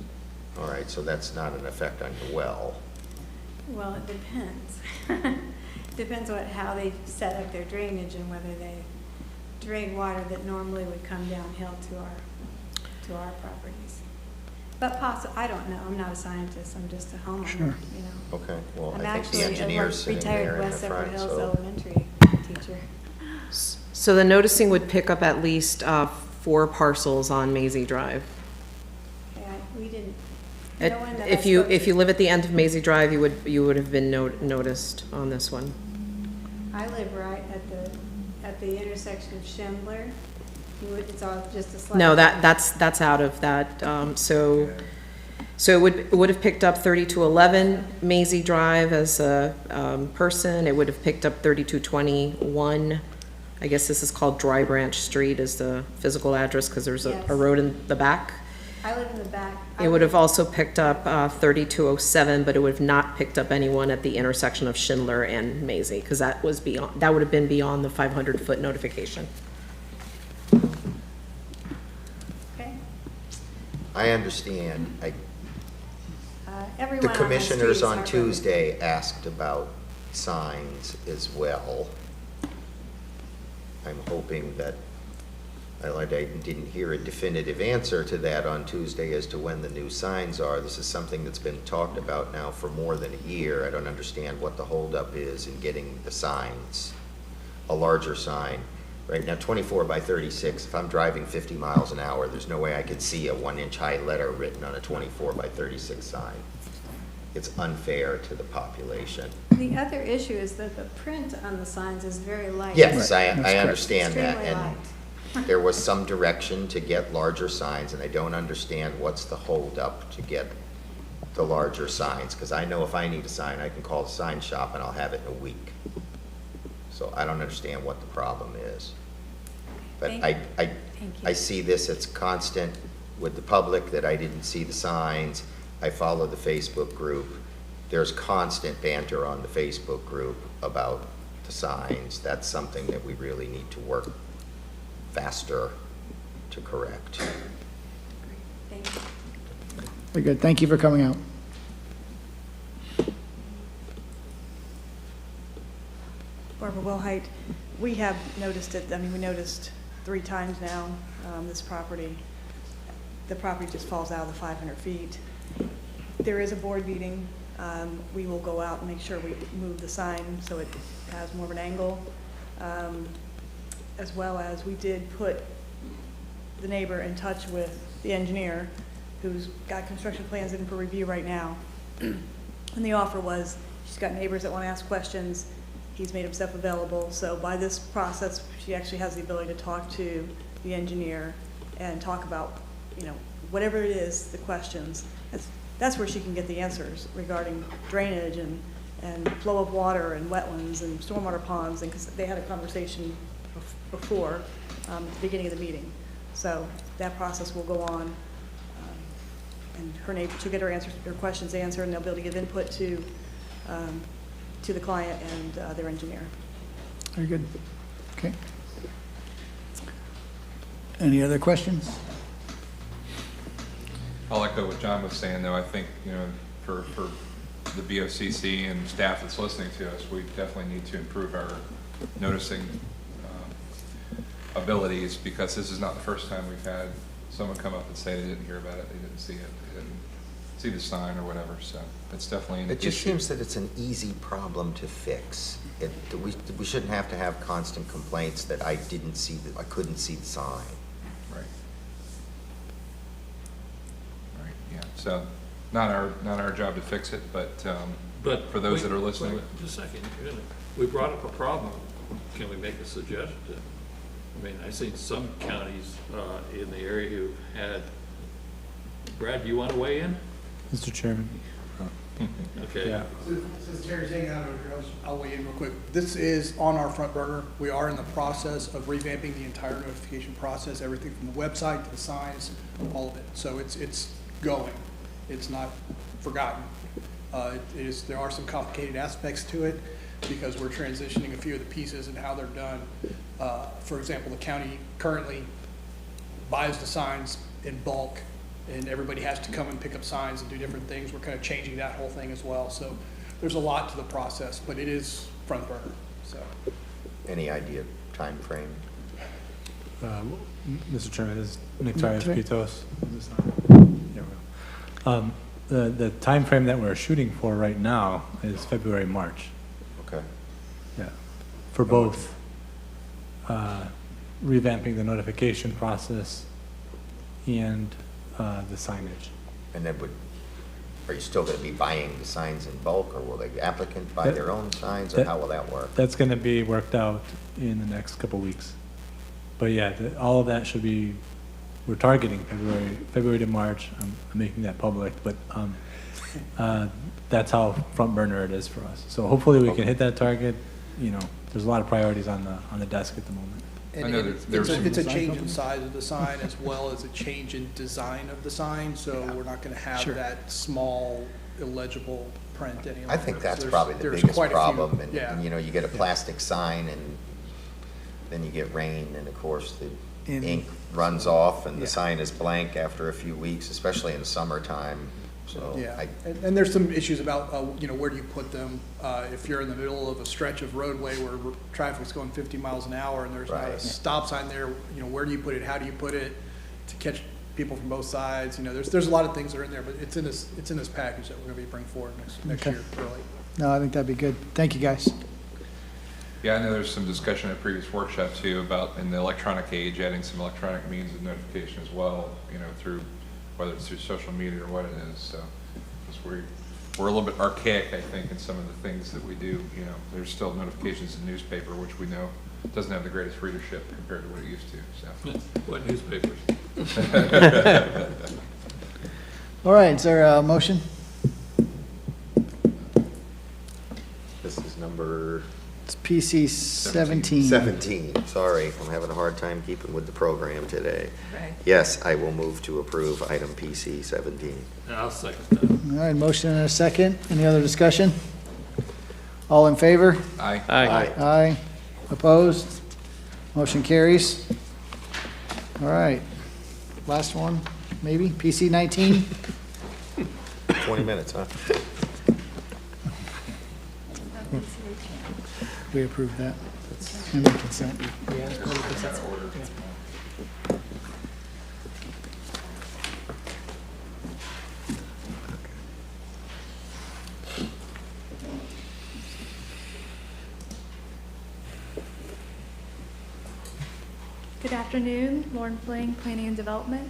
All right, so that's not an effect on your well. Well, it depends. Depends on how they set up their drainage and whether they drain water that normally would come downhill to our properties. But I don't know, I'm not a scientist, I'm just a homeowner, Sure. you know. Okay, well, I'm I think the actually engineer's a sitting there retired in the West Upper front, Hills so. Elementary teacher. So the noticing would pick up at least 4 parcels on Maisie Drive. Okay, we didn't, It- no one that I If you, spoke if to- you live at the end of Maisie Drive, you would have been noticed on this one. I live right at the intersection of Schindler. It's all just a slight. No, that's out of that, so it would have picked up 3211 Maisie Drive as a person. It would have picked up 3221. I guess this is called Dry Branch Street is the physical address because there's Yes. a road in the back. I live in the back. It would have also picked up 3207, but it would have not picked up anyone at the intersection of Schindler and Maisie because that would have been beyond the 500-foot notification. Okay. I understand. Everyone The on my street commissioners is on heartbroken. Tuesday asked about signs as well. I'm hoping that, I didn't hear a definitive answer to that on Tuesday as to when the new signs are. This is something that's been talked about now for more than a year. I don't understand what the holdup is in getting the signs, a larger sign. Right now, 24 by 36, if I'm driving 50 miles an hour, there's no way I could see a 1-inch high letter written on a 24 by 36 sign. It's unfair to the population. The other issue is that the print on the signs is very light. Yes, Right, I that's correct. understand that, Extremely and light. there was some direction to get larger signs, and I don't understand what's the holdup to get the larger signs, because I know if I need a sign, I can call the sign shop and I'll have it in a week. So I don't understand what the problem is. But Thank you. I see this, it's constant with the public that I didn't see the signs. I follow the Facebook group. There's constant banter on the Facebook group about the signs. That's something that we really need to work faster to correct. Thank you. Very good, thank you for coming out. Barbara Wilhite, we have noticed it, I mean, we noticed 3 times now, this property. The property just falls out of the 500 feet. There is a board meeting. We will go out and make sure we move the sign so it has more of an angle. As well as we did put the neighbor in touch with the engineer who's got construction plans in for review right now. And the offer was, she's got neighbors that want to ask questions. He's made himself available. So by this process, she actually has the ability to talk to the engineer and talk about, you know, whatever it is, the questions. That's where she can get the answers regarding drainage and flow of water and wetlands and stormwater ponds, and because they had a conversation before at the beginning of the meeting. So that process will go on, and her neighbor, she'll get her questions answered, and they'll be able to give input to the client and their engineer. Very good, okay. Any other questions? I'll echo what John was saying, though. I think, you know, for the BOCC and staff that's listening to us, we definitely need to improve our noticing abilities, because this is not the first time we've had someone come up and say they didn't hear about it, they didn't see it, they didn't see the sign or whatever, so it's definitely an issue. It just seems that it's an easy problem to fix. We shouldn't have to have constant complaints that I couldn't see the sign. Right. Right, yeah, so not our job to fix it, but for those that are listening. Wait, just a second, we brought up a problem, can we make a suggestion? I mean, I've seen some counties in the area who had, Brad, do you want to weigh in? Mr. Chairman. Okay. Yeah. Since Terry's hanging out over here, I'll weigh in real quick. This is on our front burner. We are in the process of revamping the entire notification process, everything from the website to the signs, all of it. So it's going. It's not forgotten. There are some complicated aspects to it because we're transitioning a few of the pieces and how they're done. For example, the county currently buys the signs in bulk, and everybody has to come and pick up signs and do different things. We're kind of changing that whole thing as well. So there's a lot to the process, but it is front burner. So, Any idea time frame? Mr. Chairman, this is Nectarios Pitos. There we go. The timeframe that we're shooting for right now is February, March. Okay. Yeah, for both revamping the notification process and the signage. And then are you still going to be buying the signs in bulk, or will the applicant buy their own signs, or how will that work? That's going to be worked out in the next couple weeks. But yeah, all of that should be, we're targeting February to March. I'm making that public, but that's how front burner it is for us. So hopefully we can hit that target. You know, there's a lot of priorities on the desk at the moment. and it's a change in size of the sign as well as a change in design of the sign. So we're not going to have that small, illegible print any longer. I think that's So probably the there's biggest quite a few- problem. yeah. And, you know, you get a plastic sign, and then you get rain, and of course the ink runs off, and the sign is blank after a few weeks, especially in the summertime. So Yeah, and there's some issues about, you know, where do you put them? If you're in the middle of a stretch of roadway where traffic's going 50 miles an hour and there's not a stop sign there, you know, where do you put it? How do you put it to catch people from both sides? You know, there's a lot of things that are in there, but it's in this package that we're going to be bringing forward next year early. No, I think that'd be good. Thank you, guys. Yeah, I know there's some discussion at a previous workshop too about in the electronic age, adding some electronic means of notification as well, you know, through, whether it's through social media or what it is, so. Because we're a little bit archaic, I think, in some of the things that we do, you know. There's still notifications in the newspaper, which we know doesn't have the greatest readership compared to what it used to, so. What newspapers? All right, is there a motion? this is number It's PC 17. 17. Sorry, I'm having a hard time keeping with the program today. Right. Yes, I will move to approve item PC 17. I'll second that. All right, motion and a second. Any other discussion? All in favor? Aye. Aye. Aye. Opposed? Motion carries. All right. Last one, maybe? PC 19? 20 minutes, huh? We approved that. And the consent. Good afternoon, Lauren Fling, Planning and Development.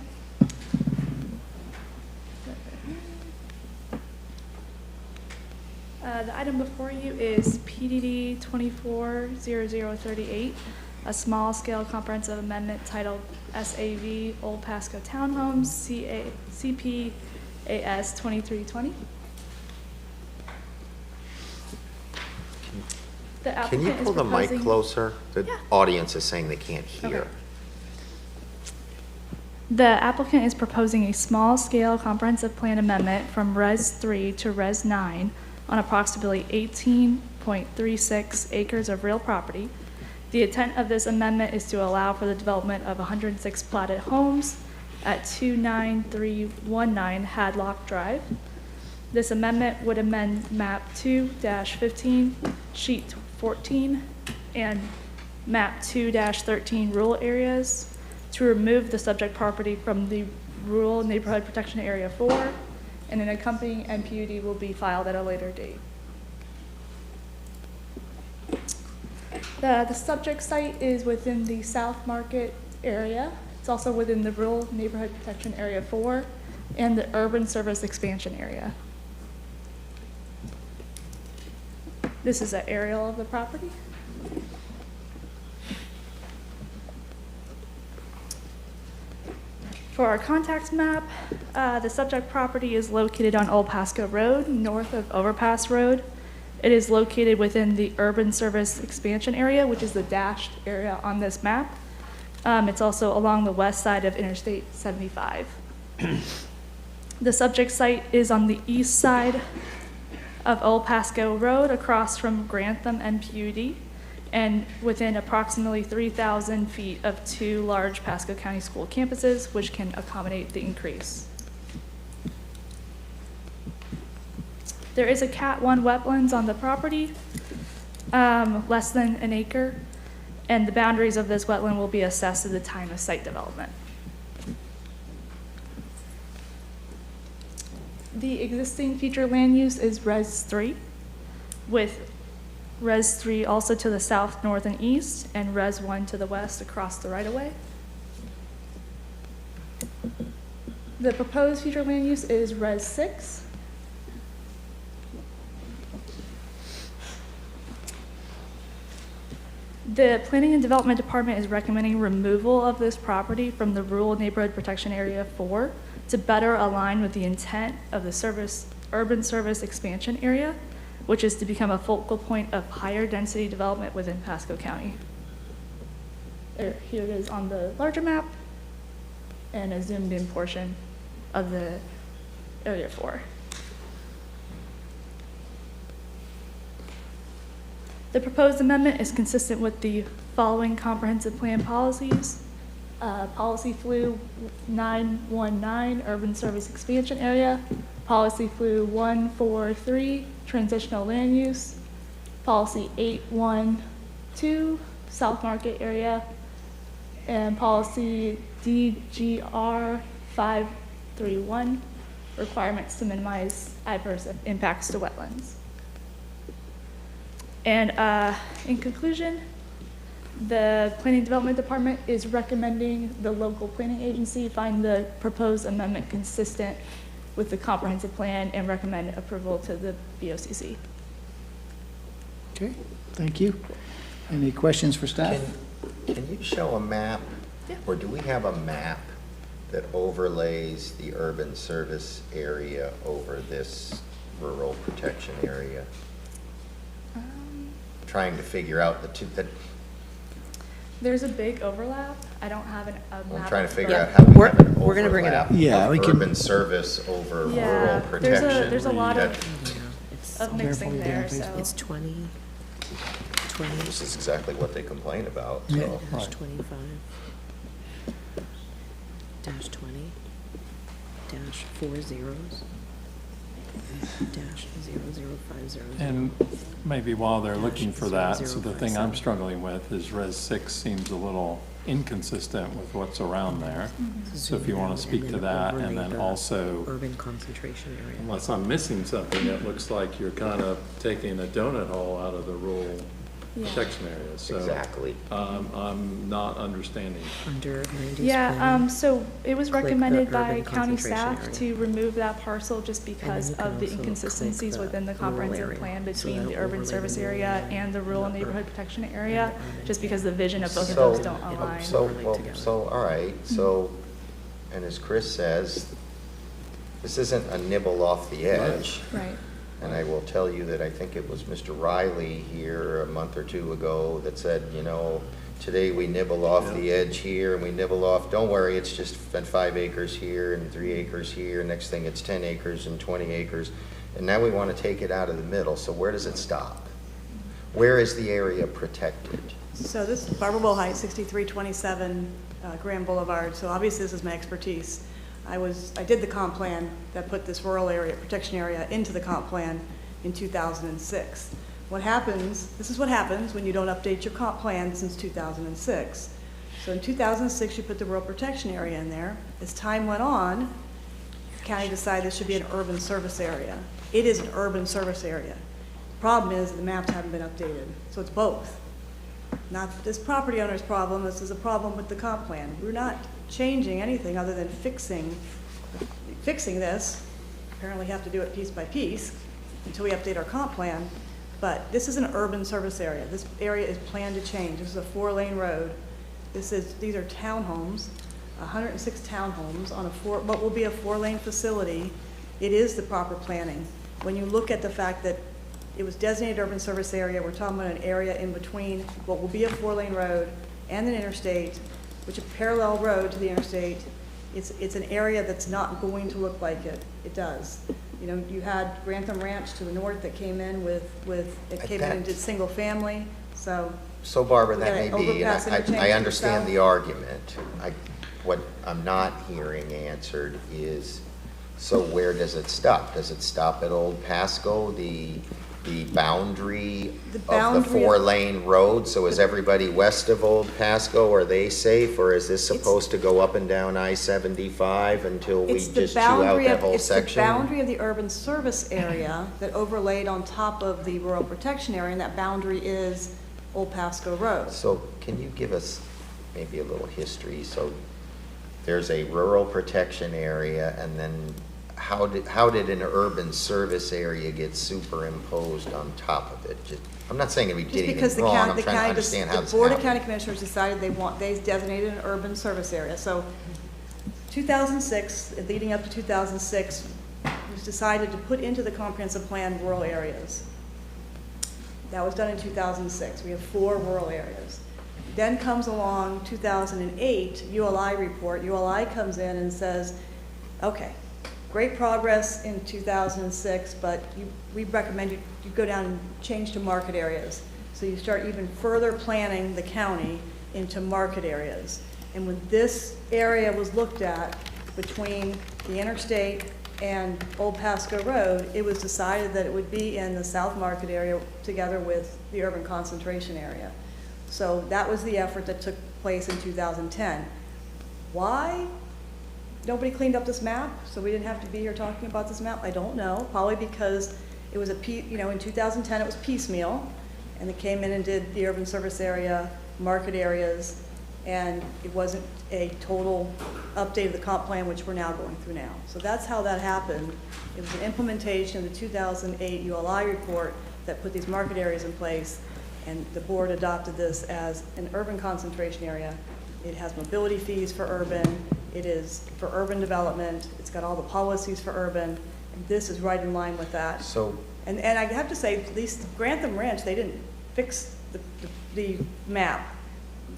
The item before you is PDD 240038, a small-scale comprehensive amendment titled SAV Old Pasco Townhomes, CPAS 2320. The Can you applicant is pull the mic proposing- closer? The Yeah. audience is saying they can't hear. Okay. The applicant is proposing a small-scale comprehensive plan amendment from Res 3 to Res 9 on approximately 18.36 acres of real property. The intent of this amendment is to allow for the development of 106 platted homes at 29319 Hadlock Drive. This amendment would amend map 2-15, sheet 14, and map 2-13 rural areas to remove the subject property from the rural neighborhood protection area 4, and an accompanying NPUD will be filed at a later date. The subject site is within the South Market area. It's also within the rural neighborhood protection area 4 and the urban service expansion area. This is an aerial of the property. For our contact map, the subject property is located on Old Pasco Road, north of Overpass Road. It is located within the urban service expansion area, which is the dashed area on this map. It's also along the west side of Interstate 75. The subject site is on the east side of Old Pasco Road, across from Grantham NPUD, and within approximately 3,000 feet of 2 large Pasco County school campuses, which can accommodate the increase. There is a Cat 1 wetlands on the property, less than an acre, and the boundaries of this wetland will be assessed at the time of site development. The existing future land use is Res 3, with Res 3 also to the south, north, and east, and Res 1 to the west across the right-of-way. The proposed future land use is Res 6. The Planning and Development Department is recommending removal of this property from the Rural Neighborhood Protection Area 4 to better align with the intent of the urban service expansion area, which is to become a focal point of higher density development within Pasco County. Here it is on the larger map and a zoomed in portion of the Area 4. The proposed amendment is consistent with the following comprehensive plan policies. Policy Flu 919, Urban Service Expansion Area. Policy Flu 143, Transitional Land Use. Policy 812, South Market Area. And Policy DGR 531, requirements to minimize adverse impacts to wetlands. And in conclusion, the Planning Development Department is recommending the local planning agency find the proposed amendment consistent with the comprehensive plan and recommend approval to the BOCC. Okay, thank you. Any questions for staff? Can you show a map? Yeah. Or do we have a map that overlays the urban service area over this rural protection area? Trying to figure out the two, that There's a big overlap. I don't have a map. I'm trying to of figure both. out how we We're- have an we're gonna bring it up. overlap Yeah, of we can- urban service over Yeah, rural protection. there's a lot That- of mixing there, so. It's 20, This is exactly what they complain about, so. Yeah. Right. 25, dash 20, dash 4 zeros, dash 0050. And maybe while they're looking for that, so the thing I'm struggling with is Res 6 seems a little inconsistent with what's around there. So if you want to speak to that, and then also, Urban concentration area. unless I'm missing something, it looks like you're kind of taking a donut hole out of the rural protection area. So Exactly. I'm not understanding. Under land use Yeah, plan. so it was Click the recommended by urban county concentration staff area. to remove that parcel just because you can of the also inconsistencies click the within the rural comprehensive area. plan So between that'll the urban overlay service the rural area area and the rural and the neighborhood urban- protection area, and the urban just because the vision of both of So- those don't align. So, well, together. so, all right, so, and as Chris says, this isn't a nibble off the edge. Right. And I will tell you that I think it was Mr. Riley here a month or two ago that said, you know, today we nibble off the edge here and we nibble off, don't worry, it's just 5 acres here and 3 acres here. Next thing it's 10 acres and 20 acres. And now we want to take it out of the middle. So where does it stop? Where is the area protected? So this is Barbara Bullhite, 6327 Grand Boulevard, so obviously this is my expertise. I did the comp plan that put this rural area, protection area into the comp plan in 2006. What happens, this is what happens when you don't update your comp plan since 2006. So in 2006, you put the rural protection area in there. As time went on, the county decided this should be an urban service area. It is an urban service area. The problem is the maps haven't been updated, so it's both. Not this property owner's problem, this is a problem with the comp plan. We're not changing anything other than fixing this. Apparently have to do it piece by piece until we update our comp plan. But this is an urban service area. This area is planned to change. This is a 4-lane road. These are townhomes, 106 townhomes on what will be a 4-lane facility. It is the proper planning. When you look at the fact that it was designated urban service area, we're talking about an area in between what will be a 4-lane road and an interstate, which is a parallel road to the interstate. It's an area that's not going to look like it. It does. You know, you had Grantham Ranch to the north that came in and did single family, so. So Barbara, that may be, overpass and interchange I to the understand south. the argument. What I'm not hearing answered is, so where does it stop? Does it stop at Old Pasco, the boundary of the 4-lane road? So is everybody west of Old Pasco, are they safe, or is this supposed to go up and down I-75 until we just chew out that whole section? It's the boundary of the urban service area that overlaid on top of the rural protection area, and that boundary is Old Pasco Road. So can you give us maybe a little history? So there's a rural protection area, and then how did an urban service area get superimposed on top of it? I'm not saying we did anything wrong, I'm trying to understand how this happened. The Board of County Commissioners decided they designated an urban service area. So 2006, leading up to 2006, it was decided to put into the comprehensive plan rural areas. That was done in 2006. We have 4 rural areas. Then comes along 2008 ULI report. ULI comes in and says, okay, great progress in 2006, but we recommend you go down and change to market areas. So you start even further planning the county into market areas. And when this area was looked at between the interstate and Old Pasco Road, it was decided that it would be in the South Market area together with the urban concentration area. So that was the effort that took place in 2010. Why nobody cleaned up this map, so we didn't have to be here talking about this map? I don't know. Probably because it was in 2010 it was piecemeal, and they came in and did the urban service area, market areas, and it wasn't a total update of the comp plan, which we're now going through now. So that's how that happened. It was an implementation of the 2008 ULI report that put these market areas in place, and the board adopted this as an urban concentration area. It has mobility fees for urban. It is for urban development. It's got all the policies for urban, and this is right in line with that. So, and I have to say, at least Grantham Ranch, they didn't fix the map.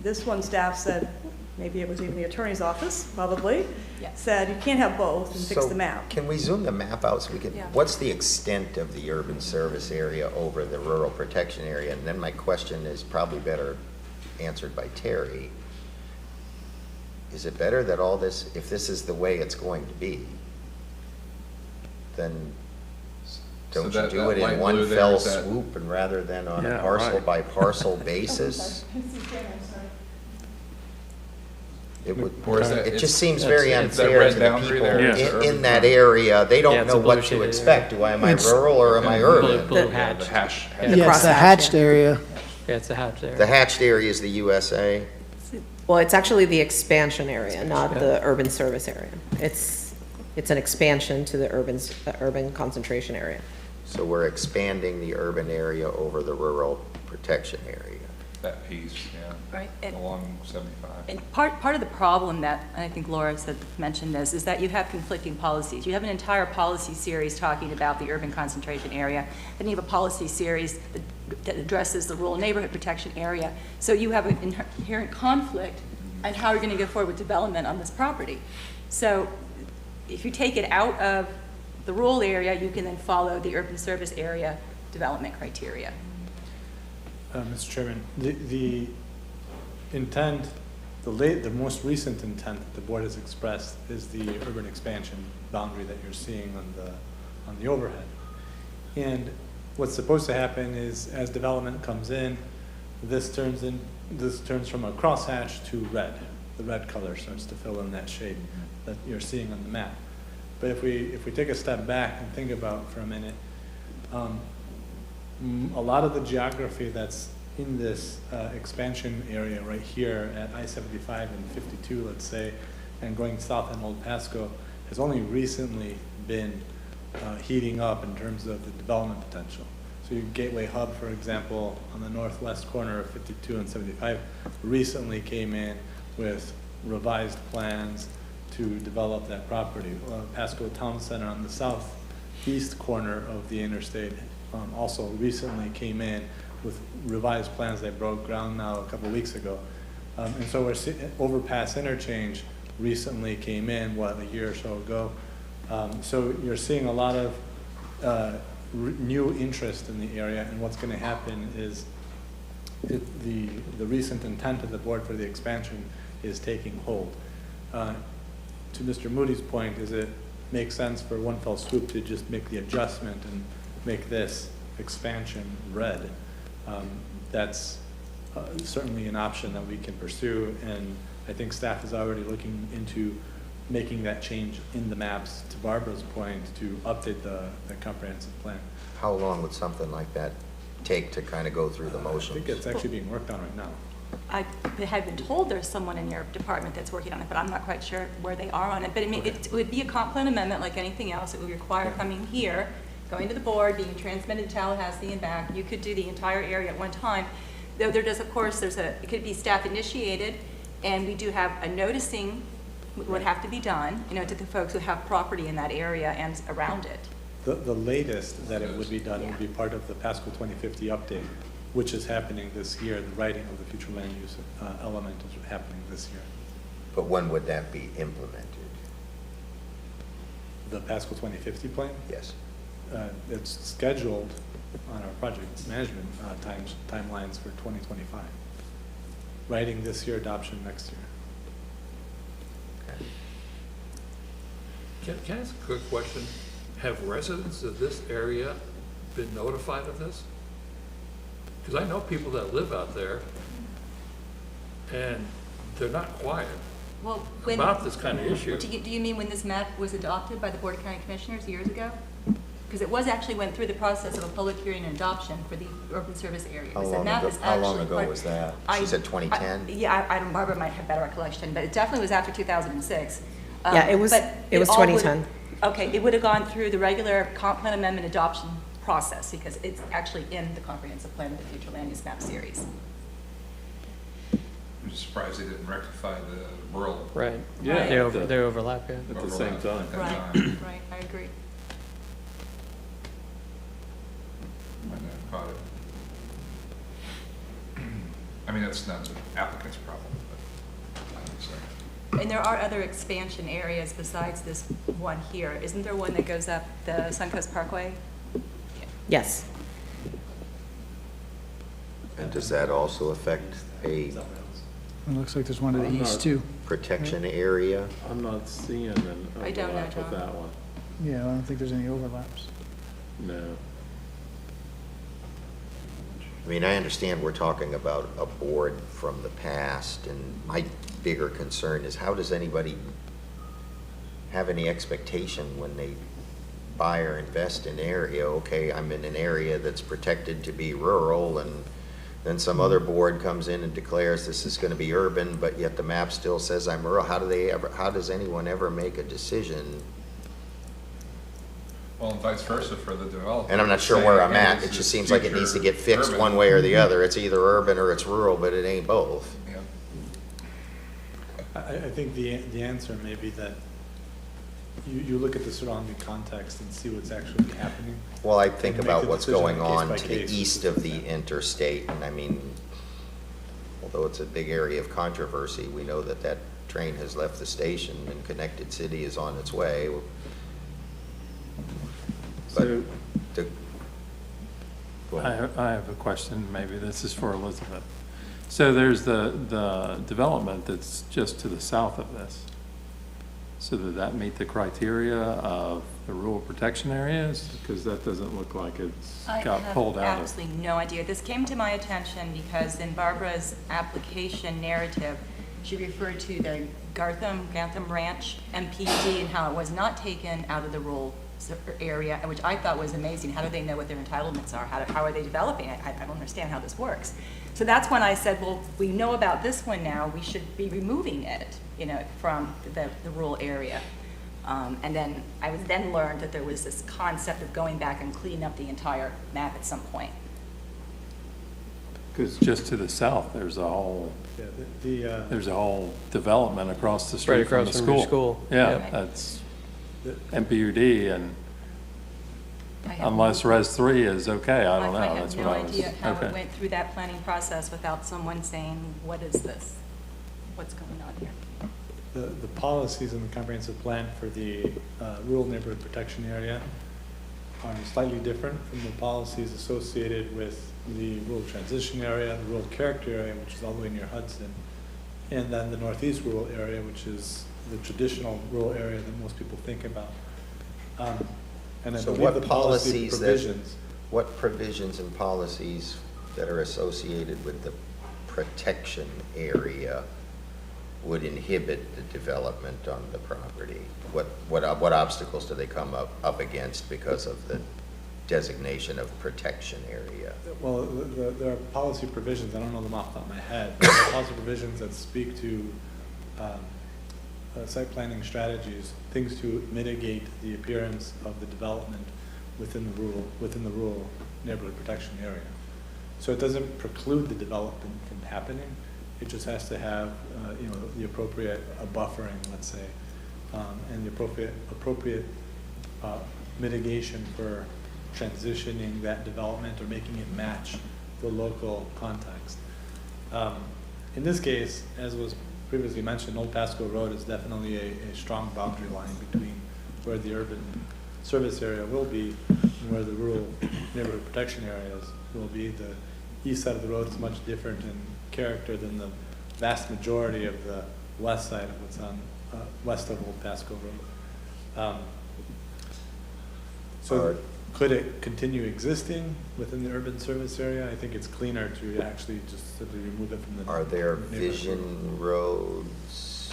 This one staff said, maybe it was even the attorney's office, probably, said you can't have both and fix the map. Can we zoom the map out so we can, what's the extent of the urban service area over the rural protection area? And then my question is probably better answered by Terry. Is it better that all this, if this is the way it's going to be, then don't you do it in one fell swoop and rather than on a parcel by parcel basis? It just seems very unfair to the people in that area. They don't know what to expect. Am I rural or am I urban? The hatch. Yeah, it's the hatched area. Yeah, it's the hatched area. The hatched area is the USA? Well, it's actually the expansion area, not the urban service area. It's an expansion to the urban concentration area. So we're expanding the urban area over the rural protection area. That piece, Right. along 75. And part of the problem that I think Laura mentioned is that you have conflicting policies. You have an entire policy series talking about the urban concentration area. Then you have a policy series that addresses the rural neighborhood protection area. So you have an inherent conflict on how you're going to go forward with development on this property. So if you take it out of the rural area, you can then follow the urban service area development criteria. Mr. Chairman, the intent, the most recent intent that the board has expressed is the urban expansion boundary that you're seeing on the overhead. And what's supposed to happen is, as development comes in, this turns from a crosshatch to red. The red color starts to fill in that shade that you're seeing on the map. But if we take a step back and think about for a minute, a lot of the geography that's in this expansion area right here at I-75 and 52, let's say, and going south in Old Pasco, has only recently been heating up in terms of the development potential. So your Gateway Hub, for example, on the northwest corner of 52 and 75, recently came in with revised plans to develop that property. Pasco Town Center on the southeast corner of the interstate also recently came in with revised plans. They broke ground now a couple weeks ago. And so we're Overpass Interchange recently came in, a year or so ago. So you're seeing a lot of new interest in the area, and what's going to happen is the recent intent of the board for the expansion is taking hold. To Mr. Moody's point, is it makes sense for one fell swoop to just make the adjustment and make this expansion red. That's certainly an option that we can pursue, and I think staff is already looking into making that change in the maps, to Barbara's point, to update the comprehensive plan. How long would something like that take to kind of go through the motions? I think it's actually being worked on right now. I have been told there's someone in your department that's working on it, but I'm not quite sure where they are on it. But it would be a comp plan amendment like anything else. It would require coming here, going to the board, being transmitted to Tallahassee and back. You could do the entire area at one time. Though there does, of course, it could be staff initiated, and we do have a noticing would have to be done, to the folks who have property in that area and around it. The latest that it would be done would be part of the Pasco 2050 update, which is happening this year. The writing of the future land use element is happening this year. But when would that be implemented? The Pasco 2050 plan? Yes. It's scheduled on our project management timelines for 2025. Writing this year, adoption next year. Can I ask a quick question? Have residents of this area been notified of this? Because I know people that live out there, and they're not quiet about this kind of issue. Do you mean when this map was adopted by the Board of County Commissioners years ago? Because it was actually went through the process of a public hearing and adoption for the urban service area. How long ago was that? She said 2010? Barbara might have better recollection, but it definitely was after 2006. Yeah, it was 2010. Okay, it would have gone through the regular comp plan amendment adoption process because it's actually in the comprehensive plan of the future land use map series. I'm just surprised they didn't rectify the rural. Right. Yeah. They overlap, yeah. At the same time. Right, I agree. Might not have caught it. I mean, that's not the applicant's problem, but obviously. And there are other expansion areas besides this one here. Isn't there one that goes up the Suncoast Parkway? Yes. And does that also affect a It looks like there's one to the east too. protection area? I'm not seeing an I don't know, overlap with John. that one. Yeah, I don't think there's any overlaps. No. I mean, I understand we're talking about a board from the past, and my bigger concern is how does anybody have any expectation when they buy or invest in an area? Okay, I'm in an area that's protected to be rural, and then some other board comes in and declares this is going to be urban, but yet the map still says I'm rural. How does anyone ever make a decision? Well, and vice versa for the developer. And I'm not sure where I'm at. It just seems like it needs to get fixed one way or the other. It's either urban or it's rural, but it ain't both. Yeah. I think the answer may be that you look at the surrounding context and see what's actually happening. Well, I think about what's going on case by to the case. east of the interstate, and I mean, although it's a big area of controversy, we know that that train has left the station and Connected City is on its way. So, But I have a question, maybe this is for Elizabeth. So there's the development that's just to the south of this. So did that meet the criteria of the rural protection areas? Because that doesn't look like it's got pulled I have out of. absolutely no idea. This came to my attention because in Barbara's application narrative, she referred to the Grantham Ranch MPD and how it was not taken out of the rural area, which I thought was amazing. How do they know what their entitlements are? How are they developing it? I don't understand how this works. So that's when I said, well, we know about this one now, we should be removing it, you know, from the rural area. And then I was then learned that there was this concept of going back and cleaning up the entire map at some point. Because just to the south, there's a whole, there's a whole development across the Right street from across the from your school. school. Yeah, Yep. that's MPUD, and unless Res 3 is okay, I don't know. That's what I was. I have no idea how okay. it went through that planning process without someone saying, what is this? What's going on here? The policies in the comprehensive plan for the rural neighborhood protection area are slightly different from the policies associated with the rural transition area, the rural character area, which is all the way near Hudson, and then the northeast rural area, which is the traditional rural area that most people think about. And I So believe the what policy policies, provisions. what provisions and policies that are associated with the protection area would inhibit the development on the property? What obstacles do they come up against because of the designation of protection area? Well, there are policy provisions, I don't know them off the top of my head, but there are policy provisions that speak to site planning strategies, things to mitigate the appearance of the development within the rural neighborhood protection area. So it doesn't preclude the development from happening. It just has to have, you know, the appropriate buffering, let's say, and the appropriate mitigation for transitioning that development or making it match the local context. In this case, as was previously mentioned, Old Pasco Road is definitely a strong boundary line between where the urban service area will be and where the rural neighborhood protection areas will be. The east side of the road is much different in character than the vast majority of the west side of what's on west of Old Pasco Road. So could it continue existing within the urban service area? I think it's cleaner to actually just simply remove it from the. Are there vision roads,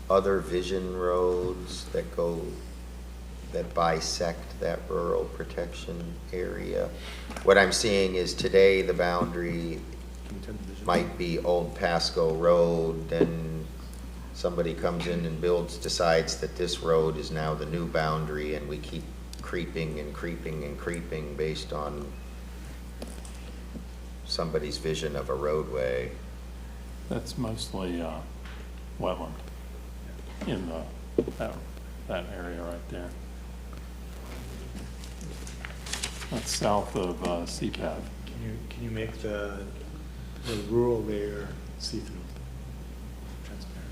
other vision roads that bisect that rural protection area? What I'm seeing is today the boundary might be Old Pasco Road, then somebody comes in and decides that this road is now the new boundary, and we keep creeping and creeping and creeping based on somebody's vision of a roadway. That's mostly wetland in that area right there. That's south of CPAD. Can you make the rural layer see-through? Transparent.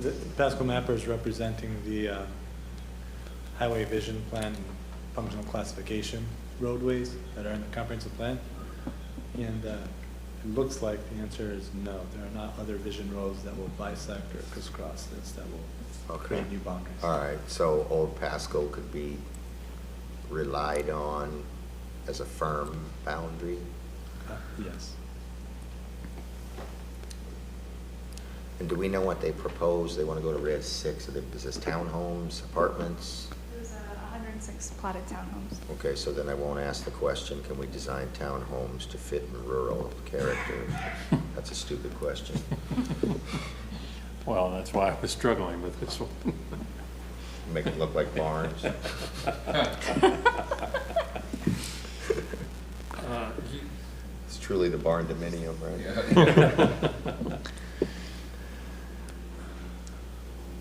The Pasco mapper is representing the highway vision plan functional classification roadways that are in the comprehensive plan. And it looks like the answer is no. There are not other vision roads that will bisect or crisscross this that will create new boundaries. All right, so Old Pasco could be relied on as a firm boundary? Yes. And do we know what they propose? They want to go to Res 6. Is this townhomes, apartments? There's 106 plotted townhomes. Okay, so then I won't ask the question, can we design townhomes to fit in rural character? That's a stupid question. Well, that's why I was struggling with this one. Make it look like barns. It's truly the barn dominium, right?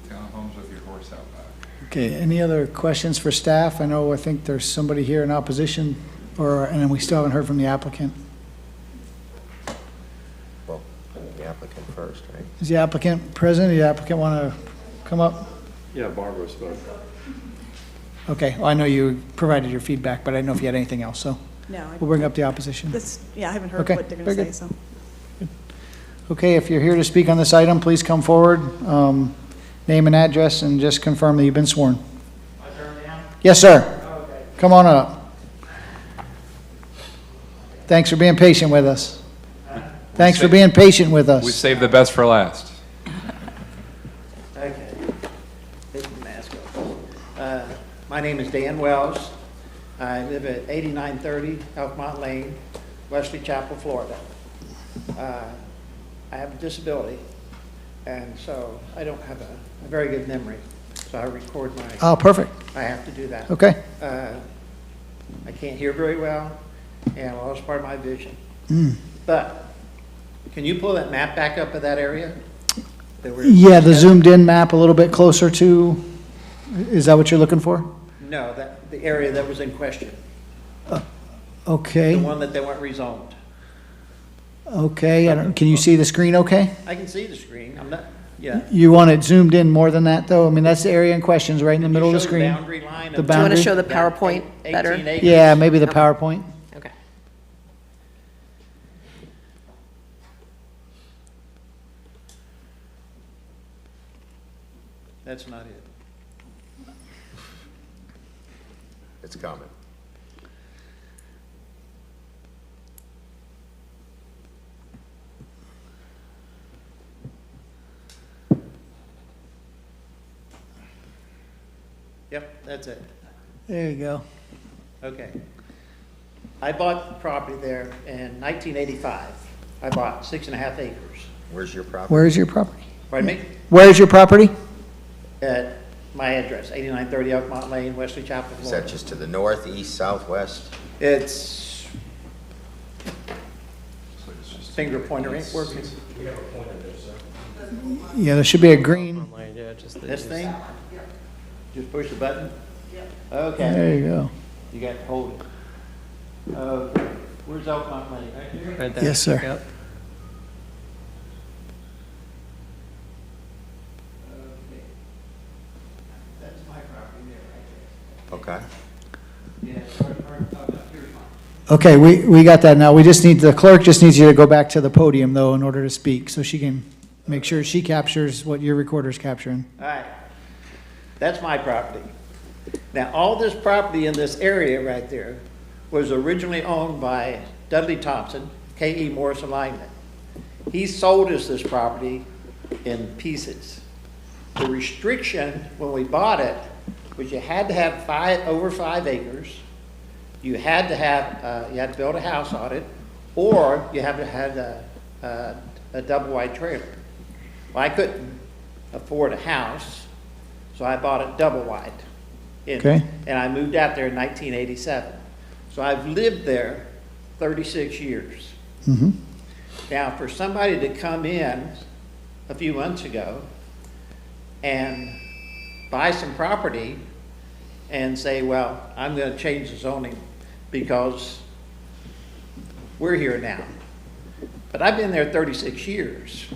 Townhome homes with your horse out back. Okay, any other questions for staff? I think there's somebody here in opposition, and then we still haven't heard from the applicant. Well, the applicant first, right? Is the applicant present? Does the applicant want to come up? Yeah, Barbara spoke. Okay, well, I know you provided your feedback, but I didn't know if you had anything else, so No, we'll bring up the opposition. yeah, I haven't heard Okay, what they're very going to say, good. so. Okay, if you're here to speak on this item, please come forward, name and address, and just confirm that you've been sworn. Yes, sir. Come on up. Thanks for being patient with us. Thanks for being patient with us. We saved the best for last. Okay. This is Pasco. My name is Dan Wells. I live at 8930 Elkmont Lane, Wesley Chapel, Florida. I have a disability, and so I don't have a very good memory. So I record my... Oh, perfect. I have to do that. Okay. I can't hear very well, and I lost part of my vision. Mm. But can you pull that map back up of that area? Yeah, the zoomed-in map a little bit closer to, is that what you're looking for? No, the area that was in question. Okay. The one that they weren't rezoned. Okay, can you see the screen okay? I can see the screen. I'm not, yeah. You want it zoomed in more than that, though? I mean, that's the area in question, is right in the middle of the Show screen. boundary line The of- Do you want to boundary? show the PowerPoint 18 better? acres. Yeah, maybe the PowerPoint. Okay. That's not it. It's coming. Yep, that's it. There you go. Okay. I bought the property there in 1985. I bought 6.5 acres. Where's your property? Where's your property? Pardon me? Where's your property? At my address, 8930 Elkmont Lane, Wesley Chapel, Is Florida. that just to the north, east, southwest? It's finger pointer ain't working. Yeah, there should be a green. Yeah, just the- This thing? Just push the button? Okay. There you go. You got to hold it. Where's Elkmont Lane? Right here? Right there. Yes, sir. Yep. Okay. That's my property there, right there. Okay. Yeah, here's mine. Okay, we got that now. The clerk just needs you to go back to the podium, though, in order to speak, so she can make sure she captures what your recorder's capturing. All right. That's my property. Now, all this property in this area right there was originally owned by Dudley Thompson, K.E. Morris Alignment. He sold us this property in pieces. The restriction when we bought it was you had to have over 5 acres. You had to build a house on it, or you had to have a double wide trailer. Well, I couldn't afford a house, so I bought it double wide. Okay. And I moved out there in 1987. So I've lived there 36 years. Mm-hmm. Now, for somebody to come in a few months ago and buy some property and say, well, I'm going to change the zoning because we're here now. But I've been there 36 years.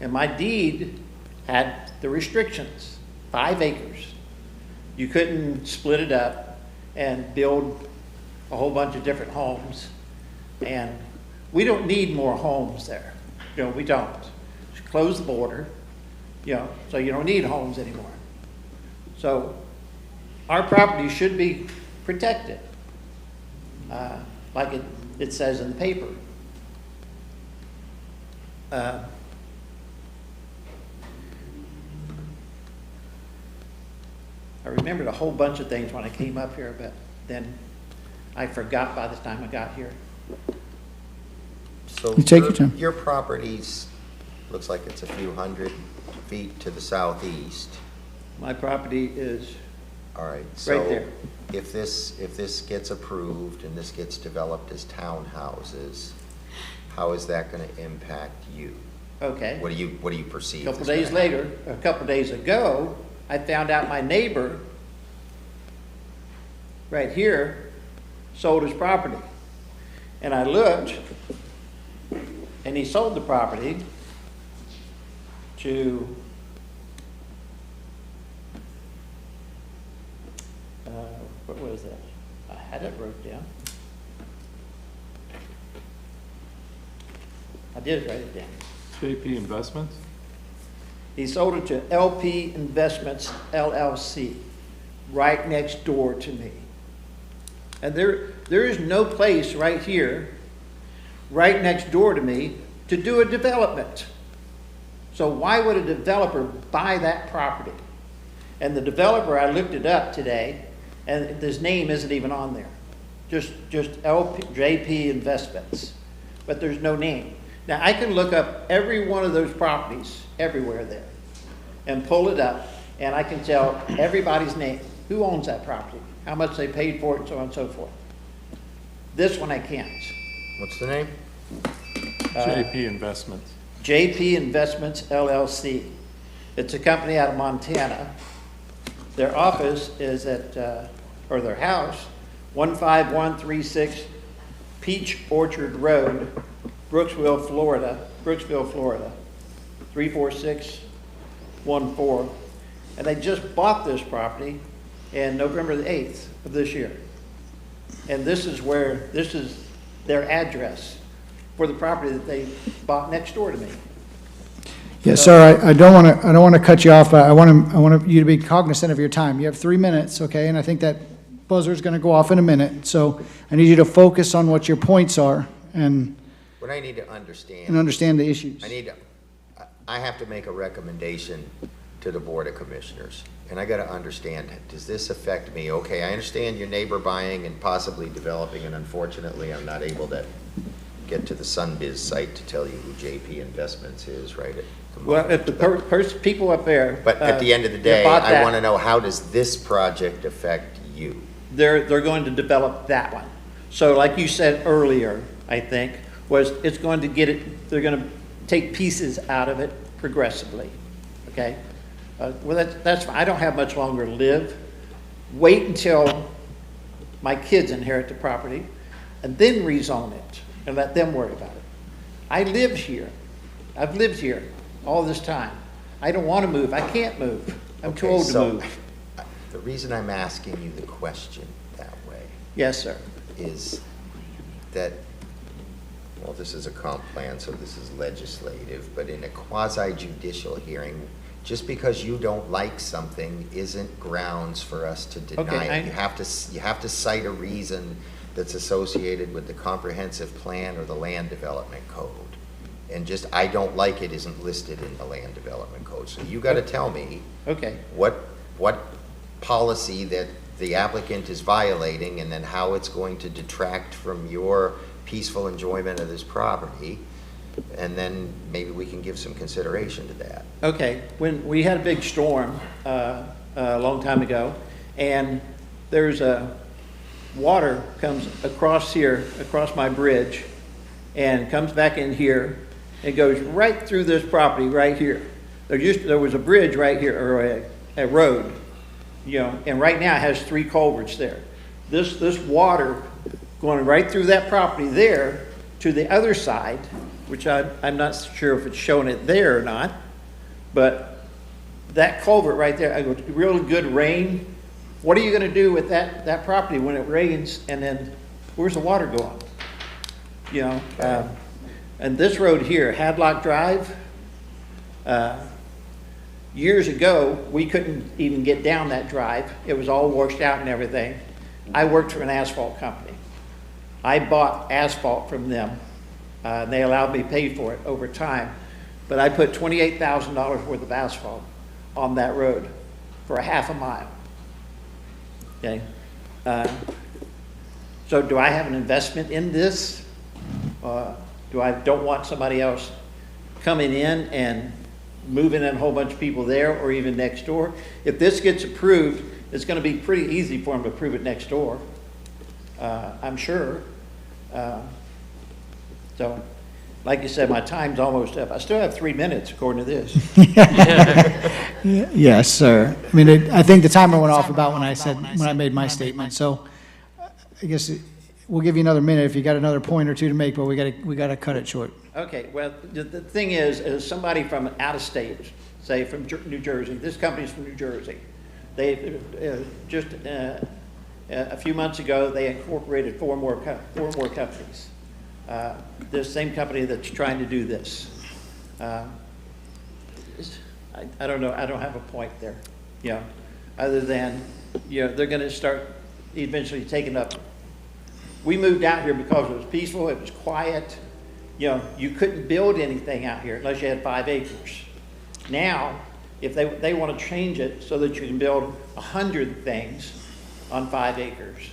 And my deed had the restrictions, 5 acres. You couldn't split it up and build a whole bunch of different homes. And we don't need more homes there. We don't. Just close the border, so you don't need homes anymore. So our property should be protected, like it says in the paper. I remembered a whole bunch of things when I came up here, but then I forgot by the time I got here. So You take your time. Your property's, looks like it's a few hundred feet to the southeast. My property is All right. right So there. if this gets approved and this gets developed as townhouses, how is that going to impact you? Okay. What do you perceive? A couple is days gonna happen? later, a couple days ago, I found out my neighbor right here sold his property. And I looked, and he sold the property to what was that? I had it wrote down. I did write it down. JP Investments? He sold it to LP Investments LLC, right next door to me. And there is no place right here, right next door to me, to do a development. So why would a developer buy that property? And the developer, I looked it up today, and his name isn't even on there. Just JP Investments, but there's no name. Now, I can look up every one of those properties everywhere there and pull it up, and I can tell everybody's name, who owns that property, how much they paid for it, and so on and so forth. This one I can't. What's the name? JP Investments. JP Investments LLC. It's a company out of Montana. Their office is at, or their house, 15136 Peach Orchard Road, Brooksville, Florida, 34614. And they just bought this property in November the 8th of this year. And this is their address for the property that they bought next door to me. Yes, sir, I don't want to cut you off, but I want you to be cognizant of your time. You have 3 minutes, okay? And I think that buzzer's going to go off in a minute. So I need you to focus on what your points are and What I need to understand. understand the issues. I have to make a recommendation to the Board of Commissioners. And I got to understand, does this affect me? Okay, I understand your neighbor buying and possibly developing, and unfortunately, I'm not able to get to the Sunbiz site to tell you who JP Investments is, right? Well, if the people up there. But at the end of the day, I want to know, how does this project affect you? They're going to develop that one. So like you said earlier, I think, was it's going to get it, they're going to take pieces out of it progressively, okay? Well, that's I don't have much longer to live. Wait until my kids inherit the property and then rezone it and let them worry about it. I live here. I've lived here all this time. I don't want to move. I can't move. I'm too old to move. The reason I'm asking you the question that way. Yes, sir. Is that, well, this is a comp plan, so this is legislative, but in a quasi-judicial hearing, just because you don't like something isn't grounds for us to deny it. You have to cite a reason that's associated with the comprehensive plan or the land development code. And just, I don't like it isn't listed in the land development code. So you got to tell me what policy that the applicant is violating, and then how it's going to detract from your peaceful enjoyment of this property. And then maybe we can give some consideration to that. Okay, when we had a big storm a long time ago, and there's water comes across here, across my bridge, and comes back in here, and goes right through this property right here. There was a bridge right here, or a road, you know, and right now it has 3 culverts there. This water going right through that property there to the other side, which I'm not sure if it's showing it there or not, but that culvert right there, I go, real good rain. What are you going to do with that property when it rains, and then where's the water going? You know, and this road here, Hadlock Drive, years ago, we couldn't even get down that drive. It was all washed out and everything. I worked for an asphalt company. I bought asphalt from them. And they allowed me to pay for it over time. But I put $28,000 worth of asphalt on that road for a half a mile. Okay. So do I have an investment in this? Don't want somebody else coming in and moving in a whole bunch of people there, or even next door? If this gets approved, it's going to be pretty easy for them to approve it next door, I'm sure. So like you said, my time's almost up. I still have 3 minutes according to this. Yes, sir. I mean, I think the timer went off about when I made my statement, so I guess we'll give you another minute if you got another point or two to make, but we gotta cut it short. Okay, well, the thing is somebody from out of state, say from New Jersey, this company's from New Jersey. They, just a few months ago, they incorporated four more companies. This same company that's trying to do this. I don't know, I don't have a point there, you know, other than, you know, they're gonna start eventually taking up. We moved out here because it was peaceful, it was quiet. You know, you couldn't build anything out here unless you had 5 acres. Now, if they want to change it so that you can build 100 things on 5 acres,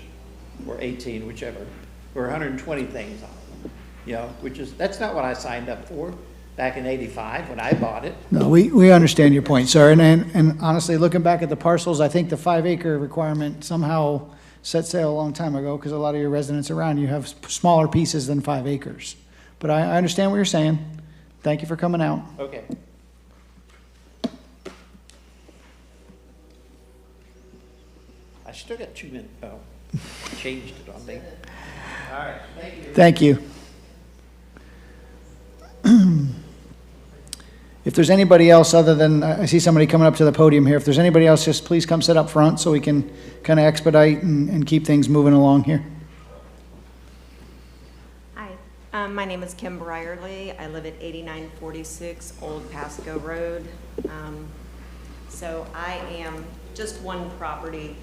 or 18, whichever, or 120 things on it, you know, that's not what I signed up for back in '85 when I bought it. No, we understand your point, sir, and honestly, looking back at the parcels, I think the 5-acre requirement somehow set sail a long time ago, because a lot of your residents around you have smaller pieces than 5 acres. But I understand what you're saying. Thank you for coming out. Okay. I still got 2 minutes. Oh, changed it on me. All right, thank you. Thank you. If there's anybody else other than, I see somebody coming up to the podium here. If there's anybody else, just please come sit up front so we can kind of expedite and keep things moving along here. My name is Kim Brierly. I live at 8946 Old Pasco Road. So I am just one property.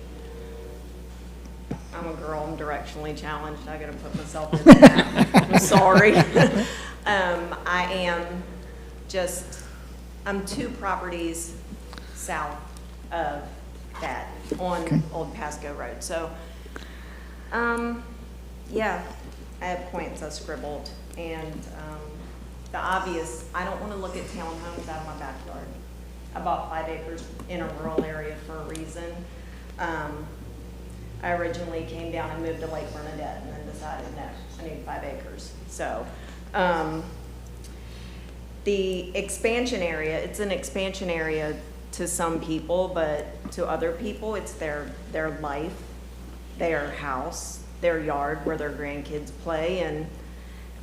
I'm a girl, I'm directionally challenged. I gotta put myself in that. I'm sorry. I'm 2 properties south of that on Old Pasco Road. So, yeah. I have points I scribbled, and the obvious, I don't want to look at townhomes out of my backyard. I bought 5 acres in a rural area for a reason. I originally came down and moved to Lake Bernadette and then decided, no, I need 5 acres. So the expansion area, it's an expansion area to some people, but to other people, it's their life, their house, their yard where their grandkids play, and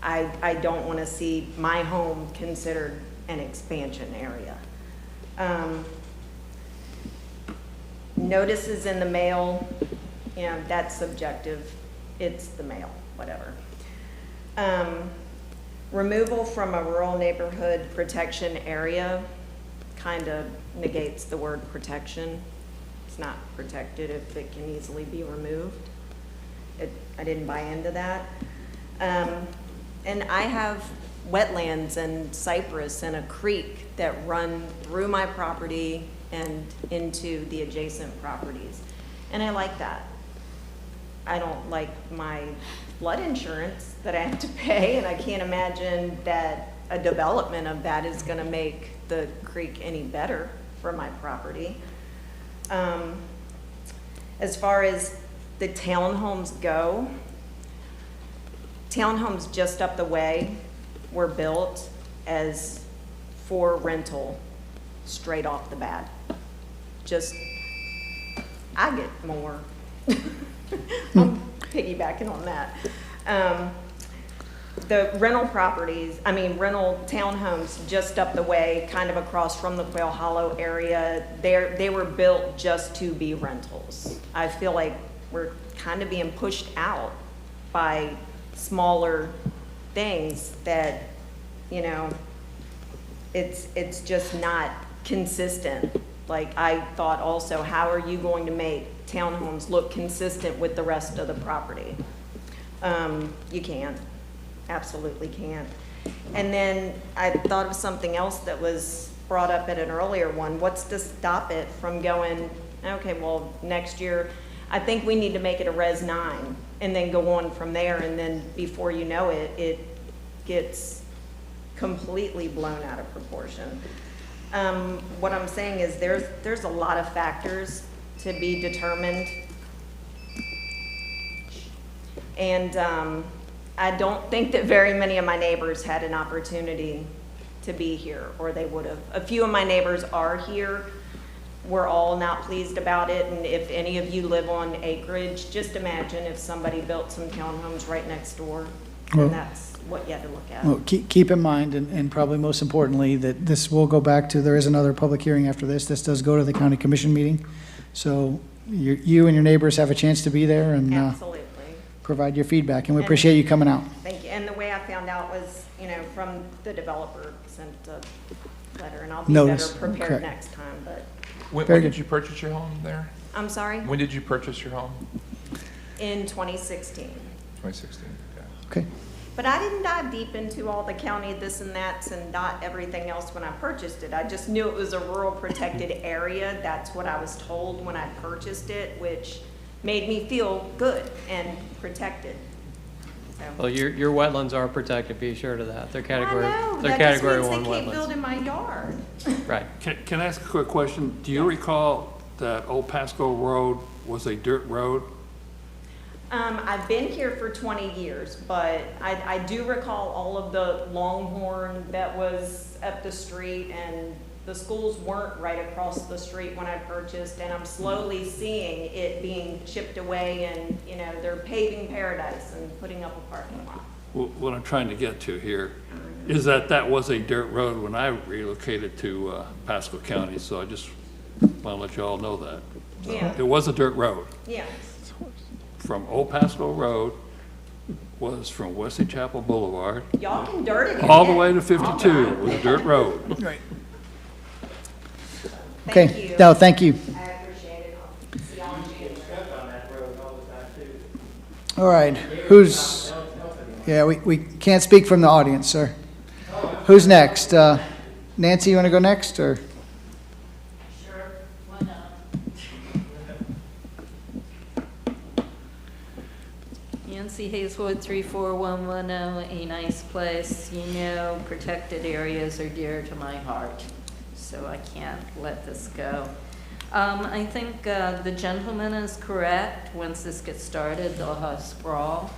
I don't want to see my home considered an expansion area. Notices in the mail, you know, that's subjective. It's the mail, whatever. Removal from a rural neighborhood protection area kind of negates the word protection. It's not protected if it can easily be removed. I didn't buy into that. And I have wetlands and cypress and a creek that run through my property and into the adjacent properties. And I like that. I don't like my flood insurance that I have to pay, and I can't imagine that a development of that is gonna make the creek any better for my property. As far as the townhomes go, townhomes just up the way were built as for rental straight off the bat. Just, I get more. I'm piggybacking on that. The rental properties, rental townhomes just up the way, kind of across from the Quail Hollow area, they were built just to be rentals. I feel like we're kind of being pushed out by smaller things that, you know, it's just not consistent. Like, I thought also, how are you going to make townhomes look consistent with the rest of the property? You can't, absolutely can't. And then I thought of something else that was brought up at an earlier one. What's to stop it from going, okay, well, next year, I think we need to make it a Res 9 and then go on from there, and then before you know it, it gets completely blown out of proportion. What I'm saying is there's a lot of factors to be determined, and I don't think that very many of my neighbors had an opportunity to be here, or they would have. A few of my neighbors are here. We're all not pleased about it, and if any of you live on acreage, just imagine if somebody built some townhomes right next door, Well- and that's what you had to look at. Well, keep in mind, and probably most importantly, that this will go back to, there is another public hearing after this. This does go to the county commission meeting. So you and your neighbors have a chance to be there and Absolutely. provide your feedback, and we appreciate you coming out. Thank you. And the way I found out was, from the developer sent a letter, and I'll be Notice. better prepared Okay. next time, but, When Very did good. you purchase your home there? I'm sorry, When did you purchase your home? in 2016. 2016, okay. Okay. But I didn't dive deep into all the county this and that's and everything else when I purchased it. I just knew it was a rural protected area. That's what I was told when I purchased it, which made me feel good and protected. So. Well, your wetlands are protected, be sure to that. They're category, I know. they're That category just 1 means they can't build wetlands. in my yard. Right. Can I ask a quick question? Do you recall that Old Pasco Road was a dirt road? I've been here for 20 years, but I do recall all of the Longhorn that was up the street, and the schools weren't right across the street when I purchased, and I'm slowly seeing it being chipped away, and, they're paving Paradise and putting up a parking lot. What I'm trying to get to here is that was a dirt road when I relocated to Pasco County, so I just want to let you all know that. Yeah. It was a dirt road. Yeah. From Old Pasco Road was from Wesley Chapel Boulevard Y'all can dirt it. all the way to 52. It was a dirt road. Right. Thank Okay. you. No, thank you. I appreciate it. I'll see y'all in January. All right. Who's, yeah, we can't speak from the audience, sir. Who's next? Nancy, you want to go next, or? Nancy Hazelwood, 34110, A Nice Place. Protected areas are dear to my heart, so I can't let this go. I think the gentleman is correct. Once this gets started, they'll have sprawl.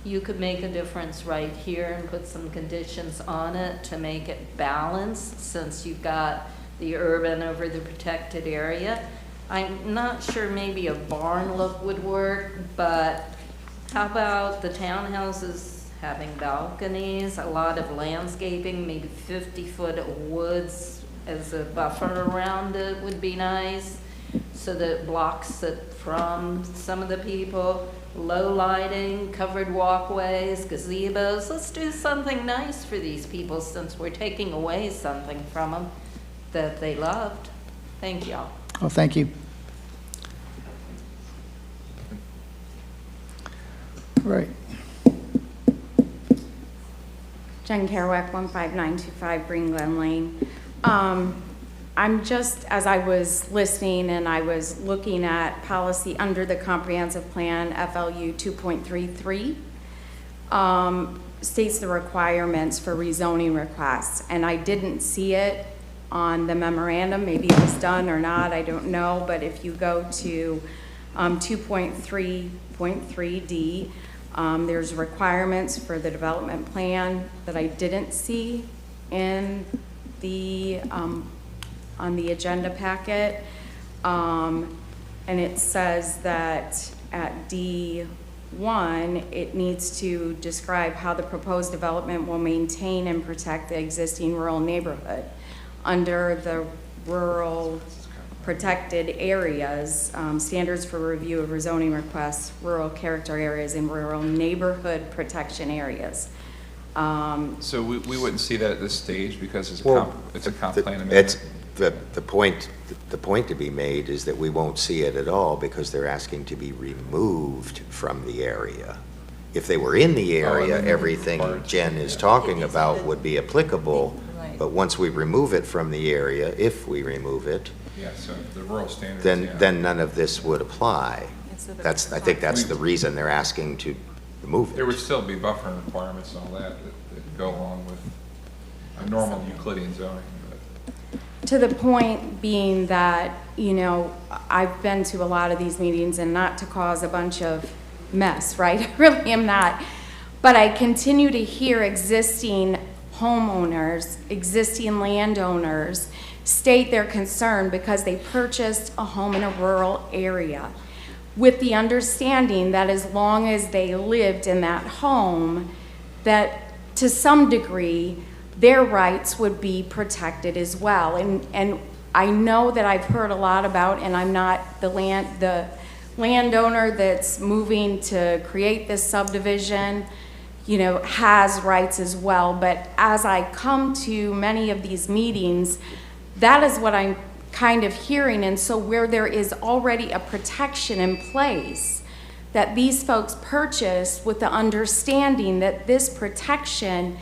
You could make a difference right here and put some conditions on it to make it balanced, since you've got the urban over the protected area. I'm not sure maybe a barn look would work, but how about the townhouses having balconies, a lot of landscaping, maybe 50-foot woods as a buffer around it would be nice, so that it blocks it from some of the people. Low lighting, covered walkways, gazebos. Let's do something nice for these people, since we're taking away something from them that they loved. Thank y'all. Oh, thank you. Right. Jen Kerouac, 15925 Green Glen Lane. I'm just, as I was listening and I was looking at policy under the comprehensive plan, FLU 2.33, states the requirements for rezoning requests, and I didn't see it on the memorandum. Maybe it was done or not, I don't know, but if you go to 2.3.3D, there's requirements for the development plan that I didn't see in the on the agenda packet, and it says that at D1 it needs to describe how the proposed development will maintain and protect the existing rural neighborhood. Under the rural protected areas, standards for review of rezoning requests, rural character areas, and rural neighborhood protection areas. So we wouldn't see that at this stage because it's a comp plan amendment. It's the point to be made is that we won't see it at all because they're asking to be removed from the area. If they were in the area, everything Jen is talking about would be applicable. But once we remove it from the area, if we remove it, Yeah, so the rural standards, then none of this would apply. I think that's the reason they're asking to remove it. There would still be buffering requirements and all that go along with a normal Euclidean zoning. To the point being that, I've been to a lot of these meetings, and not to cause a bunch of mess, right? I really am not. But I continue to hear existing homeowners, existing landowners state their concern because they purchased a home in a rural area with the understanding that as long as they lived in that home, that to some degree, their rights would be protected as well. And I know that I've heard a lot about, and I'm not the landowner that's moving to create this subdivision, you know, has rights as well. But as I come to many of these meetings, that is what I'm kind of hearing. And so where there is already a protection in place that these folks purchased with the understanding that this protection,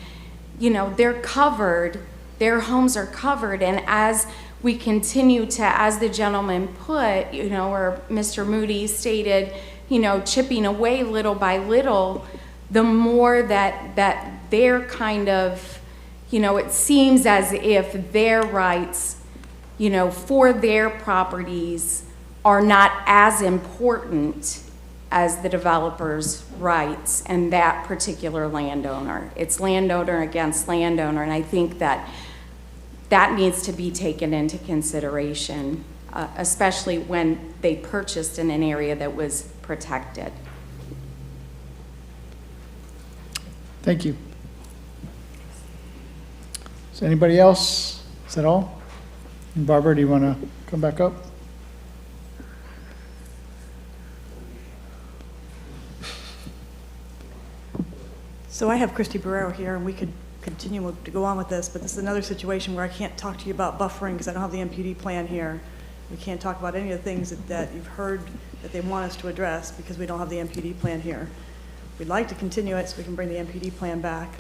you know, they're covered, their homes are covered. And as we continue to, as the gentleman put, you know, or Mr. Moody stated, you know, chipping away little by little, the more that they're kind of, you know, it seems as if their rights, you know, for their properties are not as important as the developer's rights and that particular landowner. It's landowner against landowner, and I think that that needs to be taken into consideration, especially when they purchased in an area that was protected. Thank you. Is anybody else? Is that all? And Barbara, do you want to come back up? So I have Christy Barrero here, and we could continue to go on with this, but this is another situation where I can't talk to you about buffering because I don't have the MPD plan here. We can't talk about any of the things that you've heard that they want us to address because we don't have the MPD plan here. We'd like to continue it so we can bring the MPD plan back.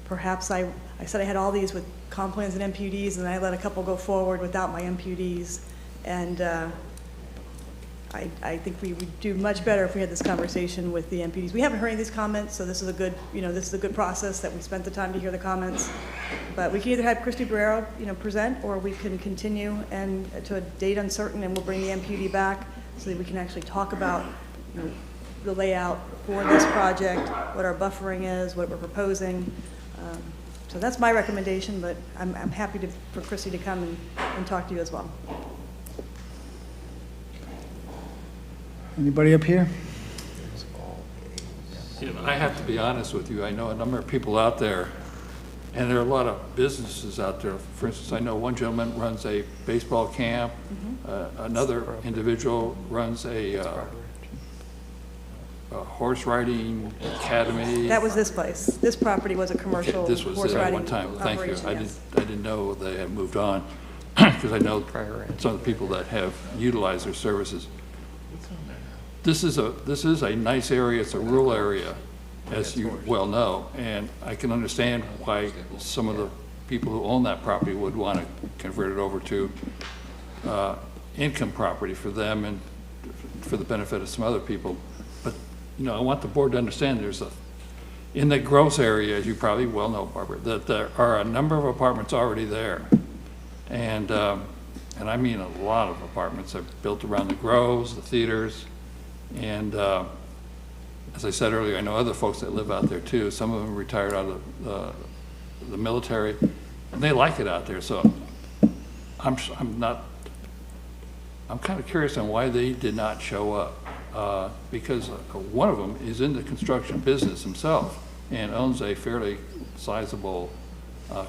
Perhaps I said I had all these with comp plans and MPDs, and I let a couple go forward without my MPDs. And I think we would do much better if we had this conversation with the MPDs. We haven't heard any of these comments, so this is a good, you know, this is a good process that we spent the time to hear the comments. But we can either have Christy Barrero, you know, present, or we can continue and to a date uncertain, and we'll bring the MPD back so that we can actually talk about, you know, the layout for this project, what our buffering is, what we're proposing. So that's my recommendation, but I'm happy for Christy to come and talk to you as well. Anybody up here? You know, I have to be honest with you. I know a number of people out there, and there are a lot of businesses out there. For instance, I know one gentleman runs a baseball camp. Another individual runs a horse riding academy. That was this place. This property was a commercial This was horse it at riding one time. Thank you. operation, yes. I didn't know they had moved on because I know some of the people that have utilized their services. This is a nice area. It's a rural area, as you well know, and I can understand why some of the people who own that property would want to convert it over to income property for them and for the benefit of some other people. But, you know, I want the board to understand in the Groves area, as you probably well know, Barbara, that there are a number of apartments already there. And I mean a lot of apartments are built around the Groves, the theaters, and as I said earlier, I know other folks that live out there too. Some of them retired out of the military, and they like it out there. So I'm kind of curious on why they did not show up, because one of them is in the construction business himself and owns a fairly sizable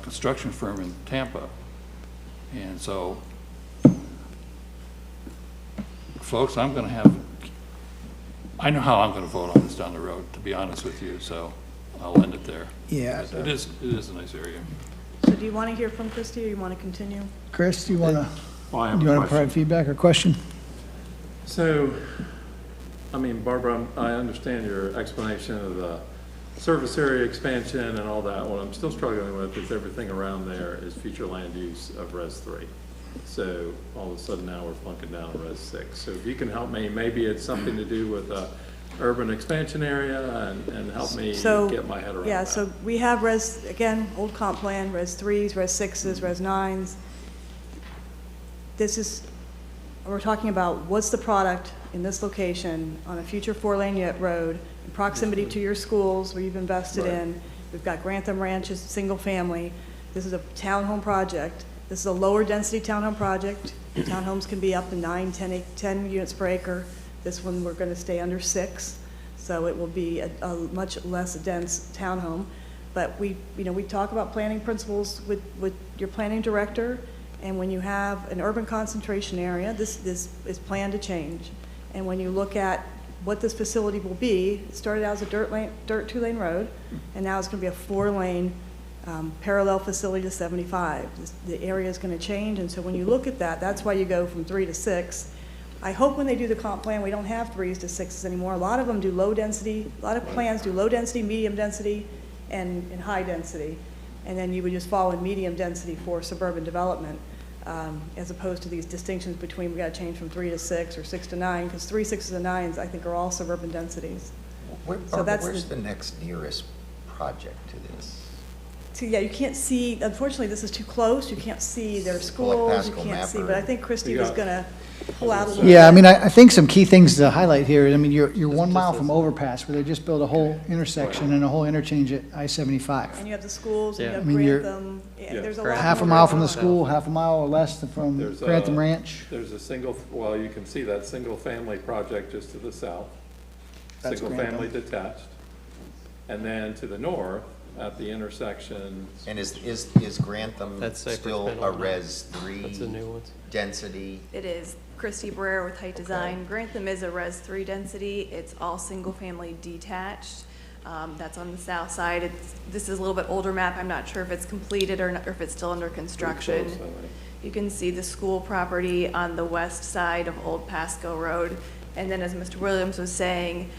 construction firm in Tampa. And so, folks, I know how I'm going to vote on this down the road, to be honest with you, so I'll end it there. Yeah. It is a nice area. So do you want to hear from Christy, or you want to continue? Chris, do you want to Well, I have a provide feedback or question? So, I mean, Barbara, I understand your explanation of the service area expansion and all that. What I'm still struggling with is everything around there is future land use of Res 3. So all of a sudden now we're flunking down to Res 6. So if you can help me, maybe it's something to do with urban expansion area and help me get my head around that. So we have Res, again, old comp plan, Res 3s, Res 6s, Res 9s. This is we're talking about what's the product in this location on a future 4-lane road, in proximity to your schools where you've invested in. We've got Grantham Ranch is single family. This is a townhome project. This is a lower density townhome project. Townhomes can be up to 9, 10 units per acre. This one, we're going to stay under 6. So it will be a much less dense townhome. But we talk about planning principles with your planning director. And when you have an urban concentration area, this is planned to change. And when you look at what this facility will be, it started out as a dirt 2-lane road, and now it's going to be a 4-lane parallel facility to 75. The area is going to change, and so when you look at that, that's why you go from 3 to 6. I hope when they do the comp plan, we don't have 3s to 6s anymore. A lot of them do low density, a lot of plans do low density, medium density, and high density. And then you would just fall in medium density for suburban development, as opposed to these distinctions between we got to change from 3 to 6 or 6 to 9, because 3, 6s, and 9s I think are all suburban densities. Where's the next nearest project to this? So yeah, you can't see, unfortunately this is too close, you can't see their schools, you can't see, but I think Christie was gonna pull out a little bit. Yeah, I mean, I think some key things to highlight here, I mean, you're 1 mile from overpass, where they just built a whole intersection and a whole interchange at I-75. And you have the schools, and you Yeah. have I mean, you're Grantham, and there's a lot. Half a more mile from the going on. school, half a mile or less from There's Grantham Ranch. There's a single, well, you can see that single-family project just to the south. That's Single-family Grantham. detached. And then to the north, at the intersection. And is Grantham That's Cypress still Middle. a Res 3 That's the new ones. density? It is. Christy Brer with Height Design. Grantham is a Res 3 density. It's all single-family detached. That's on the south side. This is a little bit older map. I'm not sure if it's completed or, not, or if it's still under construction. You can see the school property on the west side of Old Pasco Road. And then as Mr. Williams was saying,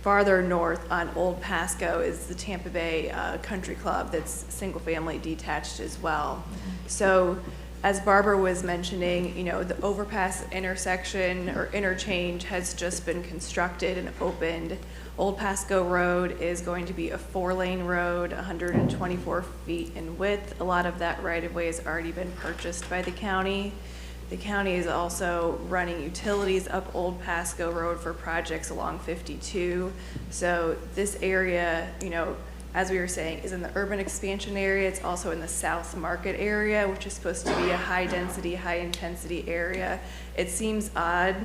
farther north on Old Pasco is the Tampa Bay Country Club that's single-family detached as well. So as Barbara was mentioning, you know, the overpass intersection or interchange has just been constructed and opened. Old Pasco Road is going to be a 4-lane road, 124 feet in width. A lot of that right-of-way has already been purchased by the county. The county is also running utilities up Old Pasco Road for projects along 52. So this area, you know, as we were saying, is in the urban expansion area. It's also in the South Market area, which is supposed to be a high-density, high-intensity area. It seems odd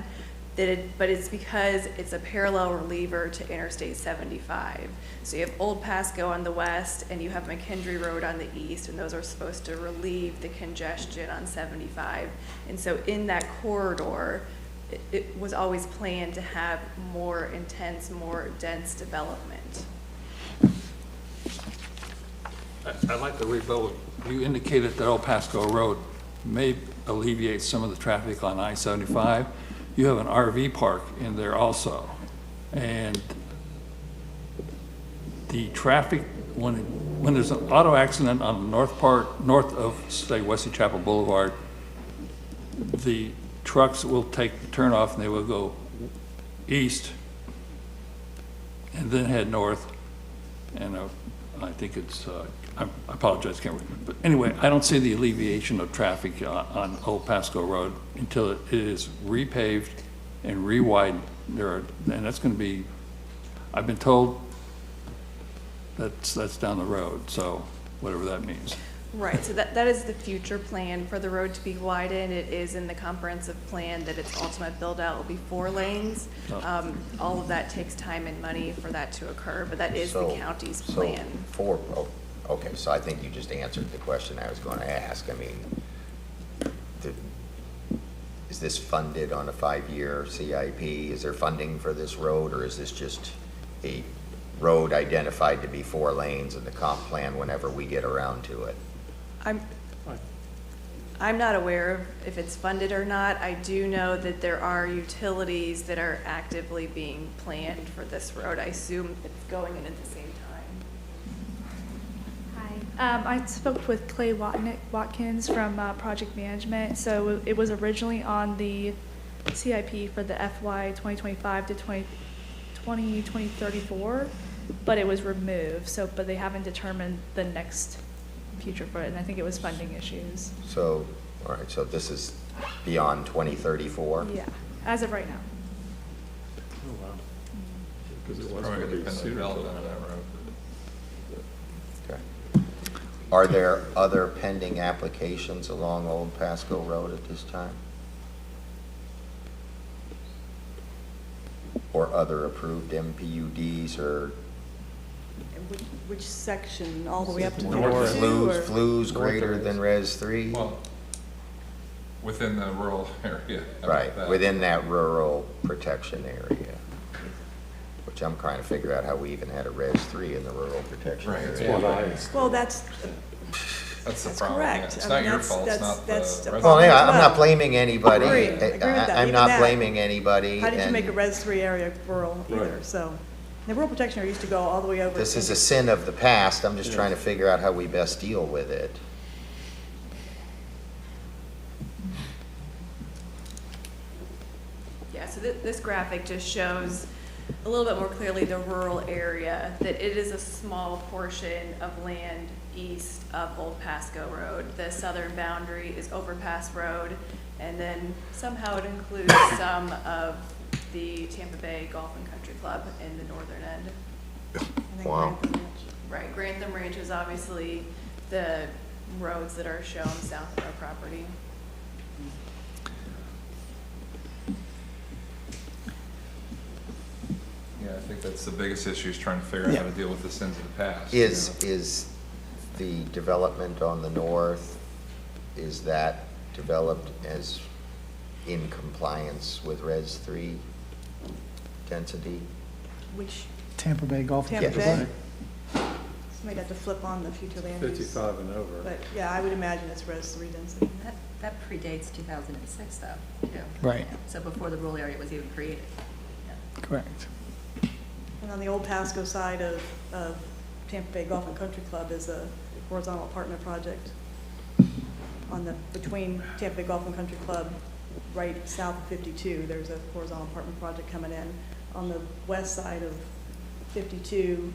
that but it's because it's a parallel reliever to Interstate 75. So you have Old Pasco on the west, and you have McKendree Road on the east, and those are supposed to relieve the congestion on 75. And so in that corridor, it was always planned to have more intense, more dense development. I'd like to rebuild. You indicated that Old Pasco Road may alleviate some of the traffic on I-75. You have an RV park in there also. And the traffic, when there's an auto accident on the north of, say, Wesley Chapel Boulevard, the trucks will take the turnoff and they will go east and then head north. And I think it's, I apologize, can't remember. But anyway, I don't see the alleviation of traffic on Old Pasco Road until it is repaved and re-widened. And that's going to be, I've been told that's down the road, so whatever that means. Right, so that is the future plan for the road to be widened. It is in the comprehensive plan that its ultimate build-out will be 4 lanes. All of that takes time and money for that to occur, but that is the county's plan. Okay, so I think you just answered the question I was going to ask. I mean, is this funded on a 5-year CIP? Is there funding for this road, or is this just a road identified to be 4 lanes in the comp plan whenever we get around to it? I'm not aware of if it's funded or not. I do know that there are utilities that are actively being planned for this road. I assume it's going in at the same time. I spoke with Clay Watkins from Project Management. So it was originally on the CIP for the FY 2025 to 2034, but it was removed. So, but they haven't determined the next future for it, and I think it was funding issues. So, all right, so this is beyond 2034? Yeah, as of right now. Oh, wow. Because it was Probably going to be depends on sooner. development on that road. Okay. Are there other pending applications along Old Pasco Road at this time? Or other approved MPUDs or And which section, all the way up to North North flues, or? flues greater than Res 3? Well, within the rural area. How about Right, that? within that rural protection area. Which I'm trying to figure out how we even had a Res 3 in the rural protection Right, area. yeah. Well, that's That's the that's problem. yeah. correct. It's I not mean, your that's- fault, it's that's- not that's the a resident. Well, yeah, as I'm not well. blaming anybody. Agree with that. I'm Even not that. blaming anybody. How did you and make a Res 3 area rural either? Right. So, the rural protection area used to go all the way over. This is into- a sin of the past. I'm just trying to figure out how we best deal with it. Yeah, so this graphic just shows a little bit more clearly the rural area, that it is a small portion of land east of Old Pasco Road. The southern boundary is Overpass Road, and then somehow it includes some of the Tampa Bay Golf and Country Club in the northern end. and then Wow. Grantham Ranch. Right, Grantham Ranch is obviously the roads that are shown south of our property. Yeah, I think that's the biggest issue, is trying to figure out how to deal with the sins of the past. Is the development on the north, is that developed as in compliance with Res 3 density? Which, Tampa Bay Golf. Tampa Yes. Bay? Somebody'd have to flip on the future land use. 55 and over. But, yeah, I would imagine it's Res 3 density. That predates 2006, though, too. Right, So before the rural area was even created. correct. And on the Old Pasco side of Tampa Bay Golf and Country Club is a horizontal apartment project. Between Tampa Bay Golf and Country Club, right south of 52, there's a horizontal apartment project coming in. On the west side of 52,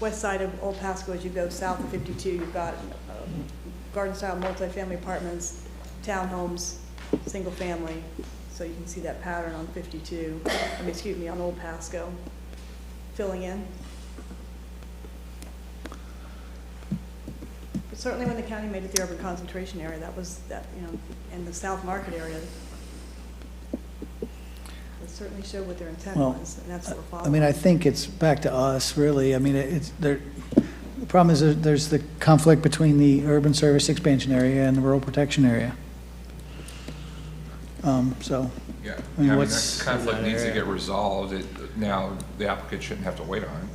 west side of Old Pasco, as you go south of 52, you've got garden-style multifamily apartments, townhomes, single-family. So you can see that pattern on 52, on Old Pasco, filling in. But certainly when the county made it the urban concentration area, in the South Market area, it certainly showed what their intent Well, was, and that's what we're I following. mean, I think it's back to us, really. I mean, the problem is that there's the conflict between the urban service expansion area and the rural protection area. So, Yeah, I mean, that what's conflict in that needs to area? get resolved. Now, the applicant shouldn't have to wait on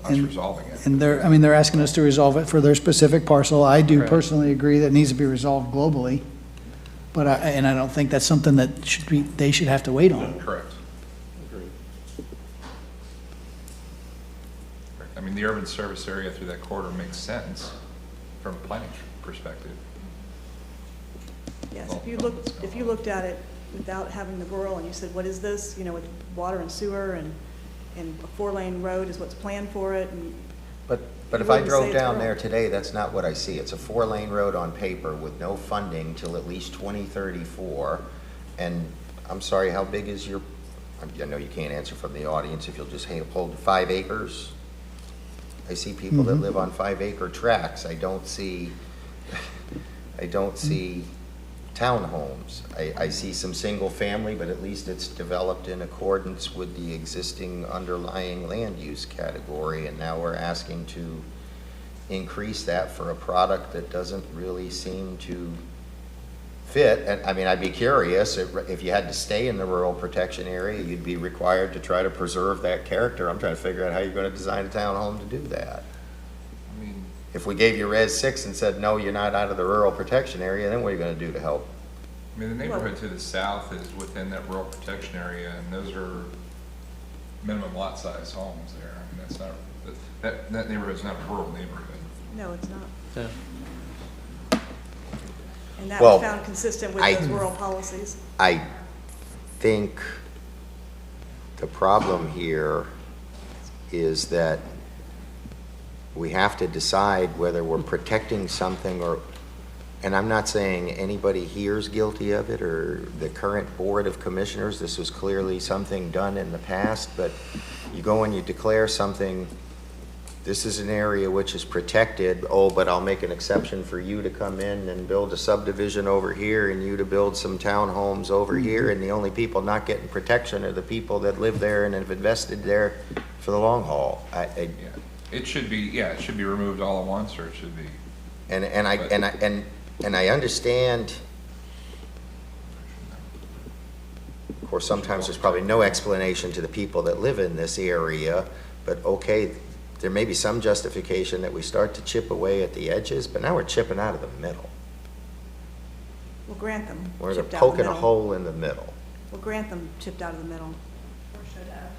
us And- resolving it. and they're asking us to resolve it for their specific parcel. I do Right. personally agree that it needs to be resolved globally, but I don't think that's something that they should have to wait on. Correct. Agreed. I mean, the urban service area through that corridor makes sense from a planning perspective. Yes, if you looked at it without having the rural and you said, what is this? With water and sewer and a 4-lane road is what's planned for it, and But You if I wouldn't say drove it's down rural. there today, that's not what I see. It's a 4-lane road on paper with no funding till at least 2034. And I'm sorry, how big is your, I know you can't answer from the audience if you'll just hold 5 acres? I see people that live on 5-acre tracts. I don't see townhomes. I see some single family, but at least it's developed in accordance with the existing underlying land use category, and now we're asking to increase that for a product that doesn't really seem to fit. And I mean, I'd be curious, if you had to stay in the rural protection area, you'd be required to try to preserve that character. I'm trying to figure out how you're gonna design a townhome to do that. I mean, If we gave you Res 6 and said, no, you're not out of the rural protection area, then what are you gonna do to help? I mean, the neighborhood to the south is within that rural protection area, and those are minimum lot size homes there. I mean, that's not, that neighborhood's not a rural neighborhood. no, it's not. Yeah. And that Well, was found consistent with I- those rural policies. I think the problem here is that we have to decide whether we're protecting something and I'm not saying anybody here is guilty of it, or the current Board of Commissioners, this was clearly something done in the past, but you go and you declare something, this is an area which is protected, oh, but I'll make an exception for you to come in and build a subdivision over here, and you to build some townhomes over here, and the only people not getting protection are the people that live there and have invested there for the long haul. Yeah. It should be, yeah, it should be removed all at once, or it should be. And I understand, of course, sometimes there's probably no explanation to the people that live in this area, but okay, there may be some justification that we start to chip away at the edges, but now we're chipping out of the middle. Well, Grantham We're chipped out of the poking a middle. hole in the middle. Well, Grantham chipped out of the middle. Or should have.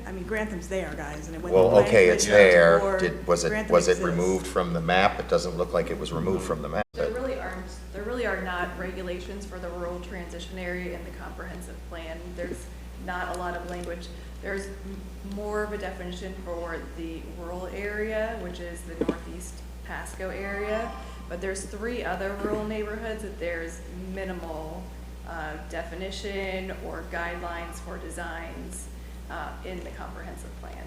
I mean, Grantham's there, guys, and it went. Well, the okay, language it's to there. board. Was it Grantham exists. removed from the map? It doesn't look like it was removed from the map. There really are not regulations for the rural transition area in the comprehensive plan. There's not a lot of language. There's more of a definition for the rural area, which is the northeast Pasco area. But there's 3 other rural neighborhoods that there's minimal definition or guidelines for designs in the comprehensive plan.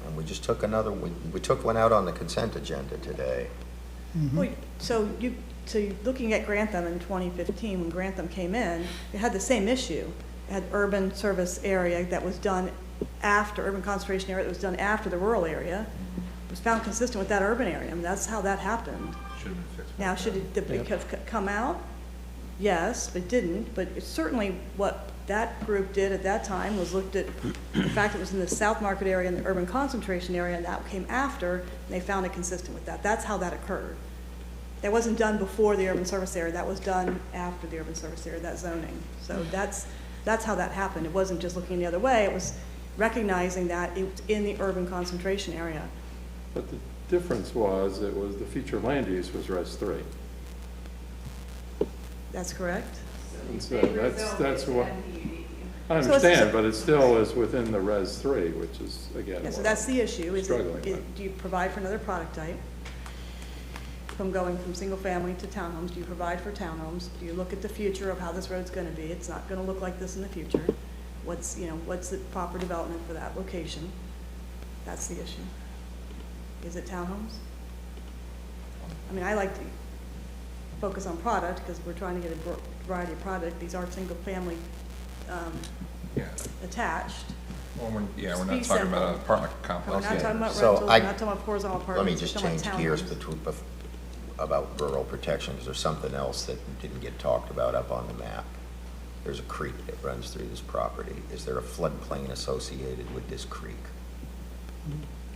And we just took another, we took one out on the consent agenda today. Well, so you're looking at Grantham in 2015, when Grantham came in, it had the same issue. It had urban service area that was done after, urban concentration area that was done after the rural area. It was found consistent with that urban area. I mean, that's how that happened. Should have been fixed. Now, should it have come out? Yes, but it didn't. But it's certainly what that group did at that time was looked at the fact it was in the South Market area and the urban concentration area, and that came after, and they found it consistent with that. That's how that occurred. That wasn't done before the urban service area. That was done after the urban service area, that zoning. So that's how that happened. It wasn't just looking the other way. It was recognizing that it was in the urban concentration area. But the difference was, it was the future land use was Res 3. That's correct. And so that's what, I So understand, but it still is within the Res 3, which is, again, Yeah, so what that's I'm the issue, is struggling with. do you provide for another product type? From going from single family to townhomes, do you provide for townhomes? Do you look at the future of how this road's gonna be? It's not gonna look like this in the future. What's the proper development for that location? That's the issue. Is it townhomes? I mean, I like to focus on product, because we're trying to get a variety of product. These are single family, Yeah. attached. Well, we're not Be talking about an simple. apartment We're complex. not talking about So rentals, we're not talking about horizontal Let me apartments. just we're talking change about gears townhomes. about rural protection, because there's something else that didn't get talked about up on the map. There's a creek that runs through this property. Is there a floodplain associated with this creek?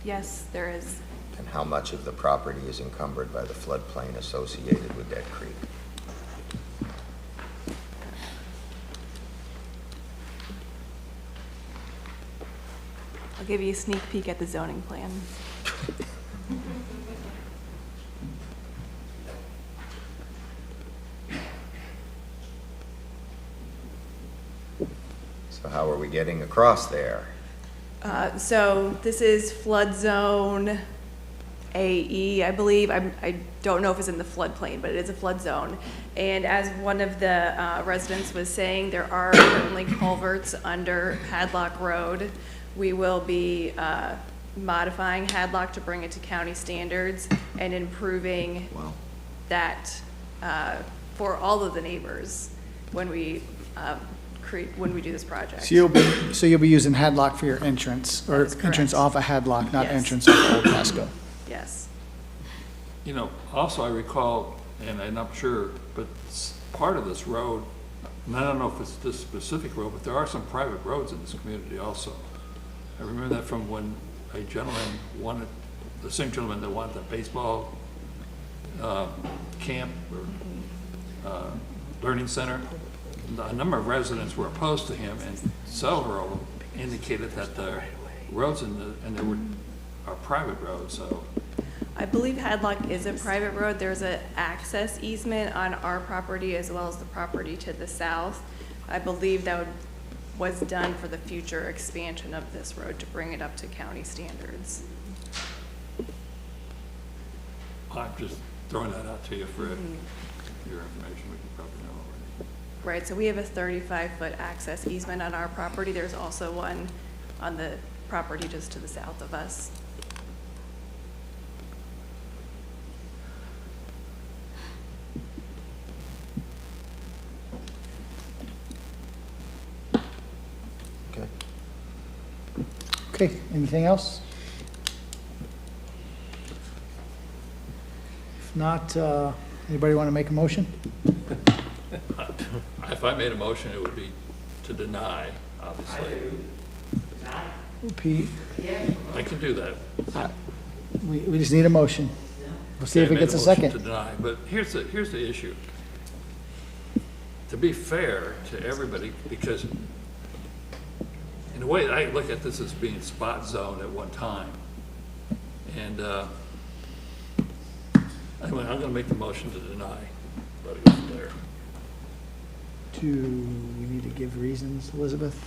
Yes, there is. And how much of the property is encumbered by the floodplain associated with that creek? I'll give you a sneak peek at the zoning plan. So how are we getting across there? So this is flood zone AE, I believe. I don't know if it's in the floodplain, but it is a flood zone. And as one of the residents was saying, there are currently culverts under Hadlock Road. We will be modifying Hadlock to bring it to county standards and improving that for all of the neighbors when we do this project. So you'll be using Hadlock for your entrance, or entrance off of Hadlock, not Yes. entrance off Old Pasco. Yes. You know, also I recall, and I'm not sure, but part of this road, and I don't know if it's this specific road, but there are some private roads in this community also. I remember that from when a gentleman wanted, the same gentleman that wanted the baseball camp or learning center. A number of residents were opposed to him, and several indicated that the roads are private roads, so. I believe Hadlock is a private road. There's an access easement on our property as well as the property to the south. I believe that was done for the future expansion of this road to bring it up to county standards. I'm just throwing that out to you for your information, which you probably know already. Right, so we have a 35-foot access easement on our property. There's also one on the property just to the south of us. Okay. Okay, anything else? If not, anybody want to make a motion? If I made a motion, it would be to deny, obviously. Pete? I can do that. We just need a motion. We'll see if Okay, it I made gets a motion second. To deny, but here's the issue. To be fair to everybody, because in a way, I look at this as being spot zone at one time. And anyway, I'm gonna make the motion to deny. Let it go from there. Do we need to give reasons, Elizabeth?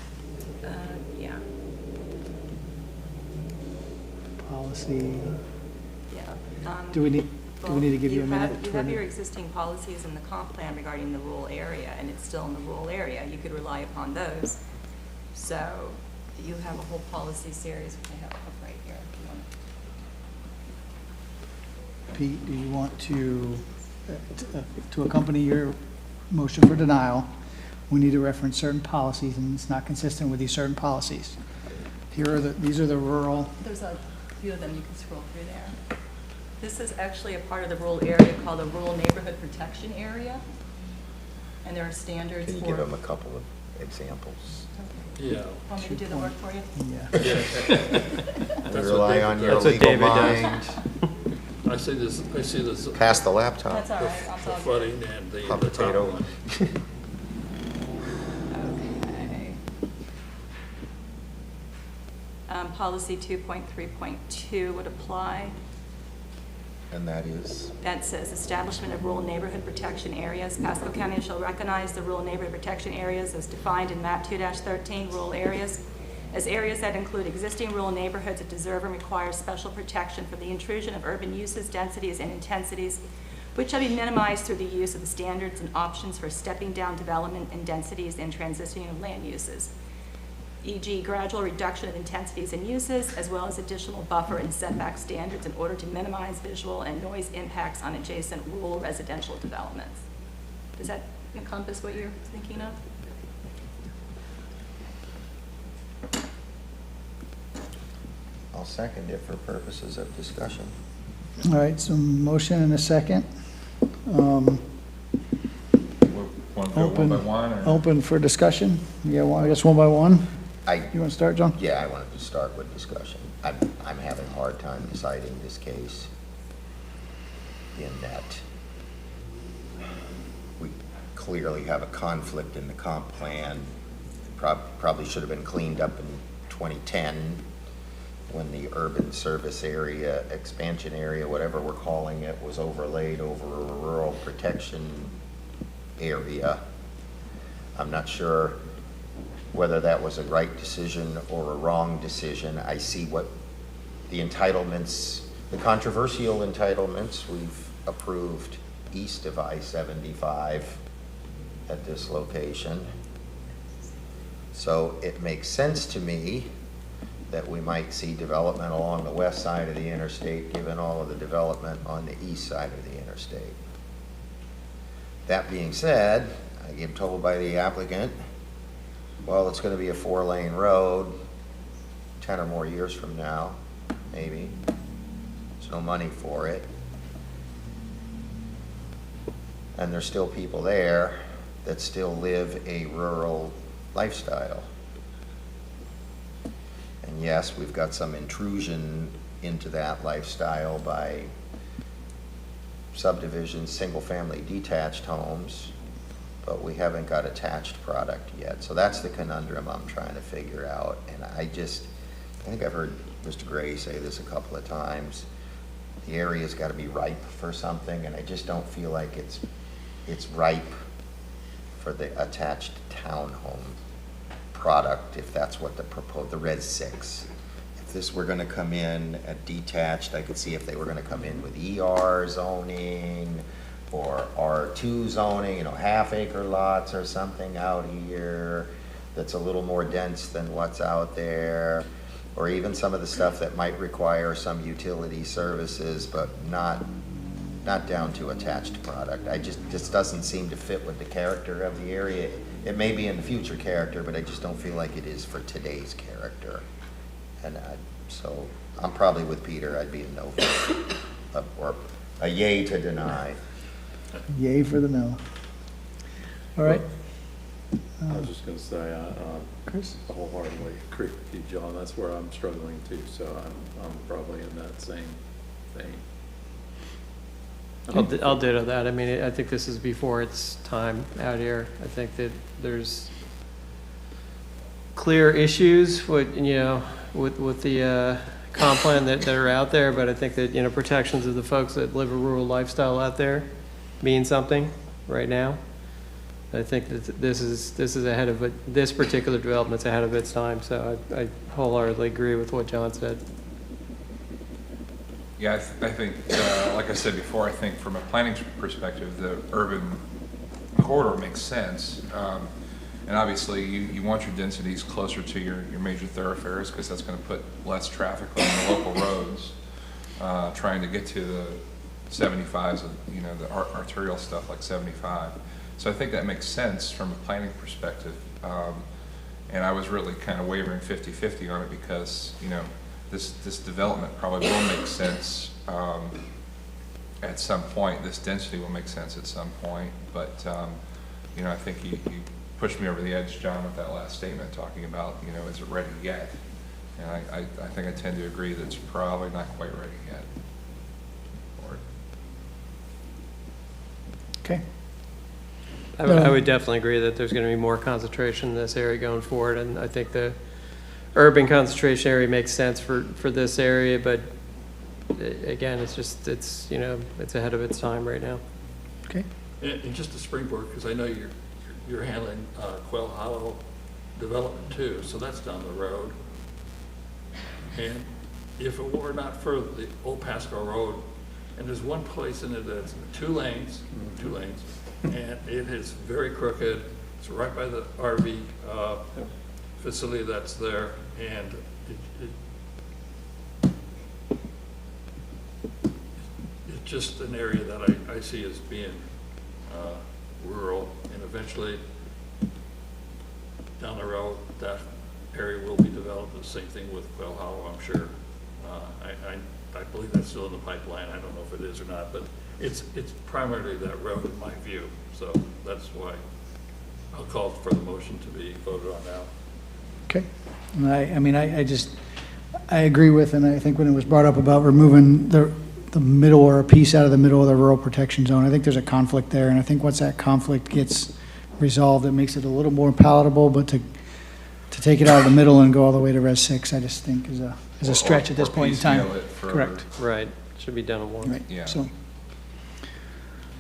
Yeah, Policy? yeah. Do we need to give you a minute? You have your existing policies in the comp plan regarding the rural area, and it's still in the rural area. You could rely upon those. So you have a whole policy series, which I have up right here. if you want. Pete, do you want to accompany your motion for denial? We need to reference certain policies, and it's not consistent with these certain policies. These are the rural. There's a few of them, you can scroll through there. This is actually a part of the rural area called the Rural Neighborhood Protection Area. And there are standards for. Can you give them a couple of examples? Yeah. Want me to do the work for you? Yeah. We rely on your That's what legal David does. mind. I see this. Pass the laptop. That's all right, I'll The tell you. flooding and the Hot top potato. one. Okay. Policy 2.3.2 would apply. And that is? That says establishment of rural neighborhood protection areas. Pasco County shall recognize the rural neighborhood protection areas as defined in map 2-13 rural areas as areas that include existing rural neighborhoods that deserve and require special protection from the intrusion of urban uses, densities, and intensities, which shall be minimized through the use of the standards and options for stepping down development and densities and transitioning of land uses, e.g. gradual reduction of intensities and uses, as well as additional buffer and setback standards in order to minimize visual and noise impacts on adjacent rural residential developments. Does that encompass what you're thinking of? I'll second it for purposes of discussion. All right, so motion and a second. Want to go one by one, or? Open for discussion. Yeah, well, I guess one by one. You want to start, John? Yeah, I wanted to start with discussion. I'm having a hard time deciding this case in that we clearly have a conflict in the comp plan. Probably should have been cleaned up in 2010 when the urban service area, expansion area, whatever we're calling it, was overlaid over a rural protection area. I'm not sure whether that was a right decision or a wrong decision. I see what the entitlements, the controversial entitlements we've approved east of I-75 at this location. So it makes sense to me that we might see development along the west side of the interstate, given all of the development on the east side of the interstate. That being said, I get told by the applicant, well, it's going to be a 4-lane road 10 or more years from now, maybe. There's no money for it. And there's still people there that still live a rural lifestyle. And yes, we've got some intrusion into that lifestyle by subdivisions, single-family detached homes, but we haven't got attached product yet. So that's the conundrum I'm trying to figure out. And I think I've heard Mr. Gray say this a couple of times. The area's got to be ripe for something, and I just don't feel like it's ripe for the attached townhome product, if that's what the Res 6. If this were going to come in at detached, I could see if they were going to come in with ER zoning, or R2 zoning, half-acre lots or something out here that's a little more dense than what's out there, or even some of the stuff that might require some utility services, but not down to attached product. Just doesn't seem to fit with the character of the area. It may be in the future character, but I just don't feel like it is for today's character. And so I'm probably with Peter. I'd be a no for it, or a yay to deny. Yay for the no. All right. I was just gonna say, Chris? I wholeheartedly agree with you, John. That's where I'm struggling too, so I'm probably in that same vein. I'll ditto that. I mean, I think this is before its time out here. I think that there's clear issues with the comp plan that are out there, but I think that, protections of the folks that live a rural lifestyle out there mean something right now. I think that this is ahead of it. This particular development's ahead of its time, so I wholeheartedly agree with what John said. Yeah, I think, like I said before, I think from a planning perspective, the urban corridor makes sense. And obviously, you want your densities closer to your major thoroughfares, because that's going to put less traffic on the local roads, trying to get to the 75s, the arterial stuff like 75. So I think that makes sense from a planning perspective. And I was really kind of wavering 50-50 on it because, this development probably will make sense at some point. This density will make sense at some point. But, I think you pushed me over the edge, John, with that last statement talking about, is it ready yet? And I think I tend to agree that it's probably not quite ready yet. Okay. I would definitely agree that there's going to be more concentration in this area going forward, and I think the urban concentration area makes sense for this area, but again, it's ahead of its time right now. Okay. And just a springboard, because I know you're handling Quail Hollow development too, so that's down the road. And if it were not for the old Pasco Road, and there's one place in it that's two lanes, and it is very crooked. It's right by the RV facility that's there, and it's just an area that I see as being rural, and eventually down the road that area will be developed. The same thing with Quail Hollow, I'm sure. I believe that's still in the pipeline. I don't know if it is or not, but it's primarily that road in my view. So that's why I'll call for the motion to be voted on now. Okay. And I agree with, and I think when it was brought up about removing the middle or a piece out of the middle of the rural protection zone, I think there's a conflict there, and I think once that conflict gets resolved, it makes it a little more palatable, but to take it out of the middle and go all the way to Res 6, I just think is a stretch at this point in time. Correct. Right. Should be done at once. Right. Yeah.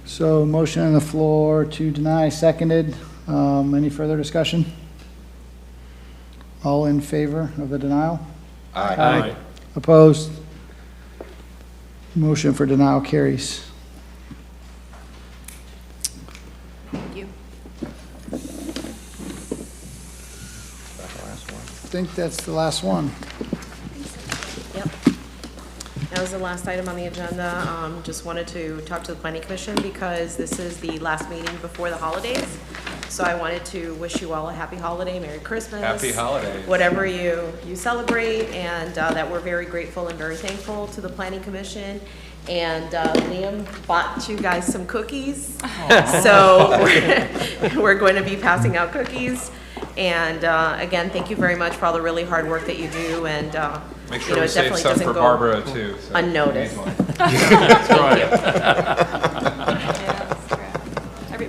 So motion on the floor to deny, seconded. Any further discussion? All in favor of the denial? Aye. Opposed? Motion for denial carries. Thank you. I think that's the last one. Yep. That was the last item on the agenda. Just wanted to talk to the Planning Commission because this is the last meeting before the holidays. So I wanted to wish you all a happy holiday, Merry Christmas. Happy holidays. Whatever you celebrate, and that we're very grateful and very thankful to the Planning Commission. And Liam bought you guys some cookies. So we're going to be passing out cookies. And again, thank you very much for all the really hard work that you do. And make sure we save some for Barbara too. So unnoticed. That's right.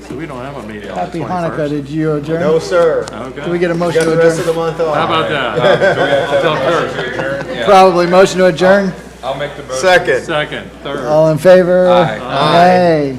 So we don't have a meeting on the 21st. Happy Hanukkah. Did you adjourn? No, sir. Okay. Do we get a We motion got to the rest of the adjourn? month off. How about that? Do we have to tell Kurt? Yeah. Probably motion to adjourn. I'll make the motion. Second. Second, third. All in favor? Aye. Aye.